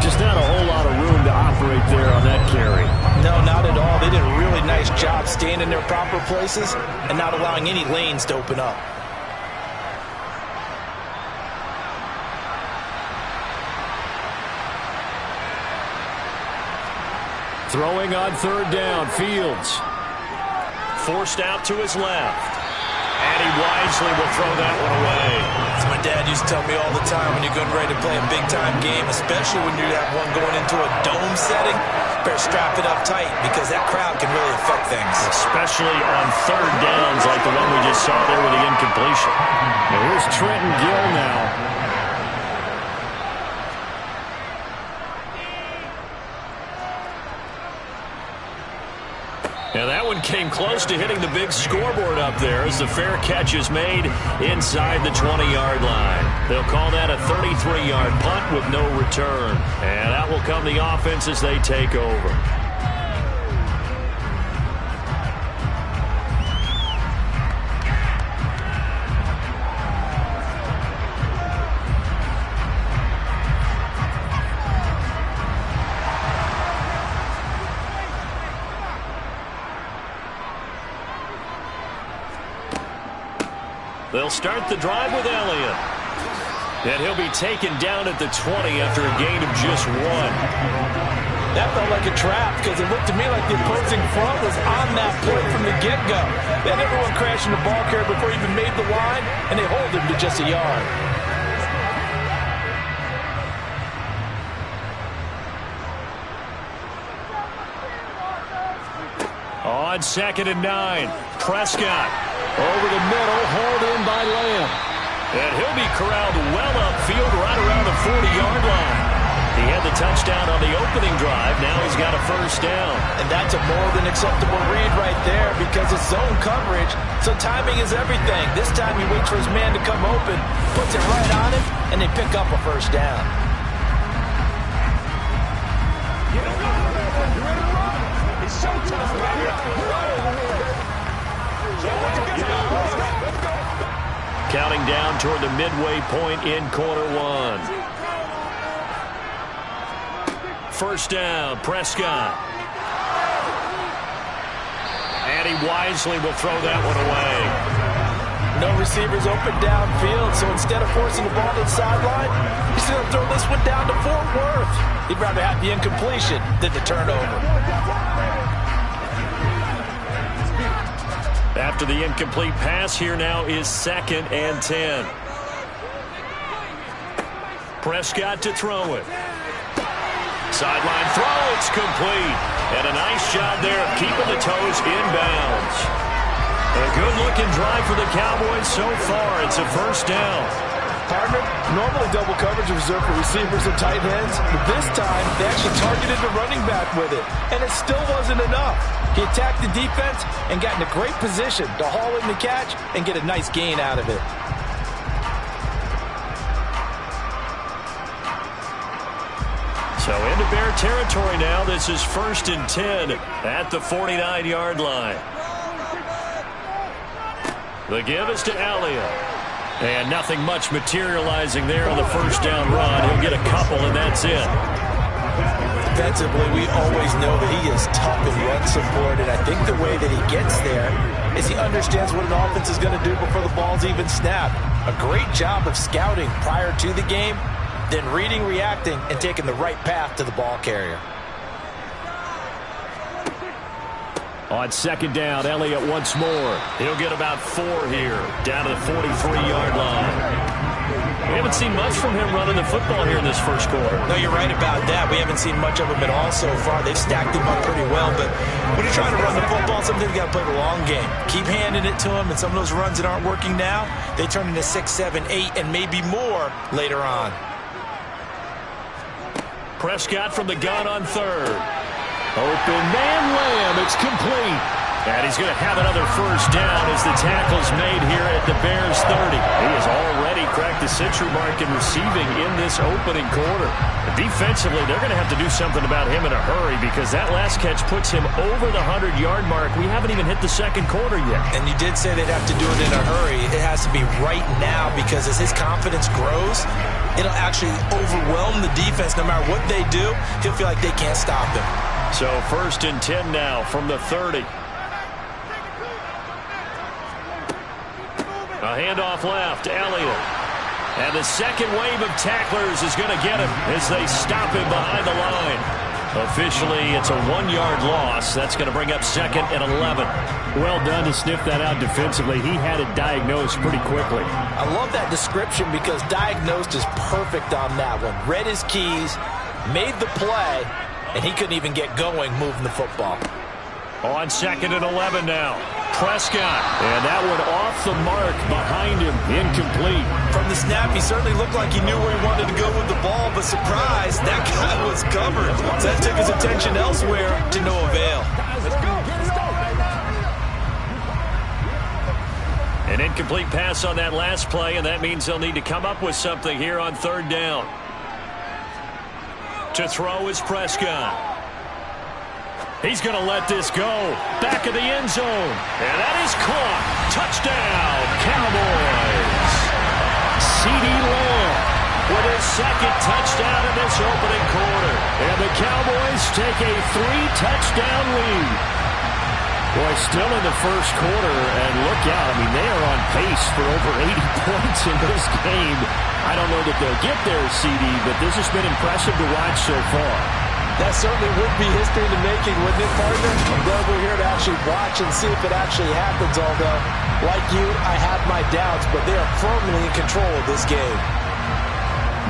S4: Just not a whole lot of room to operate there on that carry.
S3: No, not at all. They did a really nice job staying in their proper places and not allowing any lanes to open up.
S4: Throwing on 3rd down, Fields.
S2: Forced out to his left. And he wisely will throw that one away.
S6: As my dad used to tell me all the time, when you're getting ready to play a big-time game, especially when you have one going into a dome setting, better strap it up tight, because that crowd can really affect things.
S2: Especially on 3rd downs like the one we just saw there with the incompletion.
S4: Now here's Trenton Gill now.
S2: Now that one came close to hitting the big scoreboard up there as the fair catch is made inside the 20-yard line. They'll call that a 33-yard punt with no return. And out will come the offense as they take over. They'll start the drive with Elliott. And he'll be taken down at the 20 after a gain of just 1.
S3: That felt like a trap because it looked to me like the opposing front was on that play from the get-go. They had everyone crashing the ball carrier before he even made the line, and they hold him to just a yard.
S2: On 2nd and 9, Prescott over the middle, hauled in by Lamb. And he'll be corralled well upfield right around the 40-yard line. He had the touchdown on the opening drive. Now he's got a first down.
S3: And that's a more than acceptable read right there because it's zone coverage, so timing is everything. This time he waits for his man to come open, puts it right on him, and they pick up a first down.
S7: It's showtime, baby.
S2: Counting down toward the midway point in quarter 1. First down, Prescott. And he wisely will throw that one away.
S3: No receivers open downfield, so instead of forcing the ball to the sideline, he's going to throw this one down to Fort Worth. He'd rather have the incompletion than the turnover.
S2: After the incomplete pass, here now is 2nd and 10. Prescott to throw it. Sideline throw, it's complete. And a nice job there of keeping the toes inbounds. A good-looking drive for the Cowboys so far. It's a first down.
S3: Partner, normally double coverage is reserved for receivers and tight ends, but this time they actually targeted the running back with it, and it still wasn't enough. He attacked the defense and got in a great position to haul in the catch and get a nice gain out of it.
S2: So into Bear territory now. This is 1st and 10 at the 49-yard line. The give is to Elliott. And nothing much materializing there on the first down run. He'll get a couple, and that's it.
S3: Defensively, we always know that he is tough in run support, and I think the way that he gets there is he understands what an offense is going to do before the ball's even snapped. A great job of scouting prior to the game, then reading, reacting, and taking the right path to the ball carrier.
S2: On 2nd down, Elliott once more. He'll get about 4 here, down to the 43-yard line. We haven't seen much from him running the football here in this first quarter.
S6: No, you're right about that. We haven't seen much of him at all so far. They've stacked him up pretty well, but when you're trying to run the football, sometimes you got to play the long game. Keep handing it to him, and some of those runs that aren't working now, they turn into 6, 7, 8, and maybe more later on.
S2: Prescott from the gun on 3rd. Open man, Lamb. It's complete. And he's going to have another first down as the tackle's made here at the Bears 30. He has already cracked the century mark in receiving in this opening quarter. Defensively, they're going to have to do something about him in a hurry because that last catch puts him over the 100-yard mark. We haven't even hit the second quarter yet.
S6: And you did say they'd have to do it in a hurry. It has to be right now because as his confidence grows, it'll actually overwhelm the defense. No matter what they do, he'll feel like they can't stop him.
S2: So 1st and 10 now from the 30. A handoff left, Elliott. And the second wave of tacklers is going to get him as they stop him behind the line. Officially, it's a 1-yard loss. That's going to bring up 2nd and 11.
S4: Well done to sniff that out defensively. He had it diagnosed pretty quickly.
S3: I love that description because diagnosed is perfect on that one. Read his keys, made the play, and he couldn't even get going moving the football.
S2: On 2nd and 11 now. Prescott. And that one off the mark behind him. Incomplete.
S6: From the snap, he certainly looked like he knew where he wanted to go with the ball, but surprise, that guy was covered. So that took his attention elsewhere to no avail.
S2: An incomplete pass on that last play, and that means they'll need to come up with something here on 3rd down. To throw is Prescott. He's going to let this go. Back of the end zone. And that is caught. Touchdown, Cowboys. CeeDee Lamb with his 2nd touchdown in this opening quarter. And the Cowboys take a 3-touchdown lead.
S4: Boy, still in the first quarter, and look out. I mean, they are on pace for over 80 points in this game. I don't know that they'll get there, CD, but this has been impressive to watch so far.
S3: That certainly would be history in the making, wouldn't it, partner? I'm glad we're here to actually watch and see if it actually happens, although, like you, I have my doubts, but they are firmly in control of this game.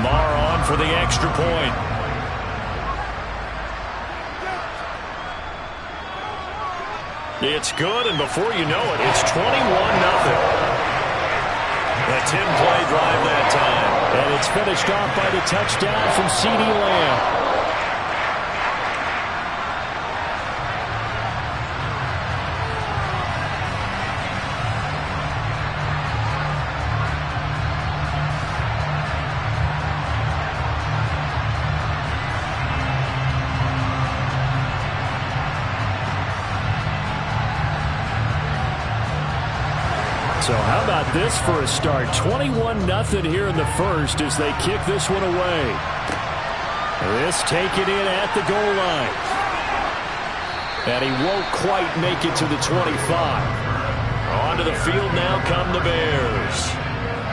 S2: Marr on for the extra point. It's good, and before you know it, it's 21-0. A 10-play drive that time.
S4: And it's finished off by the touchdown from CeeDee Lamb. So how about this for a start? 21-0 here in the first as they kick this one away. This taken in at the goal line. And he won't quite make it to the 25.
S2: Onto the field now come the Bears.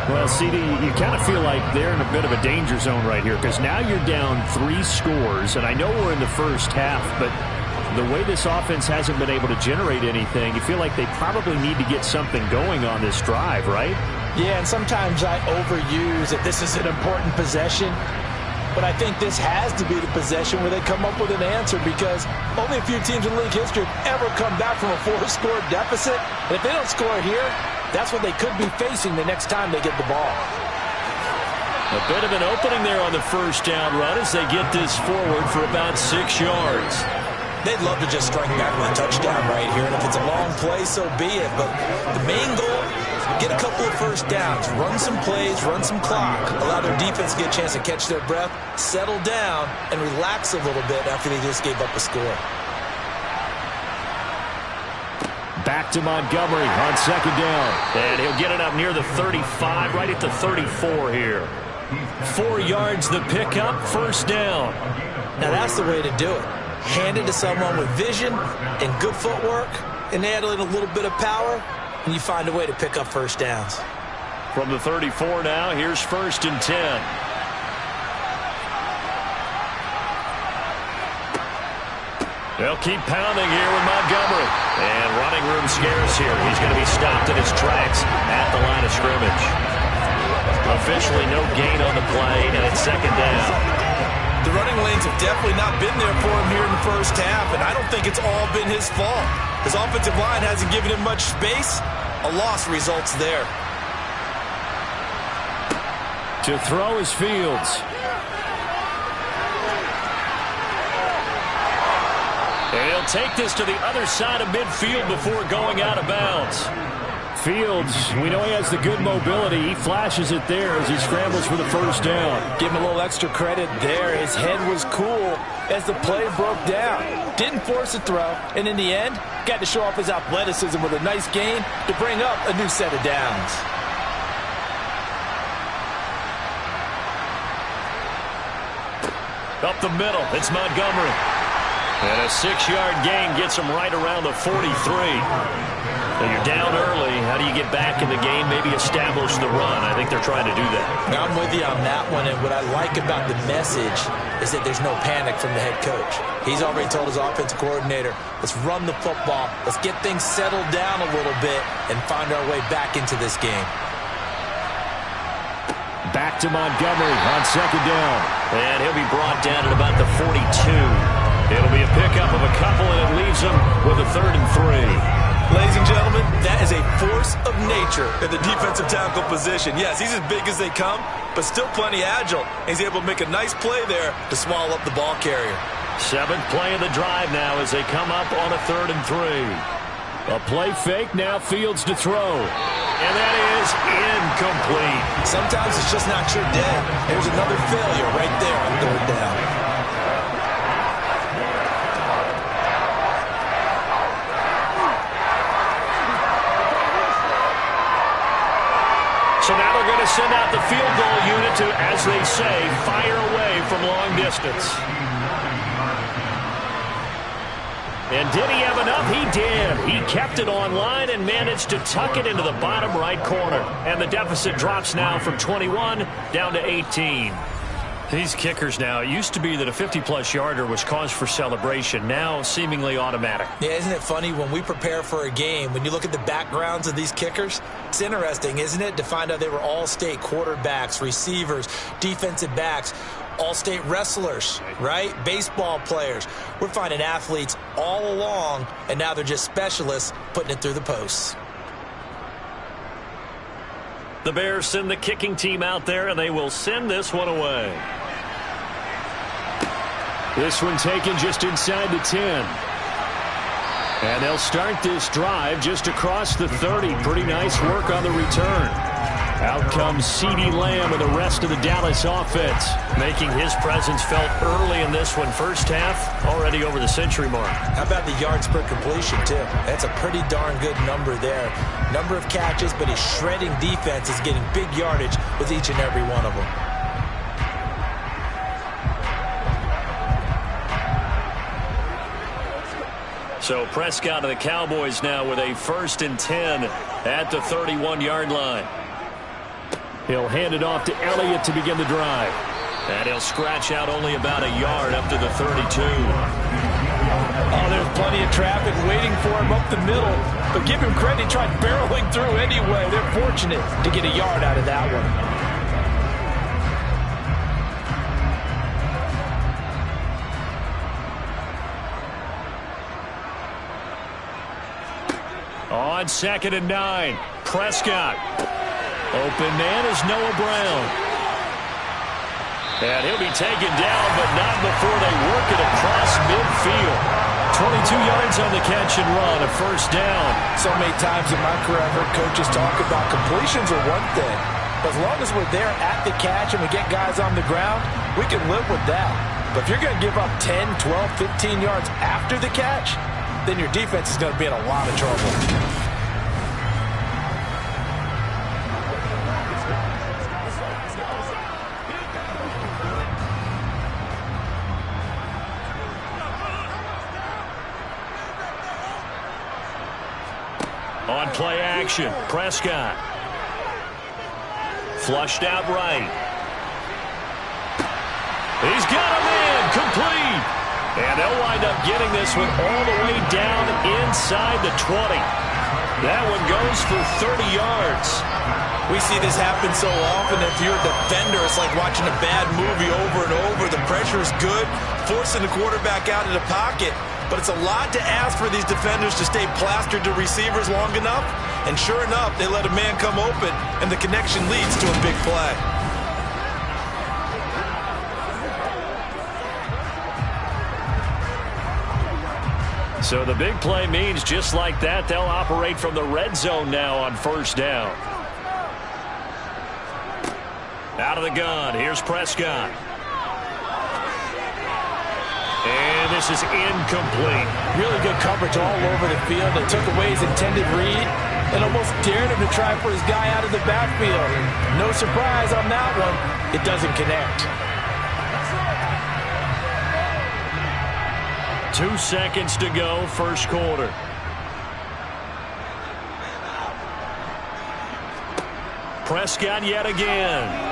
S4: Well, CD, you kind of feel like they're in a bit of a danger zone right here because now you're down 3 scores, and I know we're in the first half, but the way this offense hasn't been able to generate anything, you feel like they probably need to get something going on this drive, right?
S3: Yeah, and sometimes I overuse that this is an important possession, but I think this has to be the possession where they come up with an answer because only a few teams in league history have ever come back from a 4-score deficit. And if they don't score here, that's what they could be facing the next time they get the ball.
S2: A bit of an opening there on the first down run as they get this forward for about 6 yards.
S6: They'd love to just strike back with a touchdown right here, and if it's a long play, so be it. But the main goal, get a couple of first downs, run some plays, run some clock, allow their defense to get a chance to catch their breath, settle down, and relax a little bit after they just gave up a score.
S4: Back to Montgomery on second down.
S2: And he'll get it up near the 35, right at the 34 here. 4 yards the pickup, first down.
S6: Now that's the way to do it. Hand it to someone with vision and good footwork, and add in a little bit of power, and you find a way to pick up first downs.
S2: From the 34 now, here's first and 10. They'll keep pounding here with Montgomery. And running room scarce here. He's going to be stopped in his tracks at the line of scrimmage. Officially no gain on the play, and it's second down.
S6: The running lanes have definitely not been there for him here in the first half, and I don't think it's all been his fault. His offensive line hasn't given him much space. A loss results there.
S4: To throw is Fields.
S2: And he'll take this to the other side of midfield before going out of bounds.
S4: Fields, we know he has the good mobility. He flashes it there as he scrambles for the first down.
S3: Give him a little extra credit there. His head was cool as the play broke down. Didn't force a throw, and in the end, got to show off his athleticism with a nice gain to bring up a new set of downs.
S2: Up the middle, it's Montgomery. And a 6-yard gain gets him right around the 43. So you're down early. How do you get back in the game, maybe establish the run? I think they're trying to do that.
S6: Now I'm with you on that one, and what I like about the message is that there's no panic from the head coach. He's already told his offensive coordinator, let's run the football, let's get things settled down a little bit and find our way back into this game.
S4: Back to Montgomery on second down.
S2: And he'll be brought down at about the 42. It'll be a pickup of a couple, and it leaves him with a 3rd and 3.
S6: Ladies and gentlemen, that is a force of nature in the defensive tackle position. Yes, he's as big as they come, but still plenty agile. He's able to make a nice play there to swallow up the ball carrier.
S2: 7th play of the drive now as they come up on a 3rd and 3.
S4: A play fake, now Fields to throw.
S2: And that is incomplete.
S6: Sometimes it's just not your day. Here's another failure right there on 3rd down.
S2: So now they're going to send out the field goal unit to, as they say, fire away from long distance. And did he have enough? He did. He kept it online and managed to tuck it into the bottom right corner. And the deficit drops now from 21 down to 18. These kickers now, it used to be that a 50-plus yarder was cause for celebration. Now seemingly automatic.
S6: Yeah, isn't it funny when we prepare for a game, when you look at the backgrounds of these kickers, it's interesting, isn't it, to find out they were all-state quarterbacks, receivers, defensive backs, all-state wrestlers, right? Baseball players. We're finding athletes all along, and now they're just specialists putting it through the posts.
S2: The Bears send the kicking team out there, and they will send this one away. This one taken just inside the 10. And they'll start this drive just across the 30. Pretty nice work on the return. Out comes CeeDee Lamb with the rest of the Dallas offense, making his presence felt early in this one. First half, already over the century mark.
S6: How about the yards per completion, too? That's a pretty darn good number there. Number of catches, but his shredding defense is getting big yardage with each and every one of them.
S2: So Prescott of the Cowboys now with a 1st and 10 at the 31-yard line. He'll hand it off to Elliott to begin the drive. And he'll scratch out only about a yard up to the 32.
S3: Oh, there's plenty of traffic waiting for him up the middle. But give him credit, he tried barreling through anyway. They're fortunate to get a yard out of that one.
S2: On 2nd and 9, Prescott. Open man is Noah Brown. And he'll be taken down, but not before they work it across midfield. 22 yards on the catch and run, a 1st down.
S3: So many times in my career I've heard coaches talk about completions are one thing. But as long as we're there at the catch and we get guys on the ground, we can live with that. But if you're going to give up 10, 12, 15 yards after the catch, then your defense is going to be in a lot of trouble.
S2: On play action, Prescott. Flushed out right. He's got a man, complete. And they'll wind up getting this one all the way down inside the 20. That one goes for 30 yards.
S6: We see this happen so often. If you're a defender, it's like watching a bad movie over and over. The pressure is good, forcing the quarterback out of the pocket. But it's a lot to ask for these defenders to stay plastered to receivers long enough. And sure enough, they let a man come open, and the connection leads to a big play.
S2: So the big play means just like that, they'll operate from the red zone now on 1st down. Out of the gun, here's Prescott. And this is incomplete.
S3: Really good coverage all over the field. They took away his intended read and almost dared him to try for his guy out of the backfield. No surprise on that one. It doesn't connect.
S2: 2 seconds to go, 1st quarter. Prescott yet again.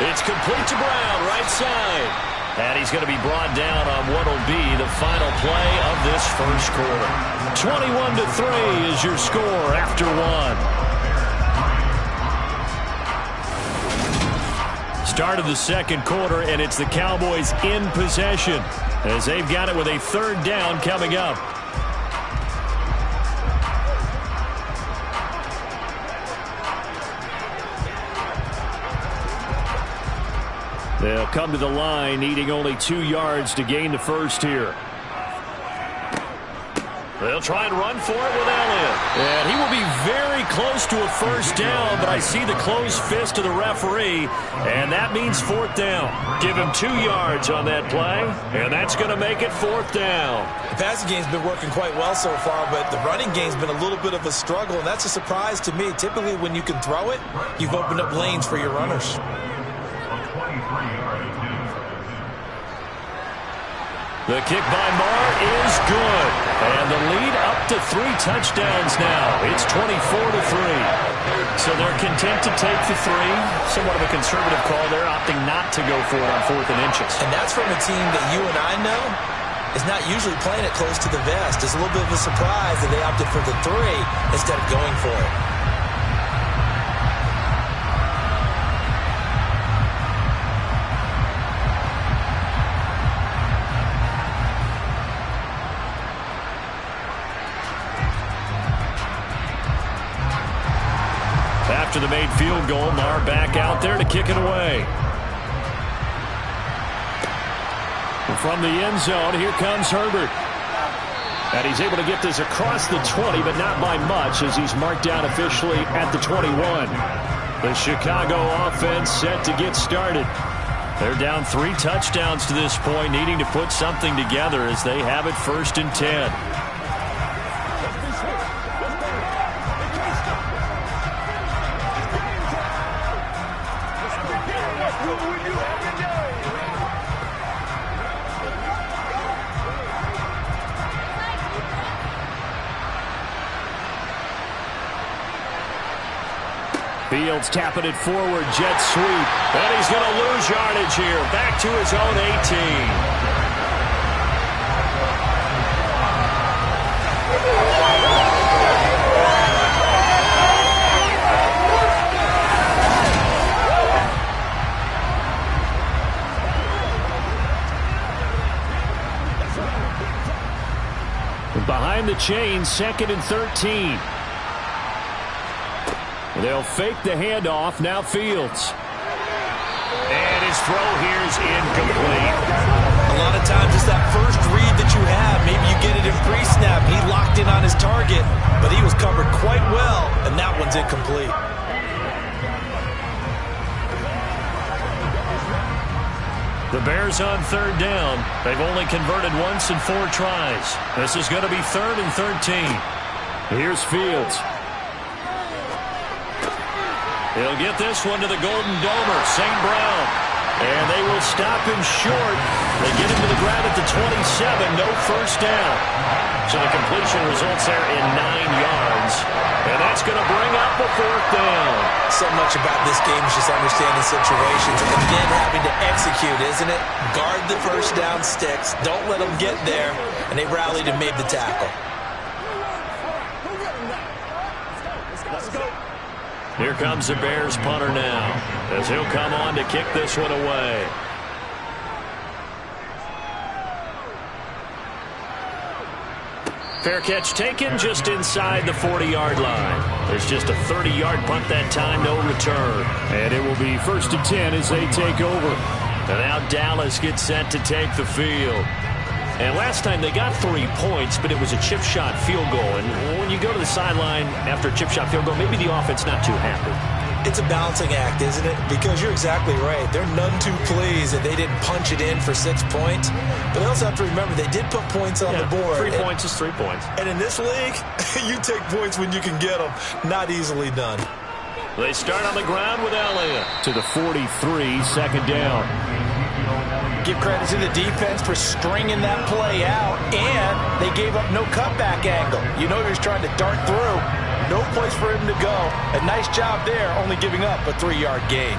S2: It's complete to Brown, right side. And he's going to be brought down on what will be the final play of this 1st quarter. 21-3 is your score after 1. Start of the 2nd quarter, and it's the Cowboys in possession as they've got it with a 3rd down coming up. They'll come to the line, needing only 2 yards to gain the 1st here. They'll try and run for it with Elliott. And he will be very close to a 1st down, but I see the closed fist of the referee, and that means 4th down. Give him 2 yards on that play, and that's going to make it 4th down.
S6: The passing game's been working quite well so far, but the running game's been a little bit of a struggle, and that's a surprise to me. Typically, when you can throw it, you've opened up lanes for your runners.
S2: The kick by Marr is good. And the lead up to 3 touchdowns now. It's 24-3. So they're content to take the 3. Somewhat of a conservative call. They're opting not to go for it on 4th and inches.
S6: And that's from a team that you and I know is not usually playing it close to the vest. It's a little bit of a surprise that they opted for the 3 instead of going for it.
S2: After the made field goal, Marr back out there to kick it away. From the end zone, here comes Herbert. And he's able to get this across the 20, but not by much as he's marked down officially at the 21. The Chicago offense set to get started. They're down 3 touchdowns to this point, needing to put something together as they have it 1st and 10. Fields tapping it forward, jet sweep. And he's going to lose yardage here. Back to his own 18. Behind the chains, 2nd and 13. They'll fake the handoff. Now Fields. And his throw here's incomplete.
S6: A lot of times it's that first read that you have. Maybe you get it in pre-snap. He locked in on his target, but he was covered quite well, and that one's incomplete.
S2: The Bears on 3rd down. They've only converted once in 4 tries. This is going to be 3rd and 13. Here's Fields. He'll get this one to the Golden Domer, St. Brown. And they will stop him short. They get him to the ground at the 27, no first down. So the completion results there in 9 yards. And that's going to bring up a 4th down.
S6: So much about this game is just understanding situations and then having to execute, isn't it? Guard the first down sticks. Don't let them get there. And they rallied and made the tackle.
S2: Here comes the Bears punter now as he'll come on to kick this one away. Fair catch taken just inside the 40-yard line. There's just a 30-yard punt that time, no return.
S4: And it will be 1st and 10 as they take over.
S2: And now Dallas gets set to take the field. And last time they got 3 points, but it was a chip shot field goal. And when you go to the sideline after a chip shot field goal, maybe the offense not too happy.
S6: It's a balancing act, isn't it? Because you're exactly right. They're none too pleased that they didn't punch it in for 6 points. But they also have to remember they did put points on the board.
S2: 3 points is 3 points.
S6: And in this league, you take points when you can get them. Not easily done.
S2: They start on the ground with Elliott.
S4: To the 43, 2nd down.
S3: Give credit to the defense for stringing that play out, and they gave up no cutback angle. You know he was trying to dart through. No place for him to go. A nice job there, only giving up a 3-yard gain.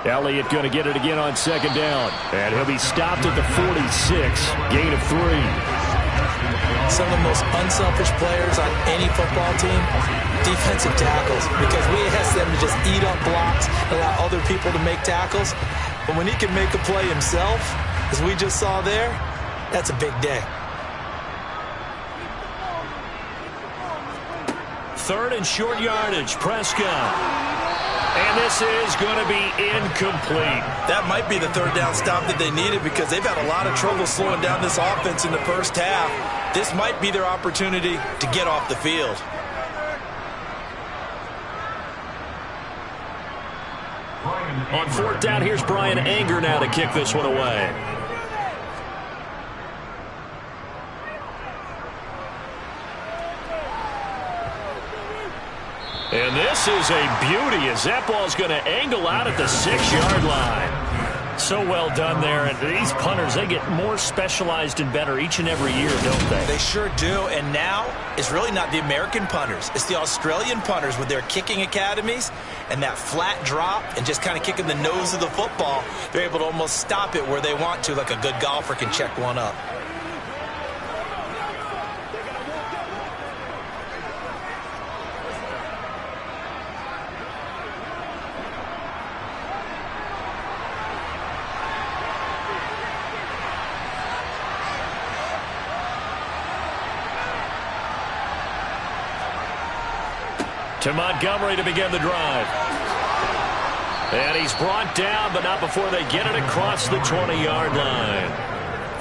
S4: Elliott going to get it again on 2nd down. And he'll be stopped at the 46, gain of 3.
S6: Some of the most unselfish players on any football team, defensive tackles, because we ask them to just eat up blocks, allow other people to make tackles. But when he can make a play himself, as we just saw there, that's a big day.
S2: 3rd and short yardage, Prescott. And this is going to be incomplete.
S6: That might be the 3rd down stop that they needed because they've had a lot of trouble slowing down this offense in the first half. This might be their opportunity to get off the field.
S2: On 4th down, here's Brian Anger now to kick this one away. And this is a beauty as that ball's going to angle out at the 6-yard line. So well done there. And these punters, they get more specialized and better each and every year, don't they?
S6: They sure do. And now it's really not the American punters. It's the Australian punters with their kicking academies and that flat drop and just kind of kicking the nose of the football. They're able to almost stop it where they want to, like a good golfer can check one up.
S2: To Montgomery to begin the drive. And he's brought down, but not before they get it across the 20-yard line.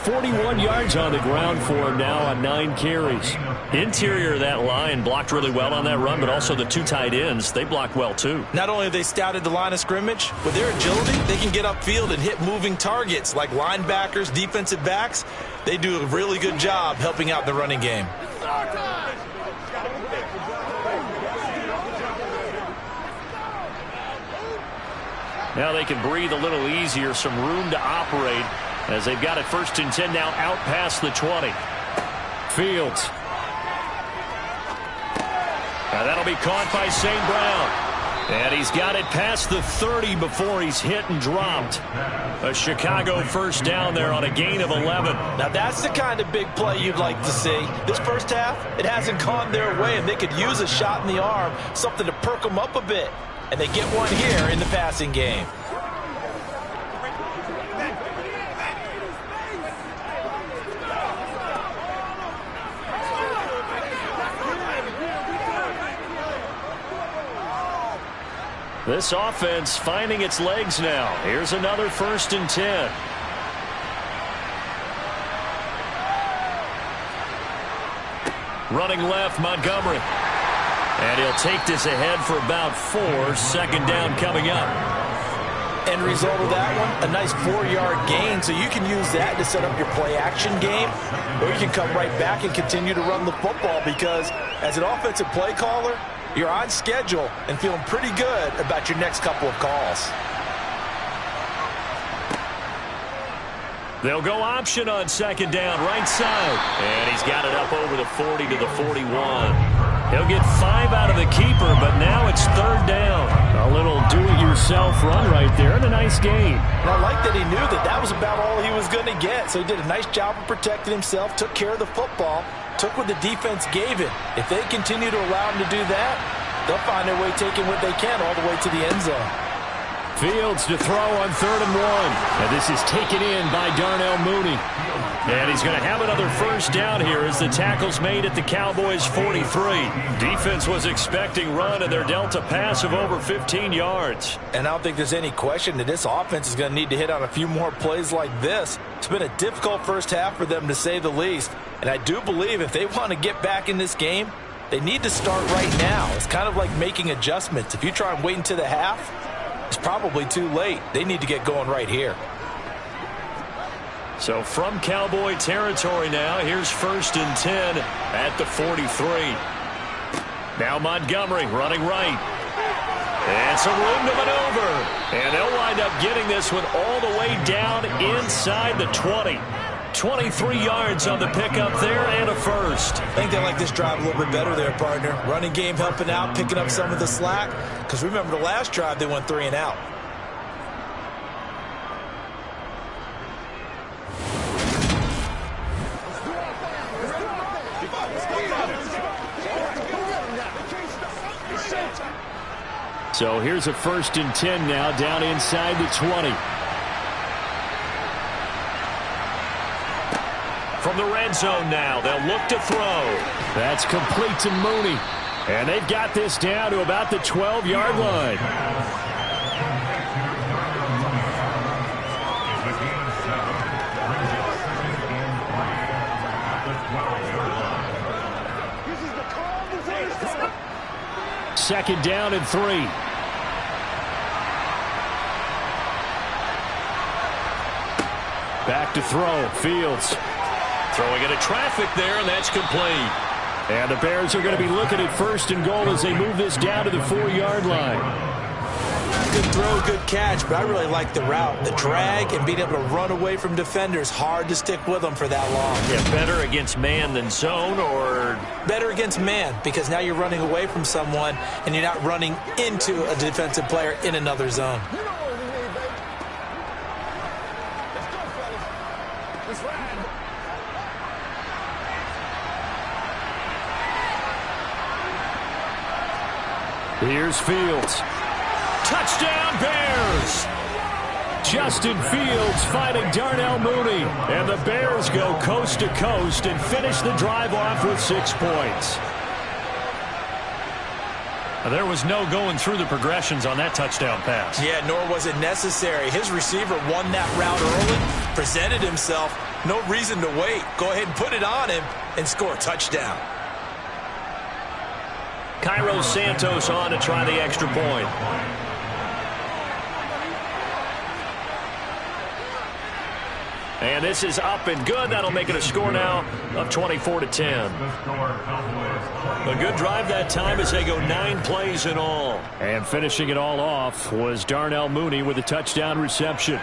S4: 41 yards on the ground for him now on 9 carries.
S2: Interior of that line blocked really well on that run, but also the 2 tight ends, they blocked well too.
S6: Not only have they scouted the line of scrimmage, with their agility, they can get upfield and hit moving targets like linebackers, defensive backs. They do a really good job helping out the running game.
S2: Now they can breathe a little easier, some room to operate as they've got it 1st and 10 now out past the 20.
S4: Fields.
S2: Now that'll be caught by St. Brown. And he's got it past the 30 before he's hit and dropped. A Chicago first down there on a gain of 11.
S6: Now that's the kind of big play you'd like to see. This first half, it hasn't gone their way, and they could use a shot in the arm, something to perk them up a bit. And they get one here in the passing game.
S2: This offense finding its legs now. Here's another 1st and 10. Running left, Montgomery. And he'll take this ahead for about 4. 2nd down coming up.
S6: End result of that one, a nice 4-yard gain, so you can use that to set up your play-action game, or you can come right back and continue to run the football because as an offensive play caller, you're on schedule and feeling pretty good about your next couple of calls.
S2: They'll go option on 2nd down, right side. And he's got it up over the 40 to the 41. He'll get 5 out of the keeper, but now it's 3rd down.
S4: A little do-it-yourself run right there and a nice gain.
S6: And I like that he knew that that was about all he was going to get. So he did a nice job of protecting himself, took care of the football, took what the defense gave him. If they continue to allow him to do that, they'll find their way taking what they can all the way to the end zone.
S4: Fields to throw on 3rd and 1. And this is taken in by Darnell Mooney.
S2: And he's going to have another first down here as the tackle's made at the Cowboys' 43. Defense was expecting run, and they're dealt a pass of over 15 yards.
S6: And I don't think there's any question that this offense is going to need to hit on a few more plays like this. It's been a difficult first half for them, to say the least. And I do believe if they want to get back in this game, they need to start right now. It's kind of like making adjustments. If you try and wait until the half, it's probably too late. They need to get going right here.
S2: So from Cowboy territory now, here's 1st and 10 at the 43. Now Montgomery running right. And some room to maneuver. And they'll wind up getting this one all the way down inside the 20. 23 yards on the pickup there and a first.
S6: I think they like this drive a little bit better there, partner. Running game helping out, picking up some of the slack. Because remember the last drive, they went 3 and out.
S4: So here's a 1st and 10 now down inside the 20.
S2: From the red zone now, they'll look to throw.
S4: That's complete to Mooney. And they've got this down to about the 12-yard line. Second down and 3. Back to throw. Fields.
S2: Throwing into traffic there, and that's complete.
S4: And the Bears are going to be looking at 1st and goal as they move this down to the 4-yard line.
S6: Good throw, good catch, but I really like the route. The drag and being able to run away from defenders, hard to stick with them for that long.
S2: Yeah, better against man than zone, or?
S6: Better against man, because now you're running away from someone and you're not running into a defensive player in another zone.
S4: Here's Fields. Touchdown, Bears! Justin Fields fighting Darnell Mooney. And the Bears go coast to coast and finish the drive off with 6 points.
S2: There was no going through the progressions on that touchdown pass.
S6: Yeah, nor was it necessary. His receiver won that route early, presented himself. No reason to wait. Go ahead and put it on him and score a touchdown.
S2: Cairo Santos on to try the extra point. And this is up and good. That'll make it a score now of 24-10. A good drive that time as they go 9 plays in all.
S4: And finishing it all off was Darnell Mooney with a touchdown reception.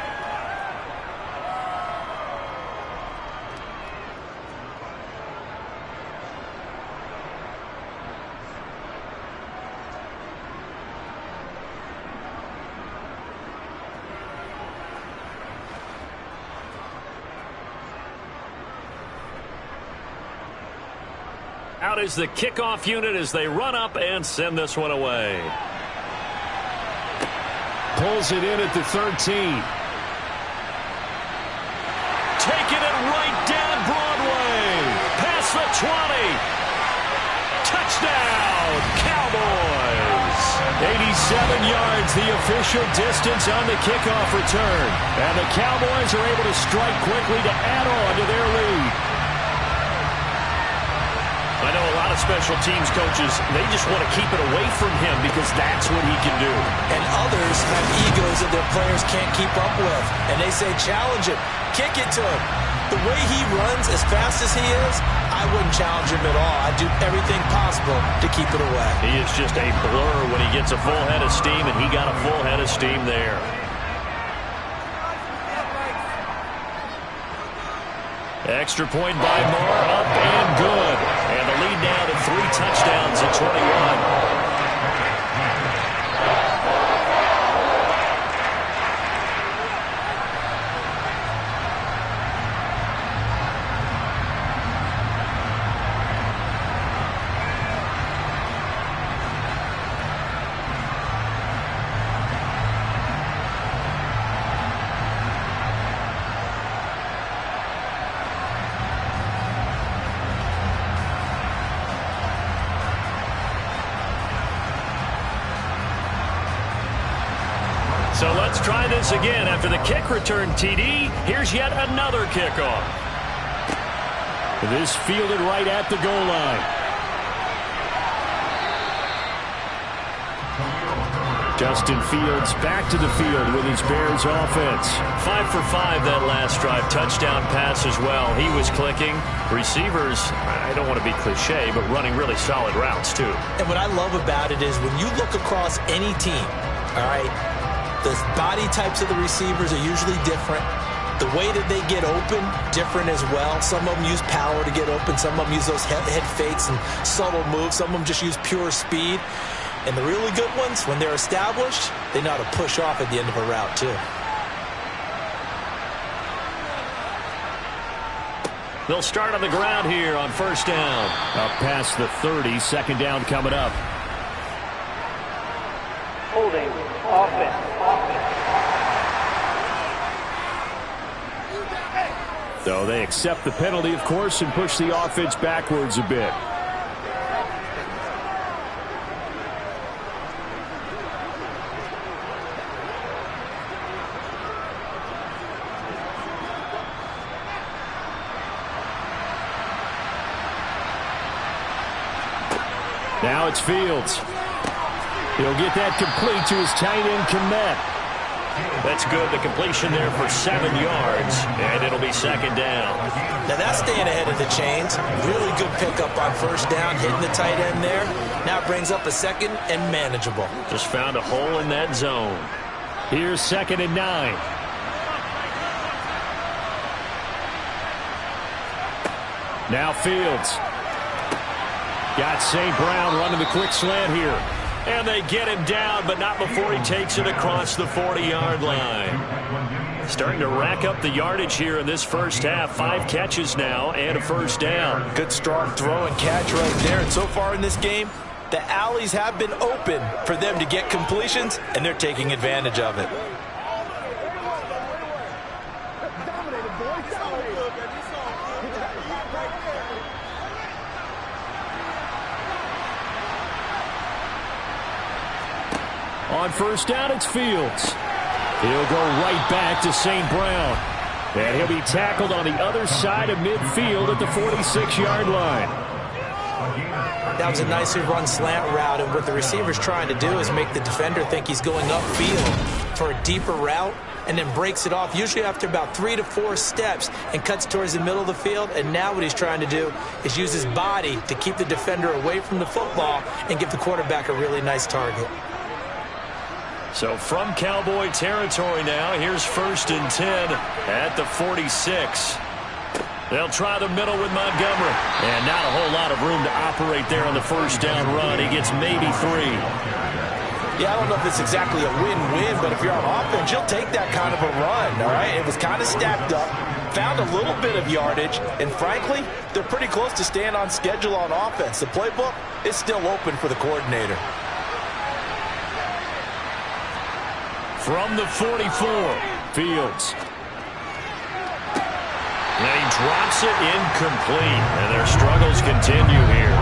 S2: Out is the kickoff unit as they run up and send this one away.
S4: Pulls it in at the 13.
S2: Taking it right down Broadway. Past the 20. Touchdown, Cowboys.
S4: 87 yards, the official distance on the kickoff return. And the Cowboys are able to strike quickly to add on to their lead.
S2: I know a lot of special teams coaches, they just want to keep it away from him because that's what he can do.
S6: And others have egos that their players can't keep up with. And they say, challenge him, kick it to him. The way he runs as fast as he is, I wouldn't challenge him at all. I'd do everything possible to keep it away.
S2: He is just a blur when he gets a full head of steam, and he got a full head of steam there. Extra point by Moore, up and good. And the lead now to 3 touchdowns at 21. So let's try this again. After the kick return TD, here's yet another kickoff.
S4: This fielded right at the goal line. Justin Fields back to the field with his Bears offense.
S2: 5 for 5 that last drive. Touchdown pass as well. He was clicking. Receivers, I don't want to be cliche, but running really solid routes too.
S6: And what I love about it is when you look across any team, all right, the body types of the receivers are usually different. The way that they get open, different as well. Some of them use power to get open. Some of them use those head fakes and subtle moves. Some of them just use pure speed. And the really good ones, when they're established, they know how to push off at the end of a route too.
S2: They'll start on the ground here on first down.
S4: Up past the 30, second down coming up.
S8: Holding, offense.
S4: So they accept the penalty, of course, and push the offense backwards a bit. Now it's Fields. He'll get that complete to his tight end, Kmet.
S2: That's good. The completion there for 7 yards, and it'll be second down.
S6: Now that's staying ahead of the chains. Really good pickup on first down, hitting the tight end there. Now it brings up a second and manageable.
S2: Just found a hole in that zone.
S4: Here's 2nd and 9. Now Fields. Got St. Brown running the quick slant here.
S2: And they get him down, but not before he takes it across the 40-yard line. Starting to rack up the yardage here in this first half. 5 catches now and a first down.
S3: Good strong throw and catch right there. And so far in this game, the alleys have been open for them to get completions, and they're taking advantage of it.
S4: On first down, it's Fields. He'll go right back to St. Brown. And he'll be tackled on the other side of midfield at the 46-yard line.
S6: That was a nicely run slant route, and what the receiver's trying to do is make the defender think he's going upfield for a deeper route, and then breaks it off, usually after about 3 to 4 steps, and cuts towards the middle of the field. And now what he's trying to do is use his body to keep the defender away from the football and give the quarterback a really nice target.
S2: So from Cowboy territory now, here's 1st and 10 at the 46. They'll try the middle with Montgomery. And not a whole lot of room to operate there on the first down run. He gets maybe 3.
S3: Yeah, I don't know if it's exactly a win-win, but if you're on offense, you'll take that kind of a run, all right? It was kind of stacked up, found a little bit of yardage, and frankly, they're pretty close to staying on schedule on offense. The playbook is still open for the coordinator.
S2: From the 44, Fields. And he drops it incomplete, and their struggles continue here.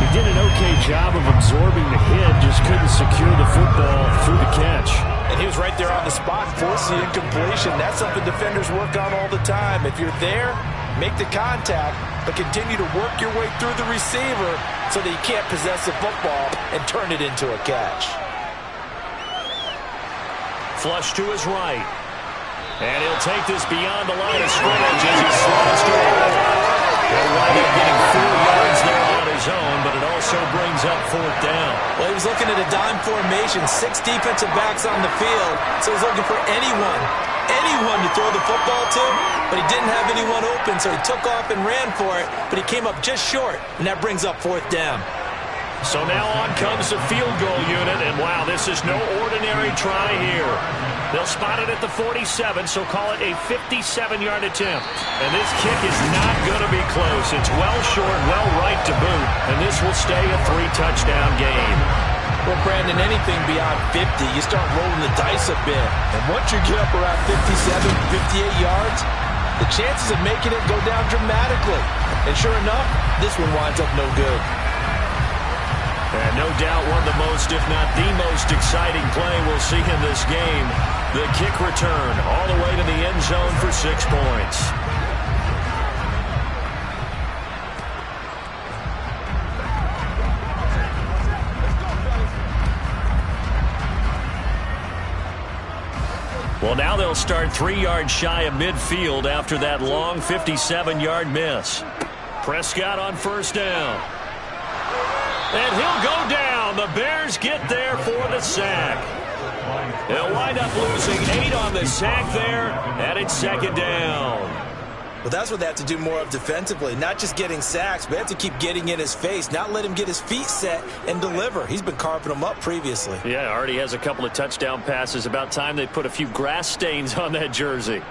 S4: He did an okay job of absorbing the hit, just couldn't secure the football through the catch.
S3: And he was right there on the spot, forced the incompletion. That's something defenders work on all the time. If you're there, make the contact, but continue to work your way through the receiver so that you can't possess the football and turn it into a catch.
S2: Flush to his right. And he'll take this beyond the line of scrimmage as he slides to it. He'll wind up getting 4 yards there on his own, but it also brings up 4th down.
S6: Well, he was looking at a dime formation, 6 defensive backs on the field, so he's looking for anyone to throw the football to, but he didn't have anyone open, so he took off and ran for it, but he came up just short, and that brings up 4th down.
S2: So now on comes the field goal unit, and wow, this is no ordinary try here. They'll spot it at the 47, so call it a 57-yard attempt. And this kick is not going to be close. It's well short, well right to boot, and this will stay a 3-touchdown game.
S3: Well, Brandon, anything beyond 50, you start rolling the dice a bit. And once you get up around 57, 58 yards, the chances of making it go down dramatically. And sure enough, this one winds up no good.
S2: And no doubt one of the most, if not the most exciting play we'll see in this game. The kick return all the way to the end zone for 6 points. Well, now they'll start 3 yards shy of midfield after that long 57-yard miss. Prescott on first down. And he'll go down. The Bears get there for the sack. They'll wind up losing 8 on the sack there, and it's second down.
S6: Well, that's what they have to do more of defensively. Not just getting sacks, but they have to keep getting in his face, not let him get his feet set and deliver. He's been carving them up previously.
S2: Yeah, already has a couple of touchdown passes. About time they put a few grass stains on that jersey.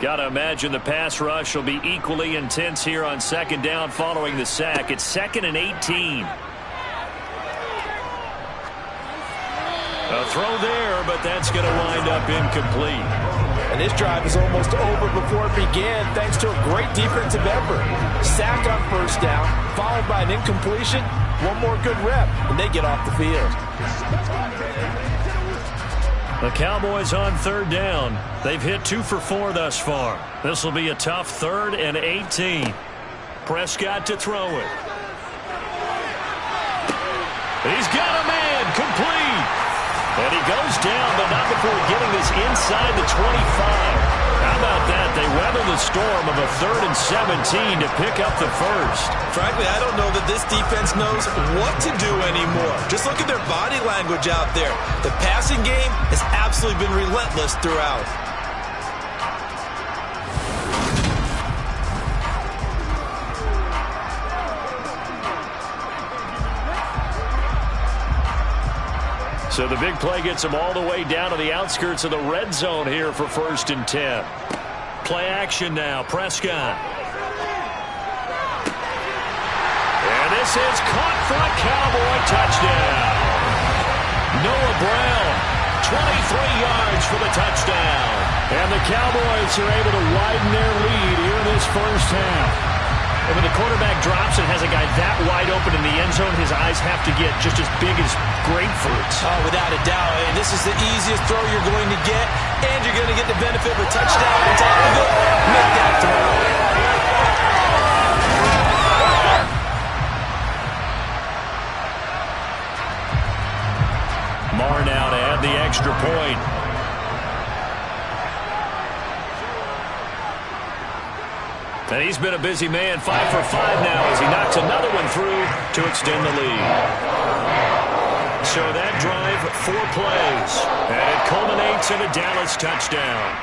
S2: Got to imagine the pass rush will be equally intense here on second down following the sack. It's 2nd and 18. A throw there, but that's going to wind up incomplete.
S3: And this drive is almost over before it began thanks to a great defensive effort. Sack on first down, followed by an incompletion. One more good rep, and they get off the field.
S2: The Cowboys on third down. They've hit 2 for 4 thus far. This will be a tough 3rd and 18. Prescott to throw it. He's got a man, complete. And he goes down, but not before getting this inside the 25. How about that? They weather the storm of a 3rd and 17 to pick up the first.
S6: Frankly, I don't know that this defense knows what to do anymore. Just look at their body language out there. The passing game has absolutely been relentless throughout.
S2: So the big play gets them all the way down to the outskirts of the red zone here for 1st and 10. Play action now, Prescott. And this is caught for a Cowboy touchdown. Noah Brown, 23 yards for the touchdown. And the Cowboys are able to widen their lead here in this first half. And when the quarterback drops and has a guy that wide open in the end zone, his eyes have to get just as big as grapefruits.
S6: Oh, without a doubt. And this is the easiest throw you're going to get, and you're going to get the benefit of a touchdown on top of it. Make that throw.
S2: Marr now to add the extra point. And he's been a busy man, 5 for 5 now as he knocks another one through to extend the lead. So that drive, 4 plays, and it culminates in a Dallas touchdown.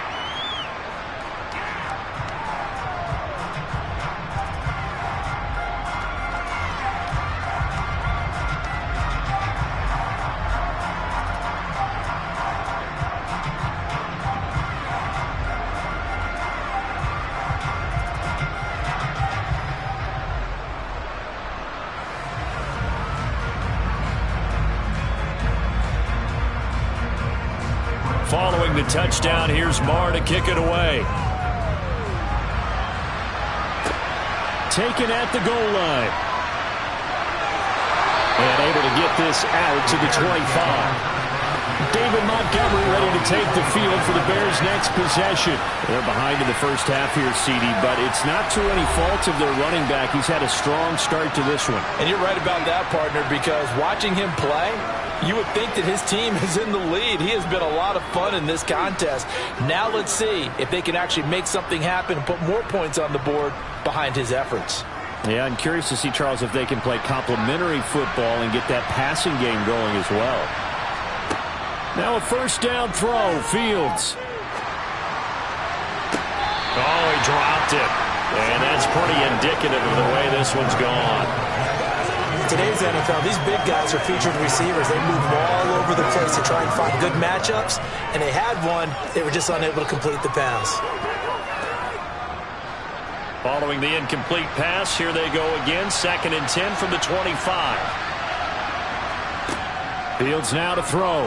S2: Following the touchdown, here's Marr to kick it away. Taken at the goal line. And able to get this out to the 25. David Montgomery ready to take the field for the Bears' next possession. They're behind in the first half here, CD, but it's not to any fault of their running back. He's had a strong start to this one.
S3: And you're right about that, partner, because watching him play, you would think that his team is in the lead. He has been a lot of fun in this contest. Now let's see if they can actually make something happen and put more points on the board behind his efforts.
S4: Yeah, I'm curious to see, Charles, if they can play complementary football and get that passing game going as well. Now a first down throw, Fields.
S2: Oh, he dropped it. And that's pretty indicative of the way this one's gone.
S6: In today's NFL, these big guys are featured receivers. They move all over the place to try and find good matchups, and they had one. They were just unable to complete the pass.
S2: Following the incomplete pass, here they go again. 2nd and 10 from the 25.
S4: Fields now to throw.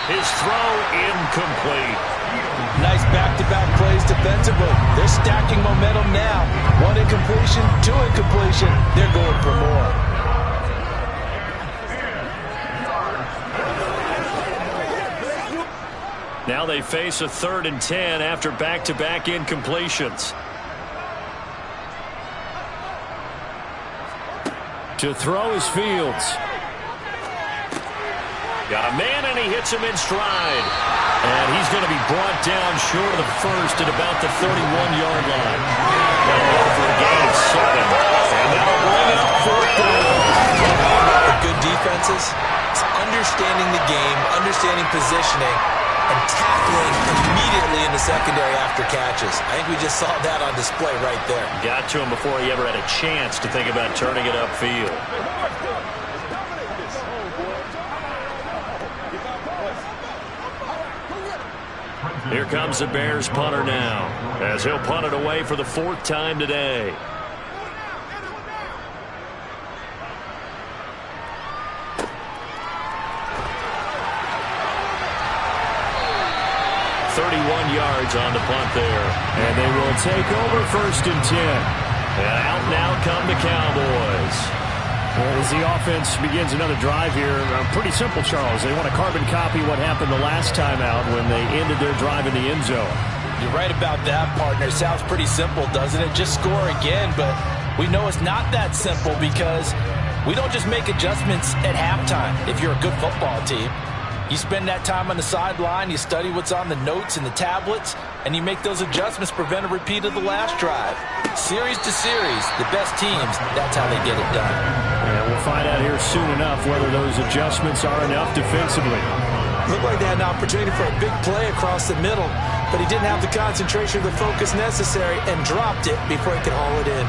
S2: His throw incomplete.
S3: Nice back-to-back plays defensively. They're stacking momentum now. 1 incompletion, 2 incompletion. They're going for more.
S2: Now they face a 3rd and 10 after back-to-back incompletions.
S4: To throw is Fields.
S2: Got a man, and he hits him in stride. And he's going to be brought down short of the first at about the 31-yard line. That'll go for a gain of 7. And that'll bring up 4th down.
S6: The good defenses is understanding the game, understanding positioning, and tackling immediately in the secondary after catches. I think we just saw that on display right there.
S2: Got to him before he ever had a chance to think about turning it upfield. Here comes the Bears punter now, as he'll punt it away for the 4th time today. Yards on the punt there.
S4: And they will take over 1st and 10.
S2: And out now come the Cowboys.
S4: As the offense begins another drive here, pretty simple, Charles. They want to carbon copy what happened the last time out when they ended their drive in the end zone.
S3: You're right about that, partner. Sounds pretty simple, doesn't it? Just score again, but we know it's not that simple because we don't just make adjustments at halftime if you're a good football team. You spend that time on the sideline, you study what's on the notes and the tablets, and you make those adjustments, prevent a repeat of the last drive. Series to series, the best teams, that's how they get it done.
S4: And we'll find out here soon enough whether those adjustments are enough defensively.
S6: Looked like they had an opportunity for a big play across the middle, but he didn't have the concentration or the focus necessary and dropped it before he could haul it in.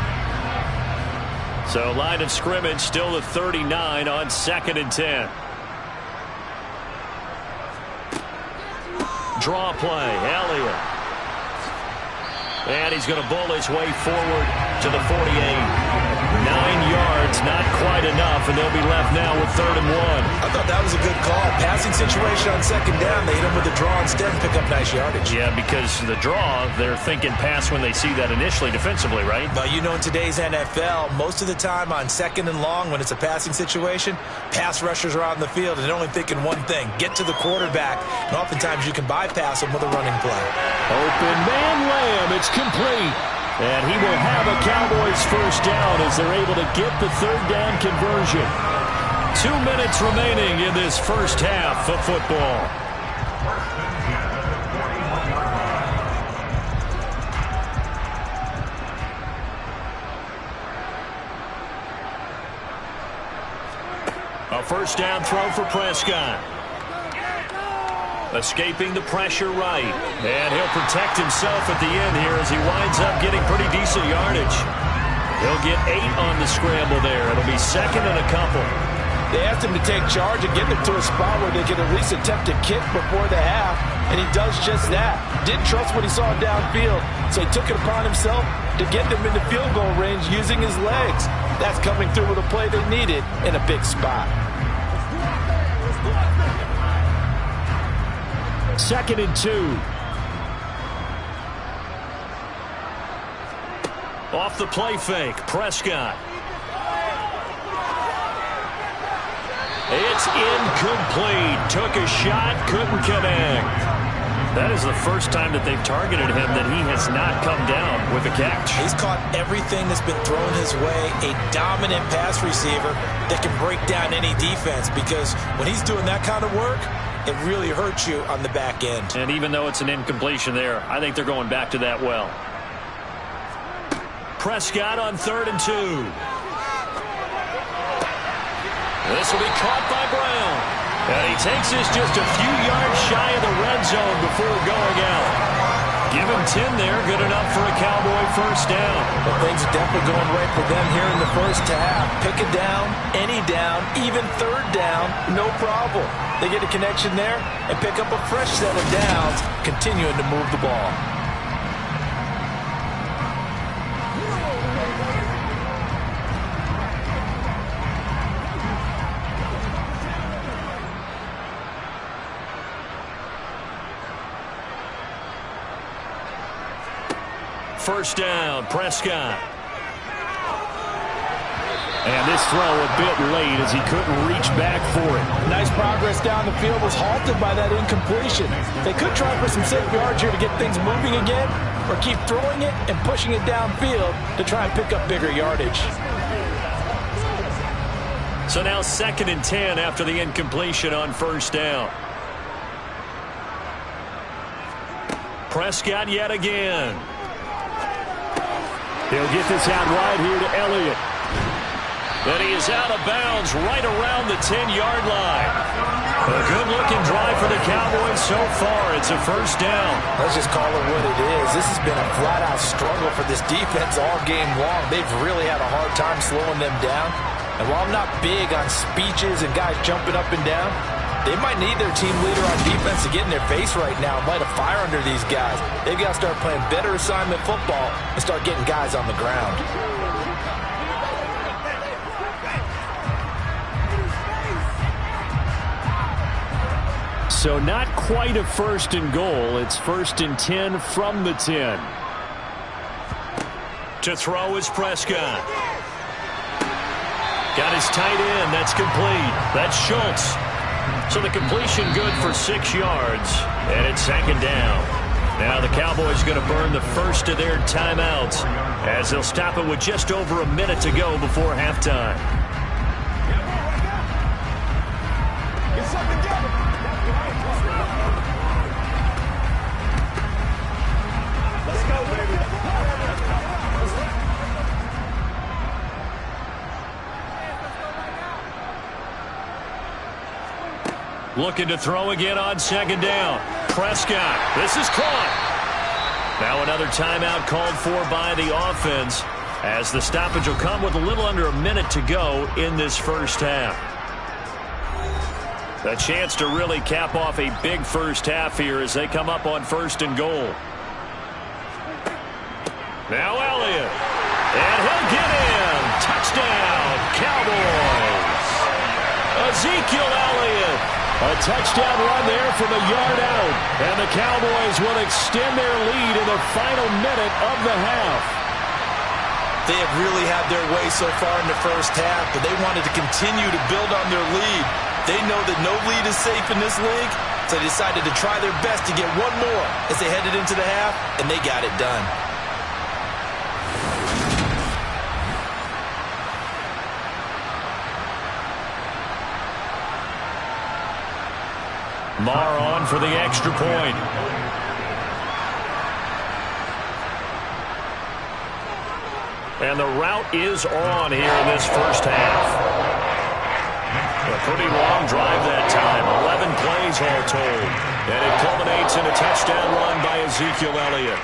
S4: So line of scrimmage still at 39 on 2nd and 10. Draw play, Elliott. And he's going to bowl his way forward to the 48. 9 yards, not quite enough, and they'll be left now with 3rd and 1.
S6: I thought that was a good call. Passing situation on 2nd down. They hit him with the draw instead and pick up nice yardage.
S4: Yeah, because the draw, they're thinking pass when they see that initially defensively, right?
S6: But you know, in today's NFL, most of the time on 2nd and long, when it's a passing situation, pass rushers are out in the field and they're only thinking one thing, get to the quarterback. And oftentimes you can bypass them with a running play.
S4: Open man Lamb, it's complete. And he will have a Cowboys first down as they're able to get the 3rd down conversion. 2 minutes remaining in this first half of football. A first down throw for Prescott. Escaping the pressure right. And he'll protect himself at the end here as he winds up getting pretty decent yardage. He'll get 8 on the scramble there. It'll be 2nd and a couple.
S3: They asked him to take charge and get them to a spot where they could at least attempt a kick before the half, and he does just that. Didn't trust what he saw downfield, so he took it upon himself to get them into field goal range using his legs. That's coming through with a play they needed in a big spot.
S4: 2nd and 2. Off the play fake, Prescott. It's incomplete. Took a shot, couldn't connect. That is the first time that they've targeted him that he has not come down with a catch.
S6: He's caught everything that's been thrown his way. A dominant pass receiver that can break down any defense, because when he's doing that kind of work, it really hurts you on the back end.
S4: And even though it's an incompletion there, I think they're going back to that well. Prescott on 3rd and 2. This will be caught by Brown. And he takes this just a few yards shy of the red zone before going out. Give him 10 there, good enough for a Cowboy first down.
S6: Well, things are definitely going right for them here in the first half. Pick a down, any down, even 3rd down, no problem. They get a connection there and pick up a fresh set of downs, continuing to move the ball.
S4: First down, Prescott. And this throw a bit late as he couldn't reach back for it.
S3: Nice progress down the field, was halted by that incompletion. They could try for some safe yards here to get things moving again, or keep throwing it and pushing it downfield to try and pick up bigger yardage.
S4: So now 2nd and 10 after the incompletion on first down. Prescott yet again. He'll get this out wide here to Elliott. And he is out of bounds right around the 10-yard line. A good-looking drive for the Cowboys so far. It's a first down.
S6: Let's just call it what it is. This has been a flat-out struggle for this defense all game long. They've really had a hard time slowing them down. And while I'm not big on speeches and guys jumping up and down, they might need their team leader on defense to get in their face right now and light a fire under these guys. They've got to start playing better assignment football and start getting guys on the ground.
S4: So not quite a 1st and goal. It's 1st and 10 from the 10. To throw is Prescott.
S2: Got his tight end. That's complete. That's Schultz. So the completion good for 6 yards. And it's 2nd down. Now the Cowboys going to burn the first of their timeouts as they'll stop it with just over a minute to go before halftime. Looking to throw again on 2nd down. Prescott. This is caught. Now another timeout called for by the offense as the stoppage will come with a little under a minute to go in this first half. A chance to really cap off a big first half here as they come up on 1st and goal. Now Elliott. And he'll get in. Touchdown, Cowboys. Ezekiel Elliott. A touchdown run there from a yard out. And the Cowboys will extend their lead in the final minute of the half.
S6: They have really had their way so far in the first half, but they wanted to continue to build on their lead. They know that no lead is safe in this league, so they decided to try their best to get one more as they headed into the half, and they got it done.
S2: Marr on for the extra point. And the route is on here in this first half. A pretty long drive that time. 11 plays all told. And it culminates in a touchdown run by Ezekiel Elliott.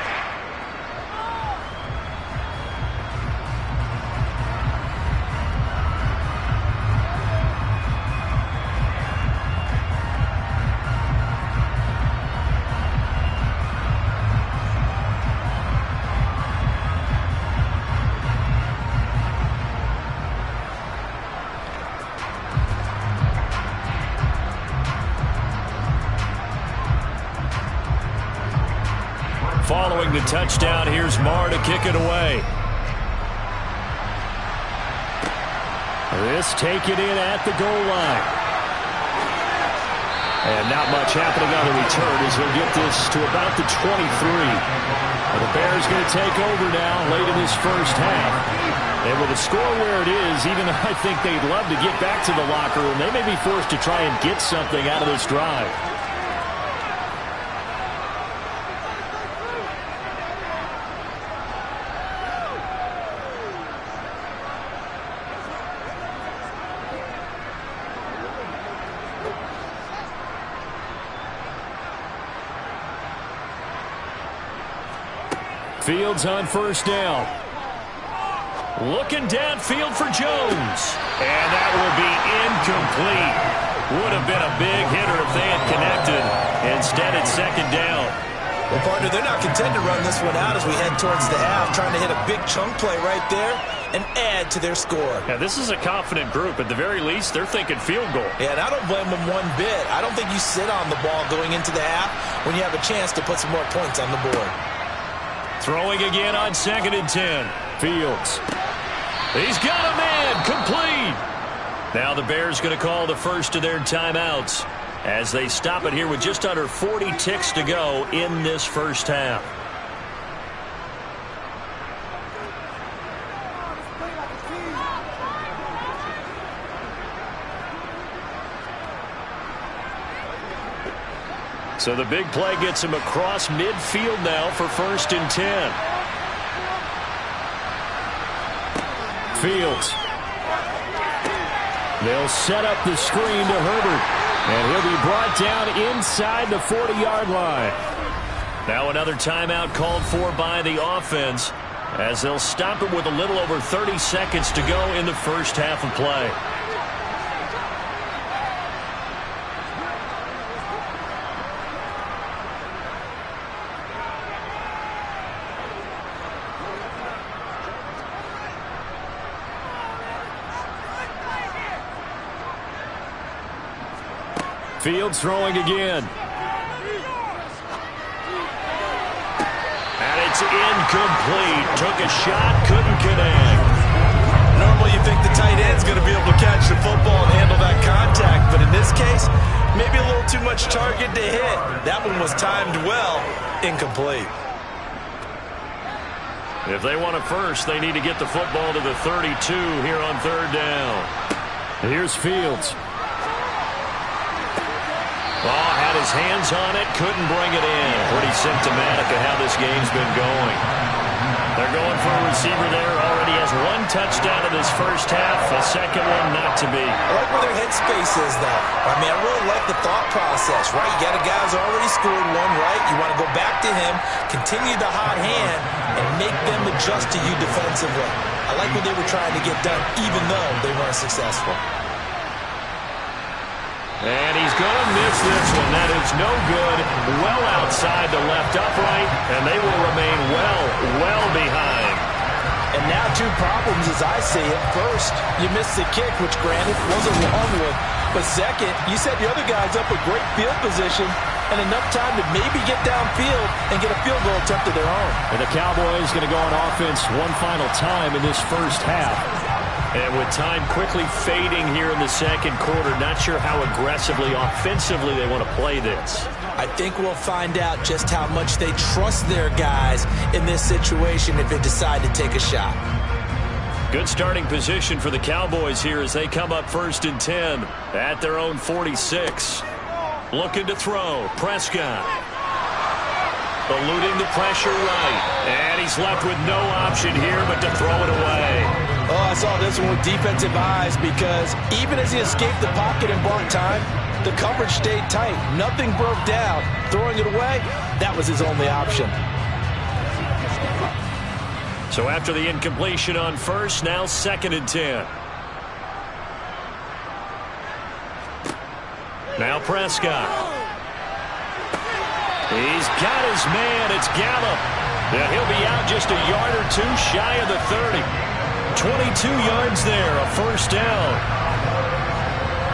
S2: Following the touchdown, here's Marr to kick it away.
S4: This taken in at the goal line. And not much happening on the return as he'll get this to about the 23. And the Bears going to take over now late in this first half. And with the score where it is, even though I think they'd love to get back to the locker room, they may be forced to try and get something out of this drive. Fields on 1st down. Looking downfield for Jones. And that will be incomplete. Would have been a big hitter if they had connected. Instead, it's 2nd down.
S6: Well, partner, they're not content to run this one out as we head towards the half, trying to hit a big chunk play right there and add to their score.
S2: Yeah, this is a confident group. At the very least, they're thinking field goal.
S6: Yeah, and I don't blame them one bit. I don't think you sit on the ball going into the half when you have a chance to put some more points on the board.
S2: Throwing again on 2nd and 10. Fields. He's got a man. Complete. Now the Bears going to call the first of their timeouts as they stop it here with just under 40 ticks to go in this first half. So the big play gets him across midfield now for 1st and 10.
S4: Fields. They'll set up the screen to Herbert. And he'll be brought down inside the 40-yard line.
S2: Now another timeout called for by the offense as they'll stop it with a little over 30 seconds to go in the first half of play.
S4: Fields throwing again.
S2: And it's incomplete. Took a shot, couldn't connect.
S6: Normally
S3: Normally you think the tight end's going to be able to catch the football and handle that contact, but in this case, maybe a little too much target to hit. That one was timed well, incomplete.
S2: If they want a first, they need to get the football to the 32 here on third down.
S4: Here's Fields.
S2: Oh, had his hands on it, couldn't bring it in. Pretty symptomatic of how this game's been going. They're going for a receiver there. Already has one touchdown in this first half. A second one not to be.
S6: I like where their headspace is, though. I mean, I really like the thought process, right? You got a guy who's already scored one, right? You want to go back to him, continue the hot hand, and make them adjust to you defensively. I like what they were trying to get done, even though they weren't successful.
S2: And he's going to miss this one. That is no good. Well outside the left upright, and they will remain well behind.
S3: And now two problems as I see it. First, you missed the kick, which granted was a long one. But second, you set the other guys up with great field position and enough time to maybe get downfield and get a field goal attempt of their own.
S4: And the Cowboys going to go on offense one final time in this first half.
S2: And with time quickly fading here in the second quarter, not sure how aggressively, offensively they want to play this.
S6: I think we'll find out just how much they trust their guys in this situation if they decide to take a shot.
S2: Good starting position for the Cowboys here as they come up first and 10 at their own 46. Looking to throw. Prescott. Eluding the pressure right. And he's left with no option here but to throw it away.
S3: Oh, I saw this one with defensive eyes because even as he escaped the pocket and bought time, the coverage stayed tight. Nothing broke down. Throwing it away, that was his only option.
S2: So after the incompletion on first, now second and 10. Now Prescott. He's got his man. It's Gallup. Yeah, he'll be out just a yard or two shy of the 30. 22 yards there, a first down.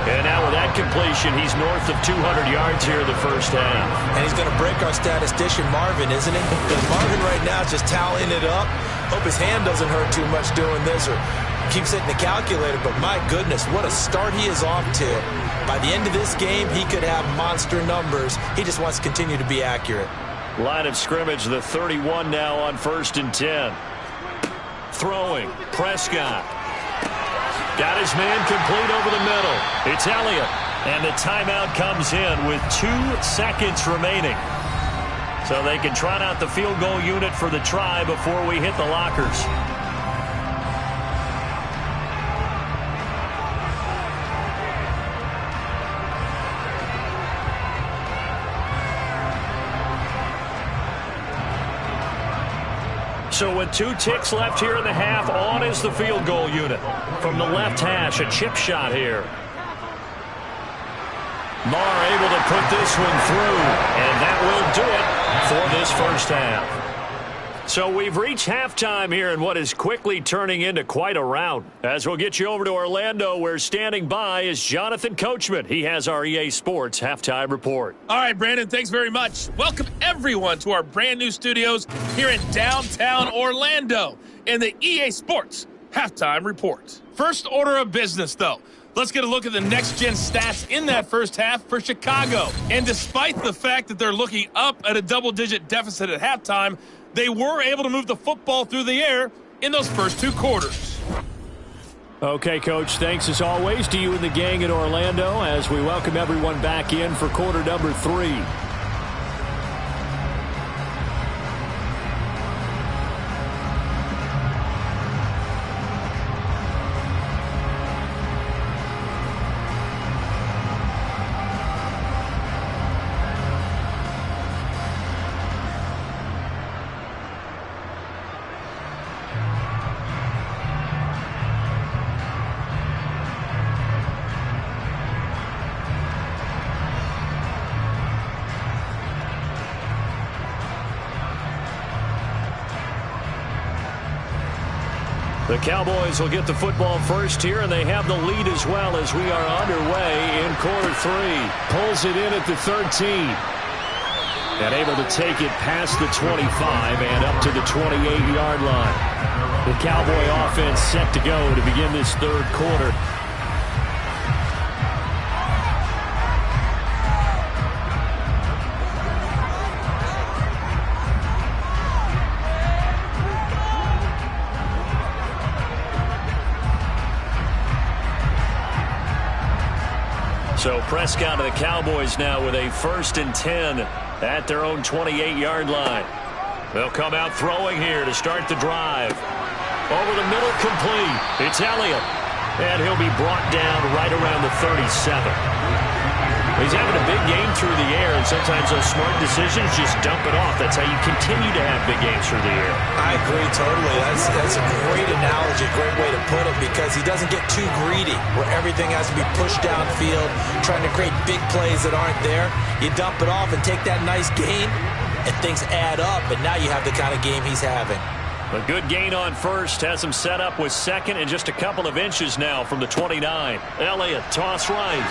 S2: And now with that completion, he's north of 200 yards here in the first half.
S6: And he's going to break our statistician, Marvin, isn't he? Because Marvin right now is just tallying it up. Hope his hand doesn't hurt too much doing this or keeps hitting the calculator. But my goodness, what a start he is off to. By the end of this game, he could have monster numbers. He just wants to continue to be accurate.
S2: Line of scrimmage, the 31 now on first and 10. Throwing, Prescott. Got his man complete over the middle. It's Elliott. And the timeout comes in with 2 seconds remaining. So they can trot out the field goal unit for the try before we hit the lockers. So with 2 ticks left here in the half, on is the field goal unit. From the left hash, a chip shot here. Marr able to put this one through, and that will do it for this first half. So we've reached halftime here in what is quickly turning into quite a rout. As we'll get you over to Orlando, where standing by is Jonathan Coachman. He has our EA Sports halftime report.
S5: All right, Brandon, thanks very much. Welcome everyone to our brand new studios here in downtown Orlando in the EA Sports halftime report. First order of business, though. Let's get a look at the next-gen stats in that first half for Chicago. And despite the fact that they're looking up at a double-digit deficit at halftime, they were able to move the football through the air in those first 2 quarters.
S4: Okay, Coach, thanks as always to you and the gang in Orlando as we welcome everyone back in for quarter number 3.
S2: The Cowboys will get the football first here, and they have the lead as well as we are underway in quarter 3.
S4: Pulls it in at the 13. And able to take it past the 25 and up to the 28-yard line. The Cowboy offense set to go to begin this third quarter. So Prescott of the Cowboys now with a 1st and 10 at their own 28-yard line. They'll come out throwing here to start the drive. Over the middle, complete. It's Elliott. And he'll be brought down right around the 37. He's having a big game through the air, and sometimes those smart decisions just dump it off. That's how you continue to have big games through the air.
S6: I agree totally. That's a great analogy, great way to put it, because he doesn't get too greedy where everything has to be pushed downfield, trying to create big plays that aren't there. You dump it off and take that nice gain, and things add up, and now you have the kind of game he's having.
S4: A good gain on first has him set up with second and just a couple of inches now from the 29. Elliott, toss right.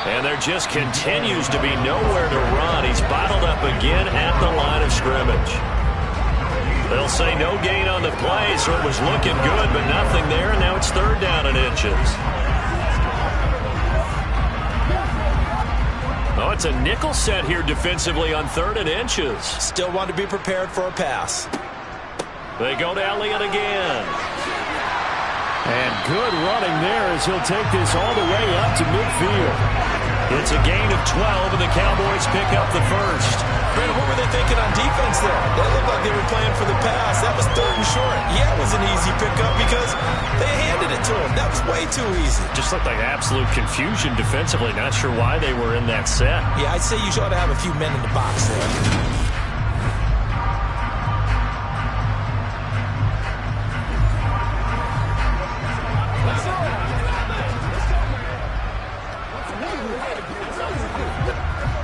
S4: And there just continues to be nowhere to run. He's bottled up again at the line of scrimmage. They'll say no gain on the play, so it was looking good, but nothing there, and now it's 3rd down and inches. Oh, it's a nickel set here defensively on 3rd and inches.
S6: Still want to be prepared for a pass.
S4: They go to Elliott again. And good running there as he'll take this all the way up to midfield. It's a gain of 12, and the Cowboys pick up the first.
S6: Brandon, what were they thinking on defense there? They looked like they were playing for the pass. That was 3rd and short. Yeah, it was an easy pickup because they handed it to him. That was way too easy.
S4: Just looked like absolute confusion defensively. Not sure why they were in that set.
S6: Yeah, I'd say you ought to have a few men in the box there.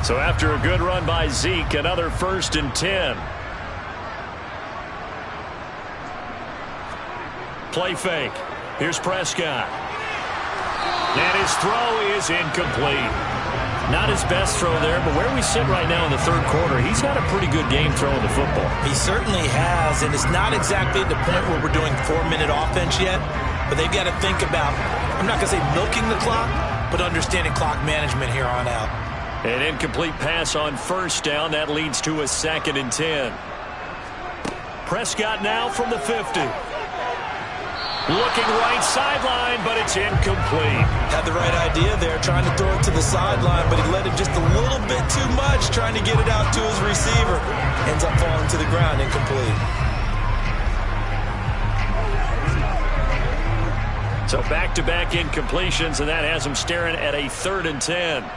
S4: So after a good run by Zeke, another 1st and 10. Play fake. Here's Prescott. And his throw is incomplete. Not his best throw there, but where we sit right now in the 3rd quarter, he's had a pretty good game throwing the football.
S6: He certainly has, and it's not exactly at the point where we're doing 4-minute offense yet, but they've got to think about, I'm not going to say milking the clock, but understanding clock management here on out.
S4: An incomplete pass on 1st down. That leads to a 2nd and 10. Prescott now from the 50. Looking right sideline, but it's incomplete.
S6: Had the right idea there, trying to throw it to the sideline, but he let him just a little bit too much, trying to get it out to his receiver. Ends up falling to the ground, incomplete.
S4: So back-to-back incompletions, and that has him staring at a 3rd and 10.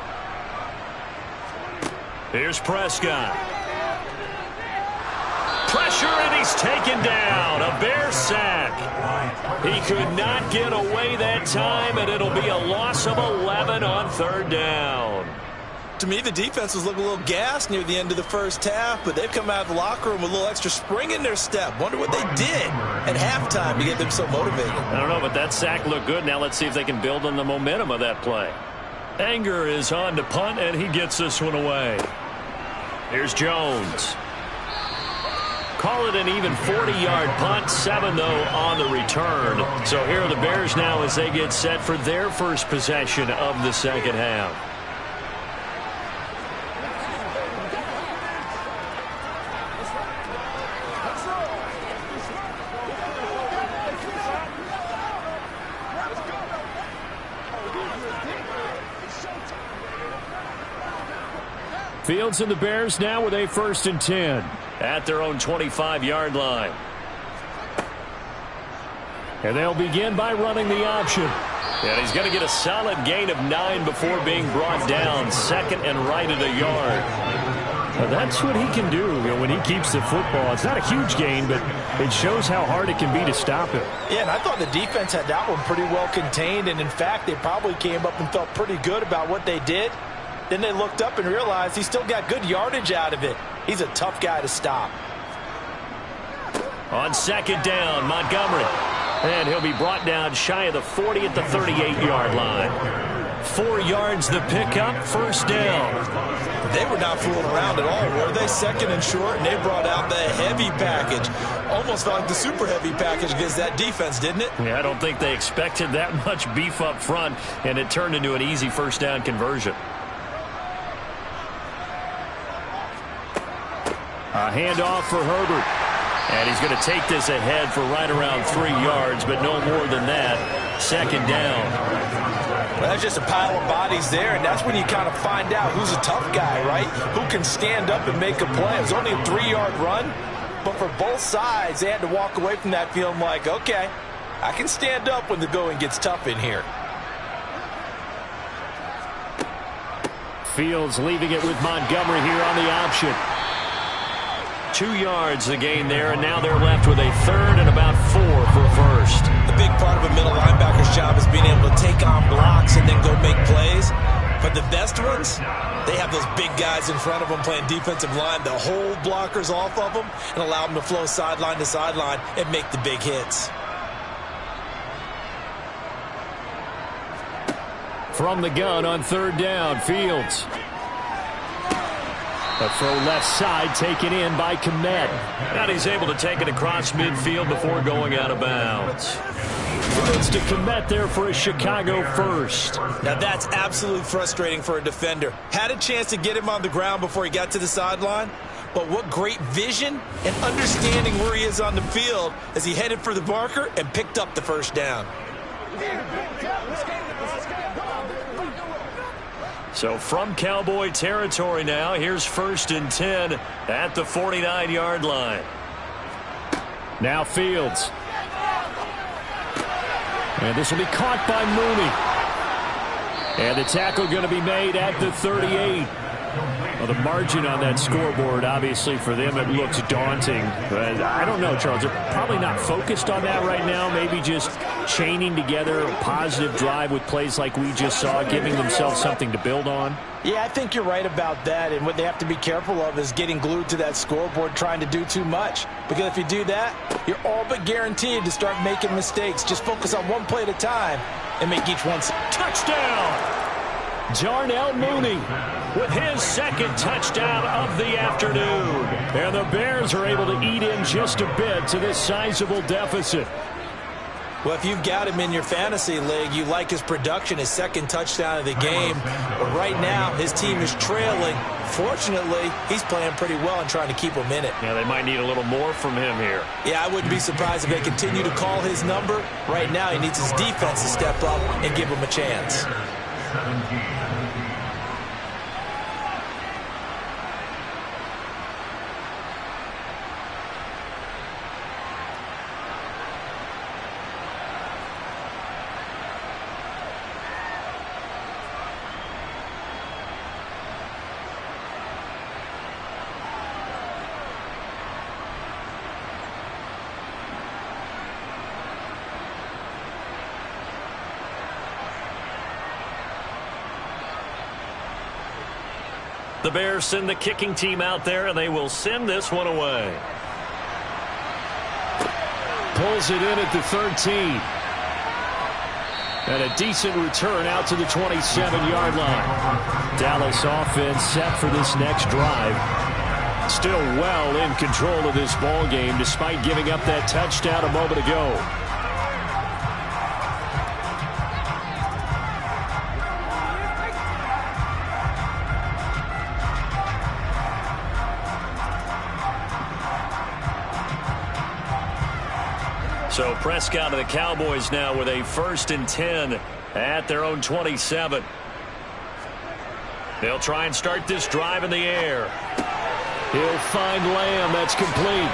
S4: Here's Prescott. Pressure, and he's taken down. A Bear sack. He could not get away that time, and it'll be a loss of 11 on 3rd down.
S6: To me, the defense was looking a little gassed near the end of the first half, but they've come out of the locker room with a little extra spring in their step. Wonder what they did at halftime to get them so motivated.
S4: I don't know, but that sack looked good. Now let's see if they can build on the momentum of that play. Anger is on to punt, and he gets this one away. Here's Jones. Call it an even 40-yard punt, 7, though, on the return. So here are the Bears now as they get set for their first possession of the 2nd half. Fields and the Bears now with a 1st and 10 at their own 25-yard line. And they'll begin by running the option. And he's going to get a solid gain of 9 before being brought down. 2nd and right at a yard. Now that's what he can do, when he keeps the football. It's not a huge gain, but it shows how hard it can be to stop him.
S6: Yeah, and I thought the defense had that one pretty well contained. And, in fact, they probably came up and felt pretty good about what they did. Then they looked up and realized he still got good yardage out of it. He's a tough guy to stop.
S4: On 2nd down, Montgomery. And he'll be brought down shy of the 40 at the 38-yard line.
S2: 4 yards the pickup, first down.
S6: They were not fooling around at all, were they? Second and short, and they brought out the heavy package. Almost felt like the super heavy package against that defense, didn't it?
S2: Yeah, I don't think they expected that much beef up front, and it turned into an easy first down conversion. A handoff for Herbert. And he's going to take this ahead for right around 3 yards, but no more than that. Second down.
S6: Well, that's just a pile of bodies there, and that's when you kind of find out who's a tough guy, right? Who can stand up and make a play. It was only a 3-yard run, but for both sides, they had to walk away from that feeling like, okay, I can stand up when the going gets tough in here.
S4: Fields leaving it with Montgomery here on the option.
S2: 2 yards the gain there, and now they're left with a third and about 4 for first.
S6: A big part of a middle linebacker's job is being able to take on blocks and then go make plays. But the best ones, they have those big guys in front of them playing defensive line that hold blockers off of them and allow them to flow sideline to sideline and make the big hits.
S4: From the gun on third down, Fields. A throw left side taken in by Kmet.
S2: And he's able to take it across midfield before going out of bounds.
S4: It's to Kmet there for a Chicago first.
S6: Now that's absolutely frustrating for a defender. Had a chance to get him on the ground before he got to the sideline, but what great vision and understanding where he is on the field as he headed for the marker and picked up the first down.
S2: So from Cowboy territory now, here's 1st and 10 at the 49-yard line.
S4: Now Fields. And this will be caught by Mooney. And the tackle going to be made at the 38. Well, the margin on that scoreboard, obviously, for them, it looks daunting. But I don't know, Charles. They're probably not focused on that right now. Maybe just chaining together a positive drive with plays like we just saw, giving themselves something to build on.
S3: Yeah, I think you're right about that. And what they have to be careful of is getting glued to that scoreboard trying to do too much. Because if you do that, you're all but guaranteed to start making mistakes. Just focus on one play at a time and make each one.
S2: Touchdown! Darnell Mooney with his second touchdown of the afternoon.
S4: And the Bears are able to eat in just a bit to this sizable deficit.
S6: Well, if you've got him in your fantasy league, you like his production, his second touchdown of the game. But right now, his team is trailing. Fortunately, he's playing pretty well and trying to keep them in it.
S2: Yeah, they might need a little more from him here.
S6: Yeah, I wouldn't be surprised if they continue to call his number. Right now, he needs his defense to step up and give him a chance.
S2: The Bears send the kicking team out there, and they will send this one away.
S4: Pulls it in at the 13. And a decent return out to the 27-yard line. Dallas offense set for this next drive. Still well in control of this ball game despite giving up that touchdown a moment ago.
S2: So Prescott of the Cowboys now with a 1st and 10 at their own 27. They'll try and start this drive in the air.
S4: He'll find Lamb. That's complete.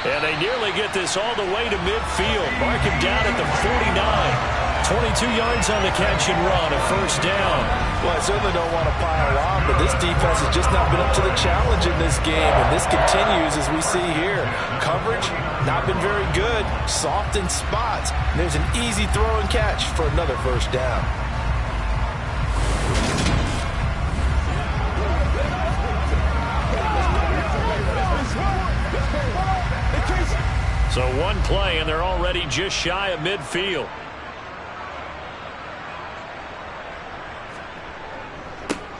S2: And they nearly get this all the way to midfield. Mark him down at the 49. 22 yards on the catch and run, a 1st down.
S3: Well, I certainly don't want to pile on, but this defense has just not been up to the challenge in this game, and this continues as we see here. Coverage, not been very good, soft in spots. And there's an easy throw and catch for another 1st down.
S2: So one play, and they're already just shy of midfield.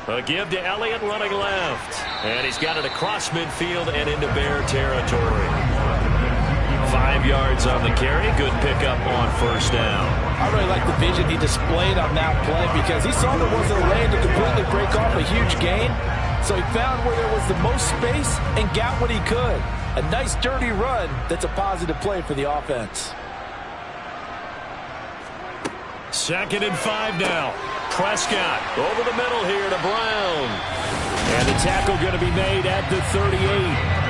S2: A give to Elliott running left. And he's got it across midfield and into Bear territory. 5 yards on the carry. Good pickup on first down.
S3: I really like the vision he displayed on that play because he saw there wasn't a lane to completely break off a huge gain. So he found where there was the most space and got what he could. A nice dirty run that's a positive play for the offense.
S2: 2nd and 5 now. Prescott over the middle here to Brown.
S4: And the tackle going to be made at the 38.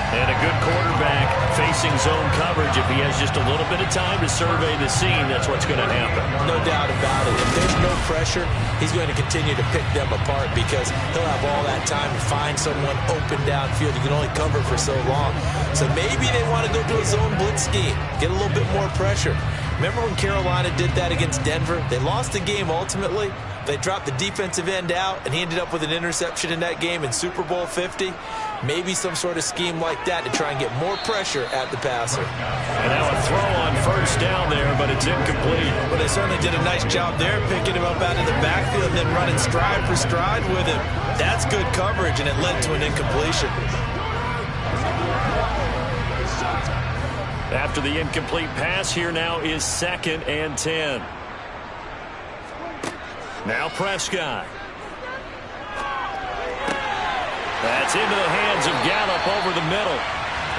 S2: And a good quarterback facing zone coverage. If he has just a little bit of time to survey the scene, that's what's going to happen.
S6: No doubt about it. If there's no pressure, he's going to continue to pick them apart because he'll have all that time to find someone open downfield. You can only cover for so long. So maybe they want to go to a zone blitz scheme, get a little bit more pressure. Remember when Carolina did that against Denver? They lost the game ultimately. They dropped the defensive end out, and he ended up with an interception in that game in Super Bowl 50. Maybe some sort of scheme like that to try and get more pressure at the passer.
S2: And now a throw on first down there, but it's incomplete.
S6: But they certainly did a nice job there, picking him up out of the backfield and then running stride for stride with him. That's good coverage, and it led to an incompletion.
S2: After the incomplete pass, here now is 2nd and 10. Now Prescott. That's into the hands of Gallup over the middle.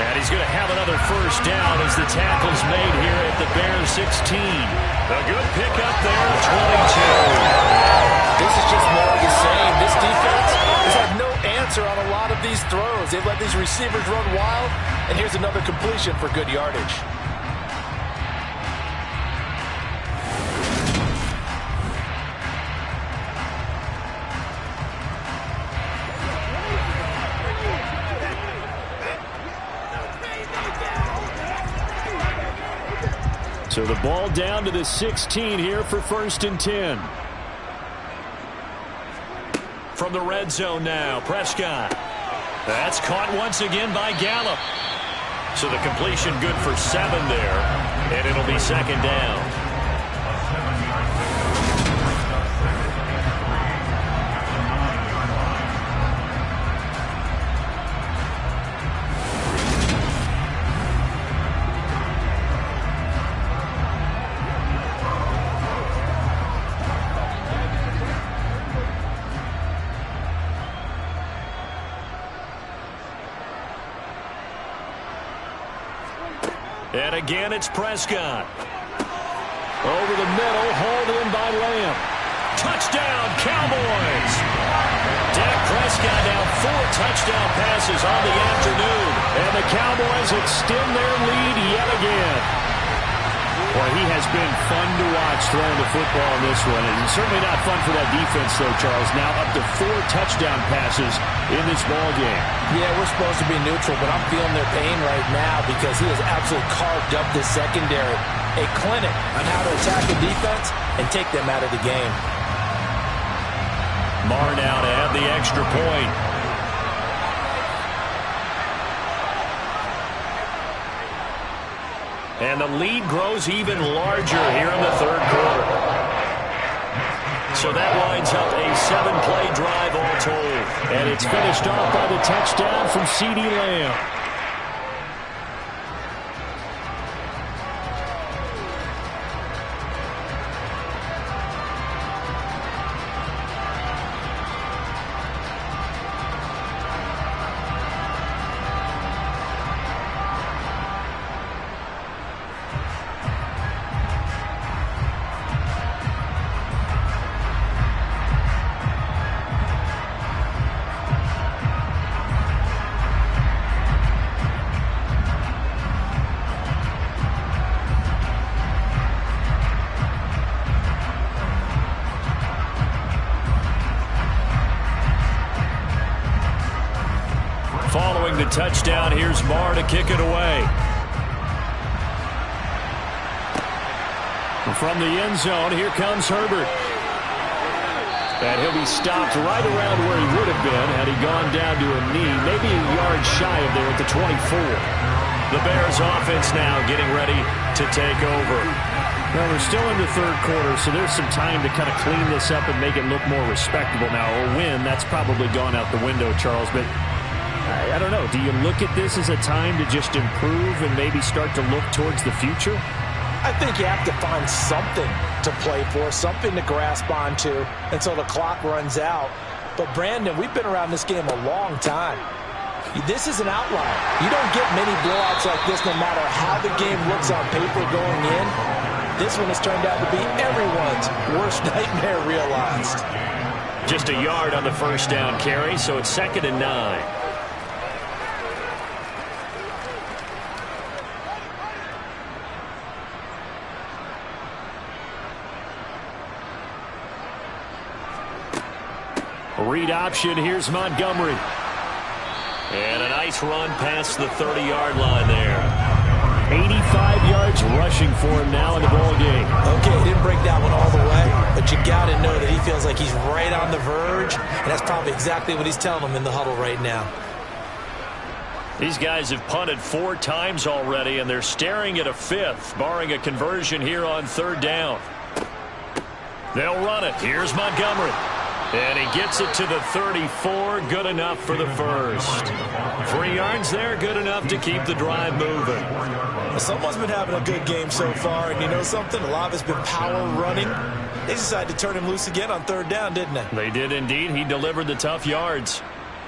S2: And he's going to have another first down as the tackle's made here at the Bears 16. A good pickup there, 22.
S3: This is just more of the same. This defense has had no answer on a lot of these throws. They've let these receivers run wild, and here's another completion for good yardage.
S4: So the ball down to the 16 here for 1st and 10.
S2: From the red zone now, Prescott. That's caught once again by Gallup. So the completion good for 7 there, and it'll be 2nd down. And again, it's Prescott.
S4: Over the middle, hauled in by Lamb.
S2: Touchdown, Cowboys! Dak Prescott now 4 touchdown passes on the afternoon.
S4: And the Cowboys extend their lead yet again. Boy, he has been fun to watch throwing the football in this one. And certainly not fun for that defense, though, Charles. Now up to 4 touchdown passes in this ball game.
S3: Yeah, we're supposed to be neutral, but I'm feeling their pain right now because he has absolutely carved up this secondary. A clinic on how to attack the defense and take them out of the game.
S2: Marr now to have the extra point. And the lead grows even larger here in the 3rd quarter. So that lines up a 7-play drive all told.
S4: And it's finished off by the touchdown from CeeDee Lamb.
S2: Following the touchdown, here's Marr to kick it away.
S4: From the end zone, here comes Herbert. And he'll be stopped right around where he would have been had he gone down to a knee, maybe a yard shy of there at the 24.
S2: The Bears offense now getting ready to take over.
S4: Well, we're still in the third quarter, so there's some time to kind of clean this up and make it look more respectable. Now, a win, that's probably gone out the window, Charles, but I don't know. Do you look at this as a time to just improve and maybe start to look towards the future?
S3: I think you have to find something to play for, something to grasp onto until the clock runs out. But, Brandon, we've been around this game a long time. This is an outlier. You don't get many blowouts like this no matter how the game looks on paper going in. This one has turned out to be everyone's worst nightmare realized.
S2: Just a yard on the first down carry, so it's 2nd and 9. Read option. Here's Montgomery. And a nice run past the 30-yard line there. 85 yards rushing for him now in the ball game.
S6: Okay, he didn't break that one all the way, but you got to know that he feels like he's right on the verge, and that's probably exactly what he's telling them in the huddle right now.
S2: These guys have punted 4 times already, and they're staring at a 5th, barring a conversion here on 3rd down. They'll run it. Here's Montgomery. And he gets it to the 34. Good enough for the first. 3 yards there. Good enough to keep the drive moving.
S6: Someone's been having a good game so far, and you know something? A lot of it's been power running. They decided to turn him loose again on 3rd down, didn't they?
S2: They did indeed. He delivered the tough yards.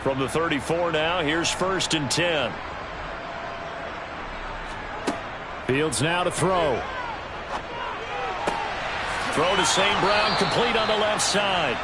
S2: From the 34 now, here's 1st and 10.
S4: Fields now to throw.
S2: Throw to St. Brown, complete on the left side.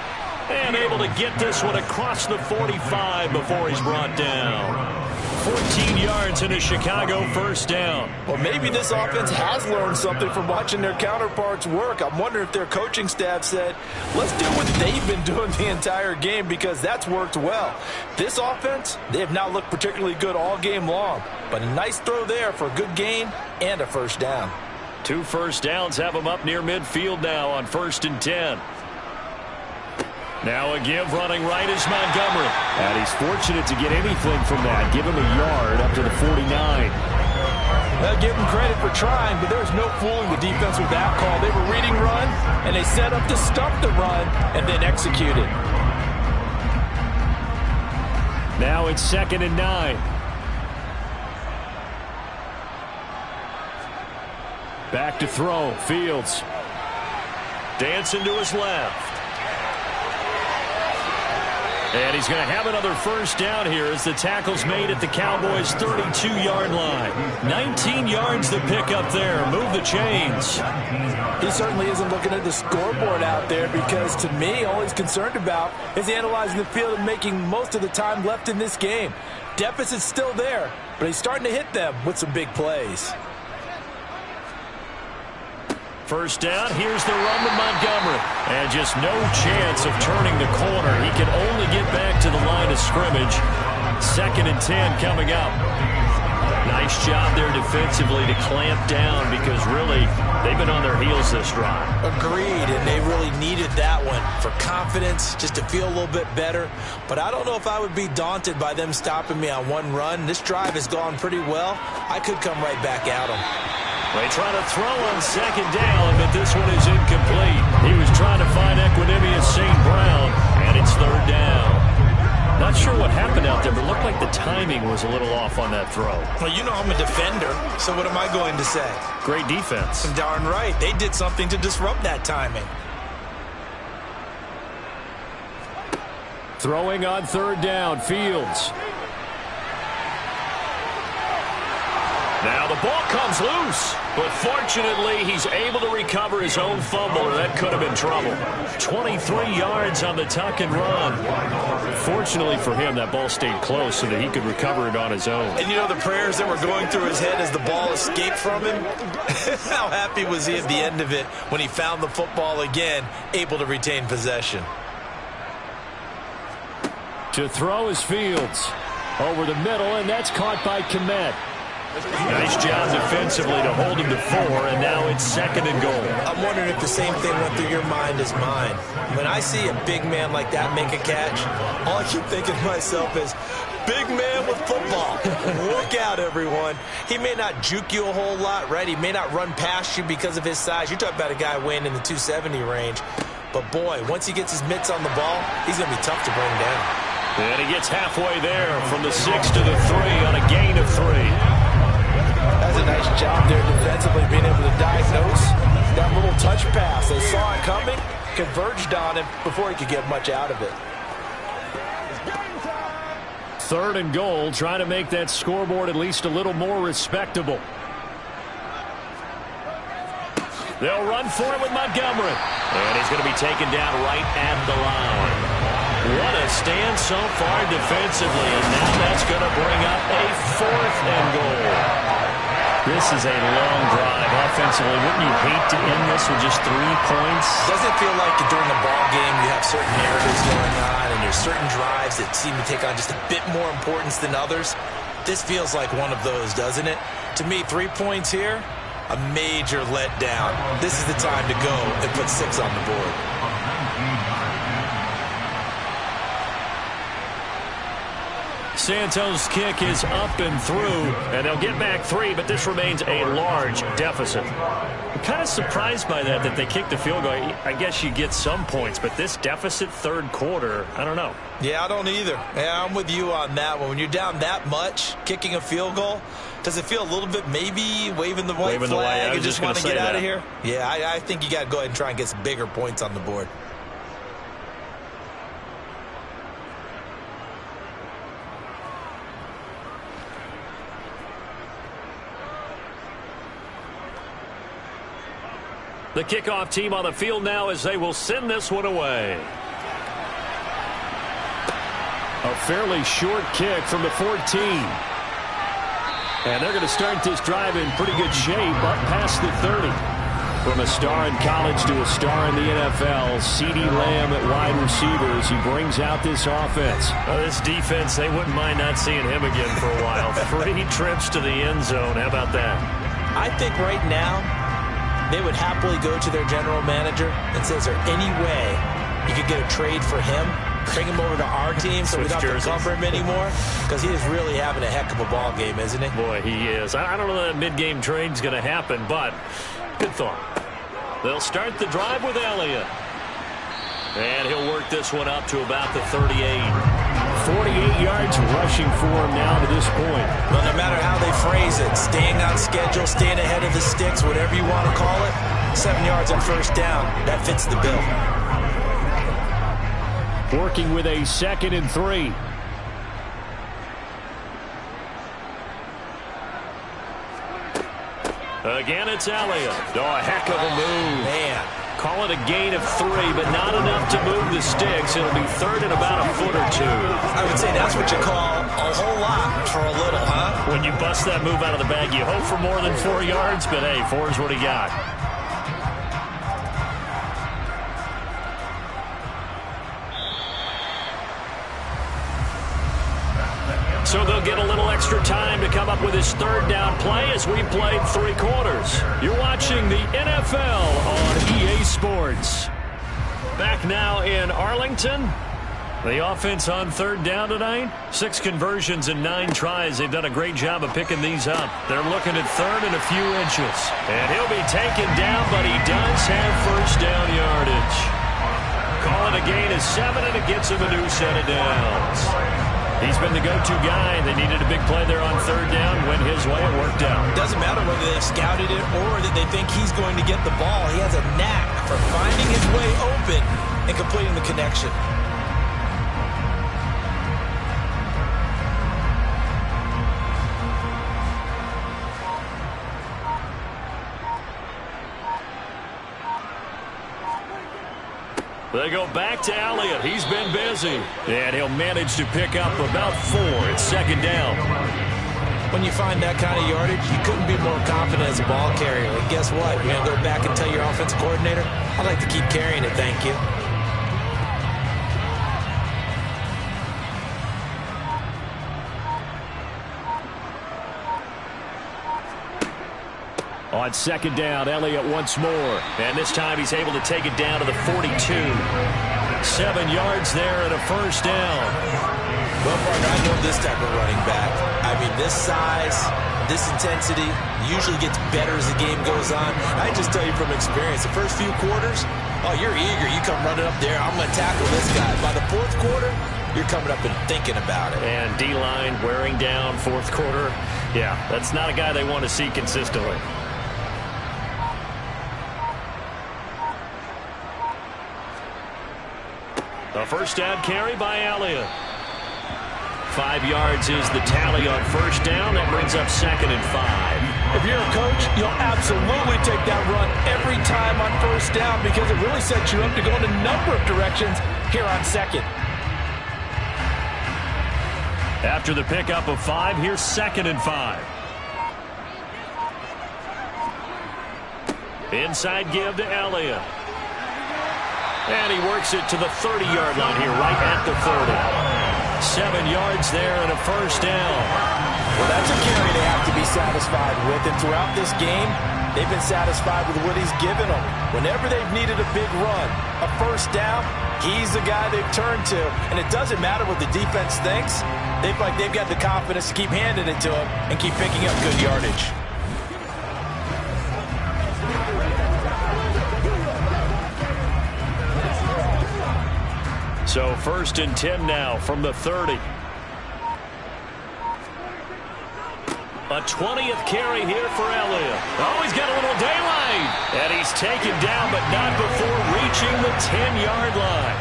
S2: And able to get this one across the 45 before he's brought down. 14 yards in a Chicago 1st down.
S3: Well, maybe this offense has learned something from watching their counterparts work. I'm wondering if their coaching staff said, let's do what they've been doing the entire game, because that's worked well. This offense, they have not looked particularly good all game long. But a nice throw there for a good gain and a 1st down.
S2: 2 first downs have him up near midfield now on 1st and 10. Now a give running right is Montgomery.
S4: And he's fortunate to get anything from that. Give him a yard up to the 49.
S3: Well, give him credit for trying, but there's no fooling the defense with that call. They were reading run, and they set up to stop the run and then executed.
S4: Now it's 2nd and 9. Back to throw. Fields.
S2: Dancing to his left. And he's going to have another 1st down here as the tackle's made at the Cowboys' 32-yard line. 19 yards to pick up there. Move the chains.
S3: He certainly isn't looking at the scoreboard out there, because to me, all he's concerned about is analyzing the field and making most of the time left in this game. Deficit's still there, but he's starting to hit them with some big plays.
S2: 1st down, here's the run with Montgomery. And just no chance of turning the corner. He can only get back to the line of scrimmage. 2nd and 10 coming up. Nice job there defensively to clamp down, because really, they've been on their heels this drive.
S6: Agreed, and they really needed that one for confidence, just to feel a little bit better. But I don't know if I would be daunted by them stopping me on one run. This drive has gone pretty well. I could come right back at them.
S2: They try to throw on 2nd down, but this one is incomplete. He was trying to find Equanimous St. Brown, and it's 3rd down. Not sure what happened out there, but it looked like the timing was a little off on that throw.
S6: Well, you know I'm a defender, so what am I going to say?
S2: Great defense.
S6: Darn right. They did something to disrupt that timing.
S4: Throwing on 3rd down. Fields.
S2: Now the ball comes loose, but fortunately he's able to recover his own fumble, or that could have been trouble. 23 yards on the tuck and run.
S4: Fortunately for him, that ball stayed close so that he could recover it on his own.
S6: And you know the prayers that were going through his head as the ball escaped from him? How happy was he at the end of it when he found the football again, able to retain possession?
S4: To throw is Fields. Over the middle, and that's caught by Kmet.
S2: Nice job defensively to hold him to 4, and now it's 2nd and goal.
S6: I'm wondering if the same thing went through your mind as mine. When I see a big man like that make a catch, all I keep thinking to myself is, big man with football. Look out, everyone. He may not juke you a whole lot, right? He may not run past you because of his size. You're talking about a guy weighing in the 270 range. But, boy, once he gets his mitts on the ball, he's going to be tough to bring down.
S2: And he gets halfway there from the 6 to the 3 on a gain of 3.
S3: That's a nice job there defensively, being able to diagnose that little touch pass. They saw it coming, converged on him before he could get much out of it.
S2: 3rd and goal, trying to make that scoreboard at least a little more respectable. They'll run for it with Montgomery. And he's going to be taken down right at the line. What a stand so far defensively, and now that's going to bring up a 4th and goal. This is a long drive offensively. Wouldn't you hate to end this with just 3 points?
S6: Doesn't it feel like during the ball game you have certain narratives going on and there's certain drives that seem to take on just a bit more importance than others? This feels like one of those, doesn't it? To me, 3 points here, a major letdown. This is the time to go and put 6 on the board.
S2: Santos' kick is up and through, and they'll get back 3, but this remains a large deficit. I'm kind of surprised by that they kicked the field goal. I guess you get some points, but this deficit 3rd quarter, I don't know.
S6: Yeah, I don't either. Yeah, I'm with you on that one. When you're down that much, kicking a field goal, does it feel a little bit maybe waving the white flag and just want to get out of here? Yeah, I think you got to go ahead and try and get some bigger points on the board.
S2: The kickoff team on the field now as they will send this one away. A fairly short kick from the 14. And they're going to start this drive in pretty good shape up past the 30. From a star in college to a star in the NFL, CeeDee Lamb at wide receivers. He brings out this offense. Well, this defense, they wouldn't mind not seeing him again for a while. 3 trips to the end zone. How about that?
S6: I think right now, they would happily go to their general manager and say, is there any way you could get a trade for him? Bring him over to our team so we don't have to cover him anymore? Because he is really having a heck of a ball game, isn't he?
S2: Boy, he is. I don't know that mid-game trade's going to happen, but good thought. They'll start the drive with Elliott. And he'll work this one up to about the 38. 48 yards rushing for him now to this point.
S6: Well, no matter how they phrase it, staying on schedule, staying ahead of the sticks, whatever you want to call it, 7 yards on 1st down, that fits the bill.
S2: Working with a 2nd and 3. Again, it's Elliott. Oh, a heck of a move.
S6: Man.
S2: Call it a gain of 3, but not enough to move the sticks. It'll be 3rd and about a foot or 2.
S6: I would say that's what you call a whole lot for a little, huh?
S2: When you bust that move out of the bag, you hope for more than 4 yards, but hey, 4 is what he got. So they'll get a little extra time to come up with his 3rd down play as we played 3 quarters. You're watching the NFL on EA Sports. Back now in Arlington. The offense on 3rd down tonight. 6 conversions and 9 tries. They've done a great job of picking these up. They're looking at 3rd and a few inches. And he'll be taken down, but he does have 1st down yardage. Call it a gain of 7, and it gets him a new set of downs. He's been the go-to guy. They needed a big play there on 3rd down. Went his way. It worked out.
S6: Doesn't matter whether they've scouted it or that they think he's going to get the ball. He has a knack for finding his way open and completing the connection.
S2: They go back to Elliott. He's been busy. And he'll manage to pick up about 4. It's 2nd down.
S6: When you find that kind of yardage, you couldn't be more confident as a ball carrier. And guess what? You're going to go back and tell your offensive coordinator, I'd like to keep carrying it, thank you.
S4: On second down, Elliott once more. And this time he's able to take it down to the 42. 7 yards there and a first down.
S6: Well, partner, I know this type of running back. I mean, this size, this intensity usually gets better as the game goes on. I just tell you from experience, the first few quarters, oh, you're eager. You come running up there, I'm going to tackle this guy. By the fourth quarter, you're coming up and thinking about it.
S4: And D-line wearing down fourth quarter. Yeah, that's not a guy they want to see consistently. A first down carry by Elliott. 5 yards is the tally on first down. That brings up 2nd and 5.
S3: If you're a coach, you'll absolutely take that run every time on first down because it really sets you up to go in a number of directions here on 2nd.
S4: After the pickup of 5, here's 2nd and 5. Inside give to Elliott. And he works it to the 30-yard line here, right at the 30. 7 yards there and a first down.
S3: Well, that's a carry they have to be satisfied with. And throughout this game, they've been satisfied with what he's given them. Whenever they've needed a big run, a first down, he's the guy they've turned to. And it doesn't matter what the defense thinks. They've got the confidence to keep handing it to him and keep picking up good yardage.
S4: So 1st and 10 now from the 30. A 20th carry here for Elliott. Oh, he's got a little daylight. And he's taken down, but not before reaching the 10-yard line.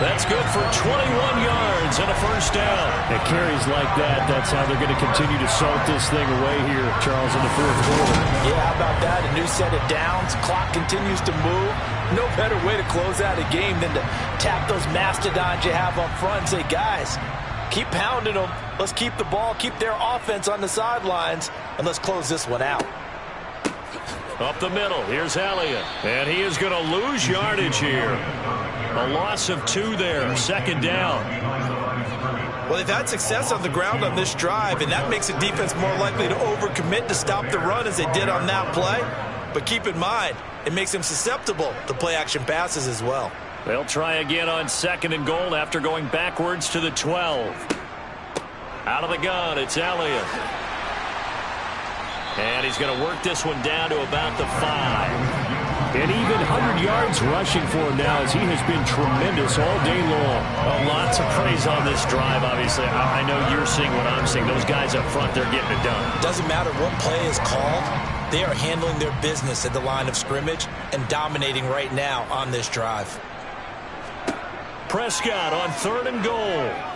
S4: That's good for 21 yards and a first down. And carries like that, that's how they're going to continue to salt this thing away here, Charles, in the fourth quarter.
S3: Yeah, how about that? A new set of downs. Clock continues to move. No better way to close out a game than to tap those mastodons you have up front and say, guys, keep pounding them. Let's keep the ball, keep their offense on the sidelines, and let's close this one out.
S4: Up the middle, here's Elliott. And he is going to lose yardage here. A loss of 2 there, 2nd down.
S6: Well, they've had success on the ground on this drive, and that makes the defense more likely to overcommit to stop the run as they did on that play. But keep in mind, it makes them susceptible to play-action passes as well.
S4: They'll try again on 2nd and goal after going backwards to the 12. Out of the gun, it's Elliott. And he's going to work this one down to about the 5. And even 100 yards rushing for him now as he has been tremendous all day long. Lots of praise on this drive, obviously. I know you're seeing what I'm seeing. Those guys up front, they're getting it done.
S6: Doesn't matter what play is called. They are handling their business at the line of scrimmage and dominating right now on this drive.
S4: Prescott on 3rd and goal.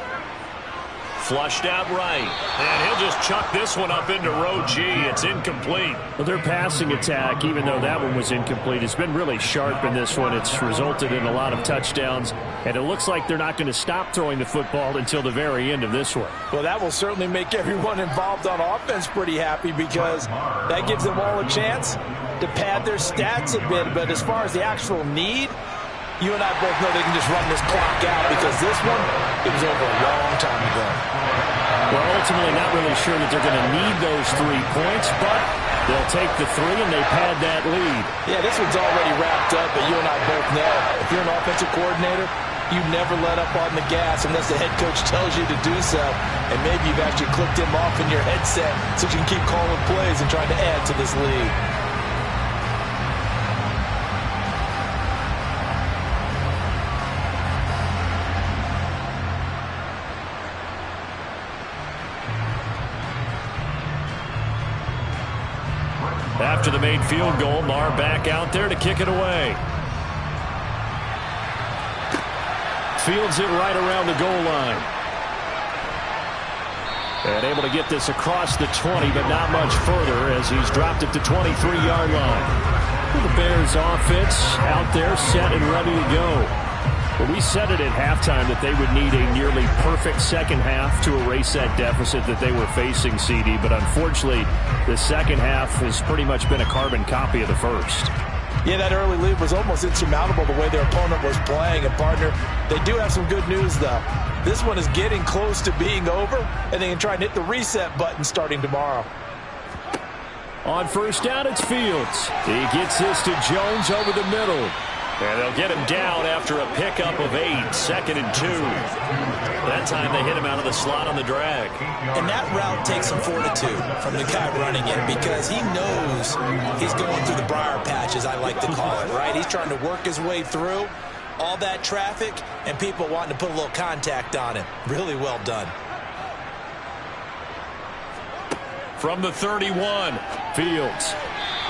S4: Flushed out right. And he'll just chuck this one up into row G. It's incomplete. Well, their passing attack, even though that one was incomplete, has been really sharp in this one. It's resulted in a lot of touchdowns. And it looks like they're not going to stop throwing the football until the very end of this one.
S3: Well, that will certainly make everyone involved on offense pretty happy because that gives them all a chance to pad their stats a bit. But as far as the actual need, you and I both know they can just run this clock out because this one, it was over a long time ago.
S4: Well, ultimately not really sure that they're going to need those 3 points, but they'll take the 3 and they pad that lead.
S3: Yeah, this one's already wrapped up, but you and I both know if you're an offensive coordinator, you never let up on the gas unless the head coach tells you to do so. And maybe you've actually clicked him off in your headset so you can keep calling plays and trying to add to this lead.
S4: After the made field goal, Marr back out there to kick it away. Fields it right around the goal line. And able to get this across the 20, but not much further as he's dropped it to 23-yard line. The Bears offense out there set and ready to go. Well, we said it at halftime that they would need a nearly perfect second half to erase that deficit that they were facing, CD. But unfortunately, the second half has pretty much been a carbon copy of the first.
S3: Yeah, that early lead was almost insurmountable the way their opponent was playing. And, partner, they do have some good news, though. This one is getting close to being over, and they can try and hit the reset button starting tomorrow.
S4: On first down, it's Fields. He gets this to Jones over the middle. And they'll get him down after a pickup of 8, 2nd and 2. That time they hit him out of the slot on the drag.
S6: And that route takes some fortitude from the guy running it because he knows he's going through the briar patch, as I like to call it, right? He's trying to work his way through all that traffic and people wanting to put a little contact on him. Really well done.
S4: From the 31, Fields.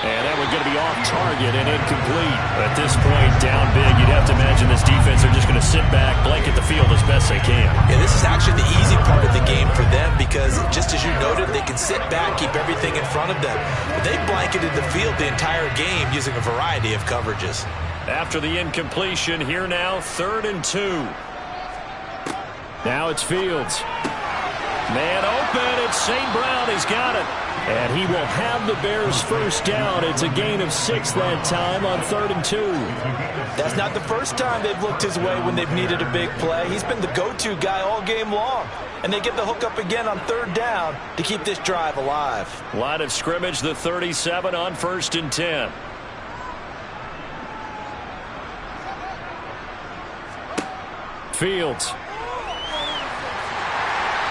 S4: And that one going to be off target and incomplete. At this point, down big, you'd have to imagine this defense are just going to sit back, blanket the field as best they can.
S6: Yeah, this is actually the easy part of the game for them because, just as you noted, they can sit back, keep everything in front of them. But they blanketed the field the entire game using a variety of coverages.
S4: After the incompletion, here now, 3rd and 2. Now it's Fields. Man open, it's St. Brown. He's got it. And he will have the Bears first down. It's a gain of 6 that time on 3rd and 2.
S3: That's not the first time they've looked his way when they've needed a big play. He's been the go-to guy all game long. And they get the hook up again on 3rd down to keep this drive alive.
S4: Line of scrimmage, the 37 on 1st and 10. Fields.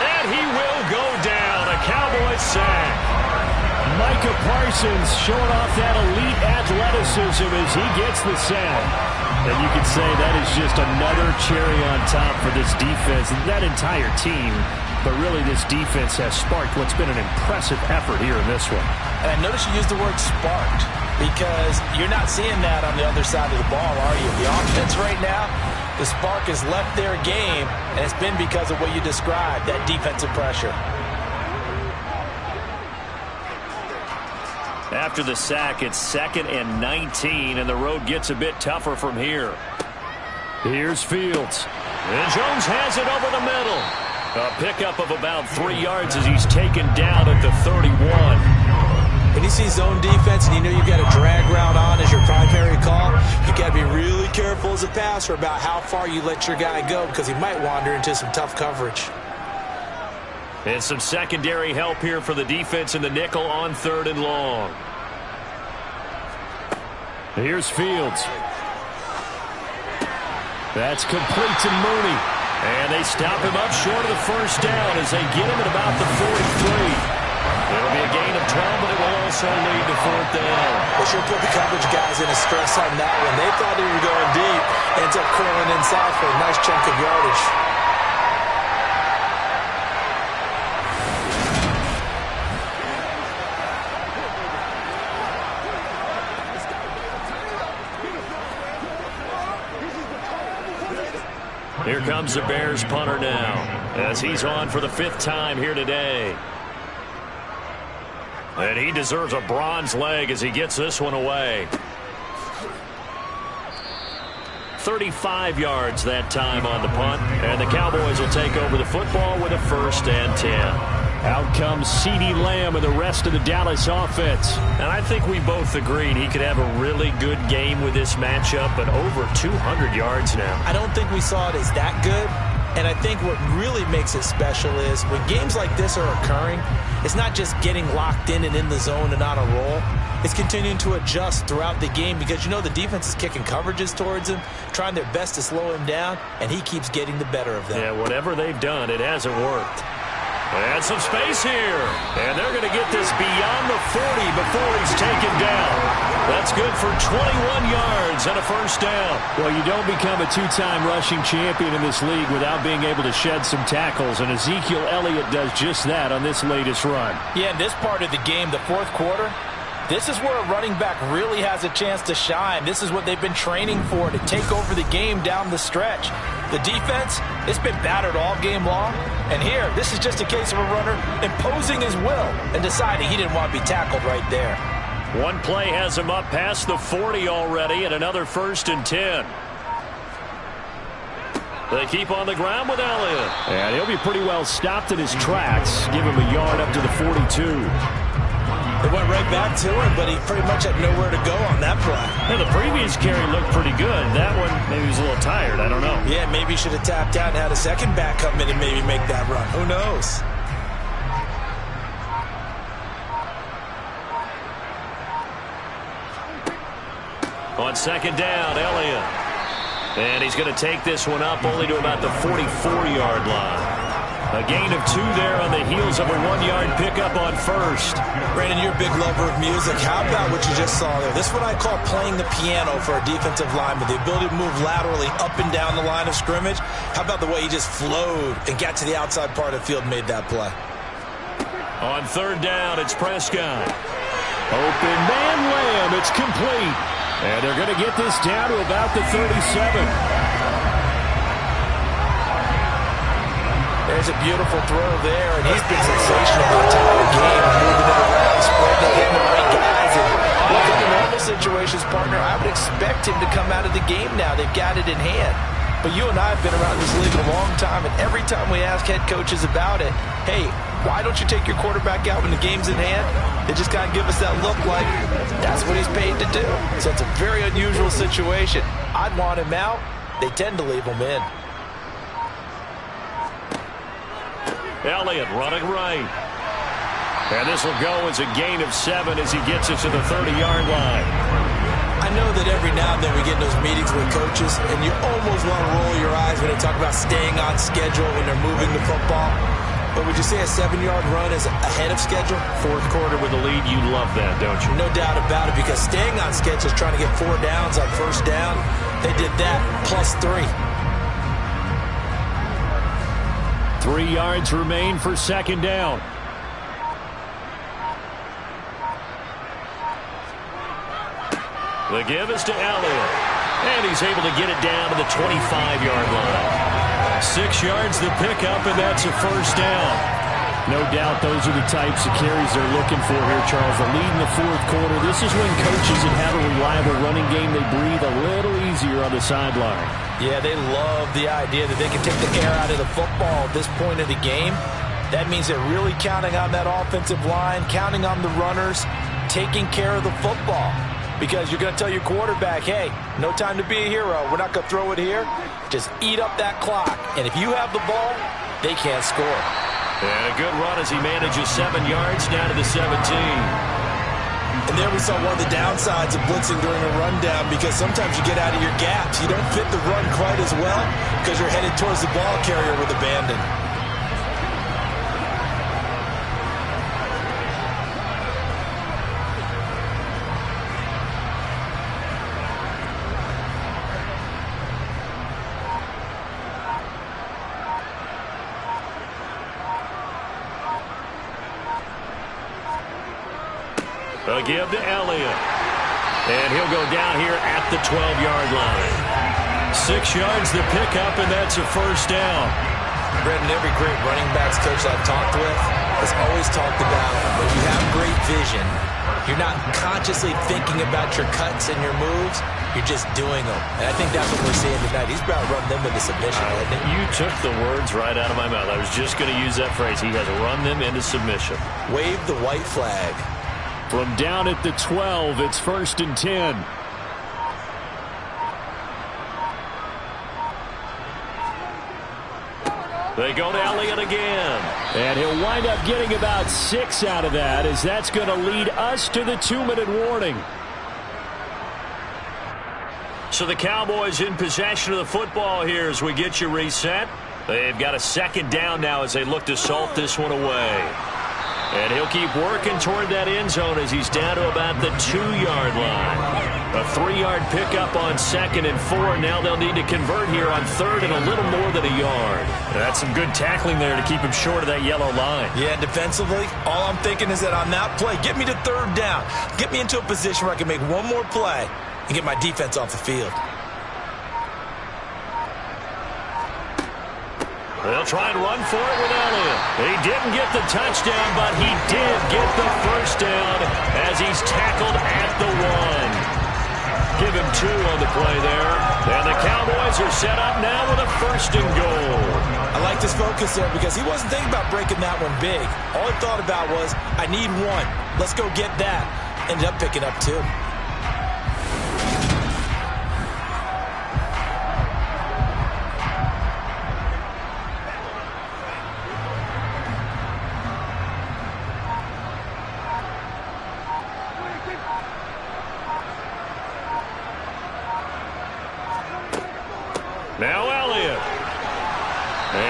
S4: And he will go down. A Cowboys sack. Micah Parsons showing off that elite athleticism as he gets the sack. And you can say that is just another cherry on top for this defense and that entire team. But really, this defense has sparked what's been an impressive effort here in this one.
S3: And I notice you used the word sparked because you're not seeing that on the other side of the ball, are you? The offense right now, the spark has left their game, and it's been because of what you described, that defensive pressure.
S4: After the sack, it's 2nd and 19, and the road gets a bit tougher from here. Here's Fields. And Jones has it over the middle. A pickup of about 3 yards as he's taken down at the 31.
S6: When you see zone defense and you know you've got a drag route on as your primary call, you got to be really careful as a passer about how far you let your guy go because he might wander into some tough coverage.
S4: And some secondary help here for the defense in the nickel on 3rd and long. Here's Fields. That's complete to Mooney. And they stop him up short of the first down as they get him at about the 43. It'll be a gain of 12, but it will also lead to 4th down.
S6: They sure put the coverage guys in a stress on that one. They thought they were going deep. Ends up curling inside for a nice chunk of yardage.
S4: Here comes the Bears punter now as he's on for the 5th time here today. And he deserves a bronze leg as he gets this one away. 35 yards that time on the punt. And the Cowboys will take over the football with a 1st and 10. Out comes CeeDee Lamb and the rest of the Dallas offense. And I think we both agreed he could have a really good game with this matchup, but over 200 yards now.
S6: I don't think we saw it as that good. And I think what really makes it special is when games like this are occurring, it's not just getting locked in and in the zone and on a roll. It's continuing to adjust throughout the game because, you know, the defense is kicking coverages towards him, trying their best to slow him down, and he keeps getting the better of them.
S4: Yeah, whatever they've done, it hasn't worked. And some space here. And they're going to get this beyond the 40 before he's taken down. That's good for 21 yards and a 1st down. Well, you don't become a 2-time rushing champion in this league without being able to shed some tackles. And Ezekiel Elliott does just that on this latest run.
S3: Yeah, in this part of the game, the 4th quarter, this is where a running back really has a chance to shine. This is what they've been training for, to take over the game down the stretch. The defense, it's been battered all game long. And here, this is just a case of a runner imposing his will and deciding he didn't want to be tackled right there.
S4: One play has him up past the 40 already and another 1st and 10. They keep on the ground with Elliott. And he'll be pretty well stopped in his tracks. Give him a yard up to the 42.
S6: They went right back to him, but he pretty much had nowhere to go on that play.
S4: Yeah, the previous carry looked pretty good. That one, maybe he was a little tired. I don't know.
S6: Yeah, maybe he should have tapped out and had a second back come in and maybe make that run. Who knows?
S2: On second down, Elliott. And he's going to take this one up only to about the 44-yard line. A gain of 2 there on the heels of a 1-yard pickup on first.
S6: Brandon, you're a big lover of music. How about what you just saw there? This is what I call playing the piano for a defensive lineman. The ability to move laterally up and down the line of scrimmage. How about the way he just flowed and got to the outside part of the field and made that play?
S2: On third down, it's Prescott. Open man Lamb. It's complete. And they're going to get this down to about the 37.
S6: There's a beautiful throw there, and he's been sensational by the time of the game, moving it around, spreading it, hitting the right guys. And look, in the normal situations, partner, I would expect him to come out of the game now. They've got it in hand. But you and I have been around this league a long time, and every time we ask head coaches about it, hey, why don't you take your quarterback out when the game's in hand? They just kind of give us that look like that's what he's paid to do. So it's a very unusual situation. I'd want him out. They tend to leave him in.
S2: Elliott running right. And this will go as a gain of 7 as he gets it to the 30-yard line.
S6: I know that every now and then we get in those meetings with coaches, and you almost want to roll your eyes when they talk about staying on schedule when they're moving the football. But would you say a 7-yard run is ahead of schedule?
S2: Fourth quarter with a lead, you love that, don't you?
S6: No doubt about it, because staying on schedule is trying to get 4 downs on first down. They did that plus 3.
S2: 3 yards remain for second down. The give is to Elliott. And he's able to get it down to the 25-yard line. 6 yards the pickup, and that's a first down. No doubt those are the types of carries they're looking for here, Charles. The lead in the fourth quarter. This is when coaches that have a reliable running game, they breathe a little easier on the sideline.
S6: Yeah, they love the idea that they can take the air out of the football at this point of the game. That means they're really counting on that offensive line, counting on the runners, taking care of the football. Because you're going to tell your quarterback, hey, no time to be a hero. We're not going to throw it here. Just eat up that clock. And if you have the ball, they can't score.
S2: And a good run as he manages 7 yards down to the 17.
S6: And there we saw one of the downsides of blitzing during a rundown, because sometimes you get out of your gaps. You don't fit the run quite as well because you're headed towards the ball carrier with abandon.
S2: A give to Elliott. And he'll go down here at the 12-yard line. 6 yards the pickup, and that's a first down.
S6: Brendan, every great running backs coach I've talked with has always talked about when you have great vision, you're not consciously thinking about your cuts and your moves. You're just doing them. And I think that's what we're seeing tonight. He's about to run them into submission, hasn't he?
S2: You took the words right out of my mouth. I was just going to use that phrase. He has run them into submission.
S6: Wave the white flag.
S2: From down at the 12, it's 1st and 10. They go to Elliott again. And he'll wind up getting about 6 out of that, as that's going to lead us to the 2-minute warning. So the Cowboys in possession of the football here as we get you reset. They've got a second down now as they look to salt this one away. And he'll keep working toward that end zone as he's down to about the 2-yard line. A 3-yard pickup on 2nd and 4. Now they'll need to convert here on 3rd and a little more than a yard.
S4: That's some good tackling there to keep him short of that yellow line.
S6: Yeah, defensively, all I'm thinking is that on that play, get me to 3rd down. Get me into a position where I can make one more play and get my defense off the field.
S2: They'll try and run for it with Elliott. He didn't get the touchdown, but he did get the first down as he's tackled at the 1. Give him 2 on the play there. And the Cowboys are set up now with a 1st and goal.
S6: I like this focus there because he wasn't thinking about breaking that one big. All he thought about was, I need 1. Let's go get that. Ended up picking up 2.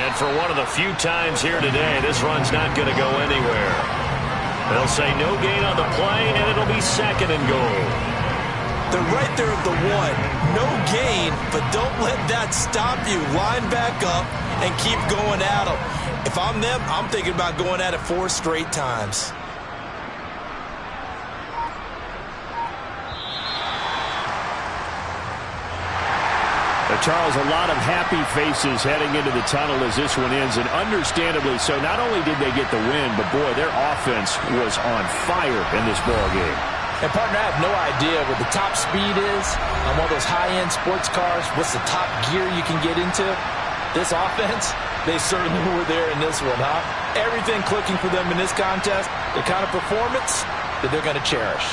S2: And for one of the few times here today, this run's not going to go anywhere. They'll say no gain on the play, and it'll be 2nd and goal.
S6: They're right there at the 1. No gain, but don't let that stop you. Line back up and keep going at them. If I'm them, I'm thinking about going at it 4 straight times.
S4: Charles, a lot of happy faces heading into the tunnel as this one ends, and understandably so. Not only did they get the win, but, boy, their offense was on fire in this ballgame.
S3: And, partner, I have no idea what the top speed is on one of those high-end sports cars. What's the top gear you can get into? This offense, they certainly were there in this one, huh? Everything clicking for them in this contest, the kind of performance that they're going to cherish.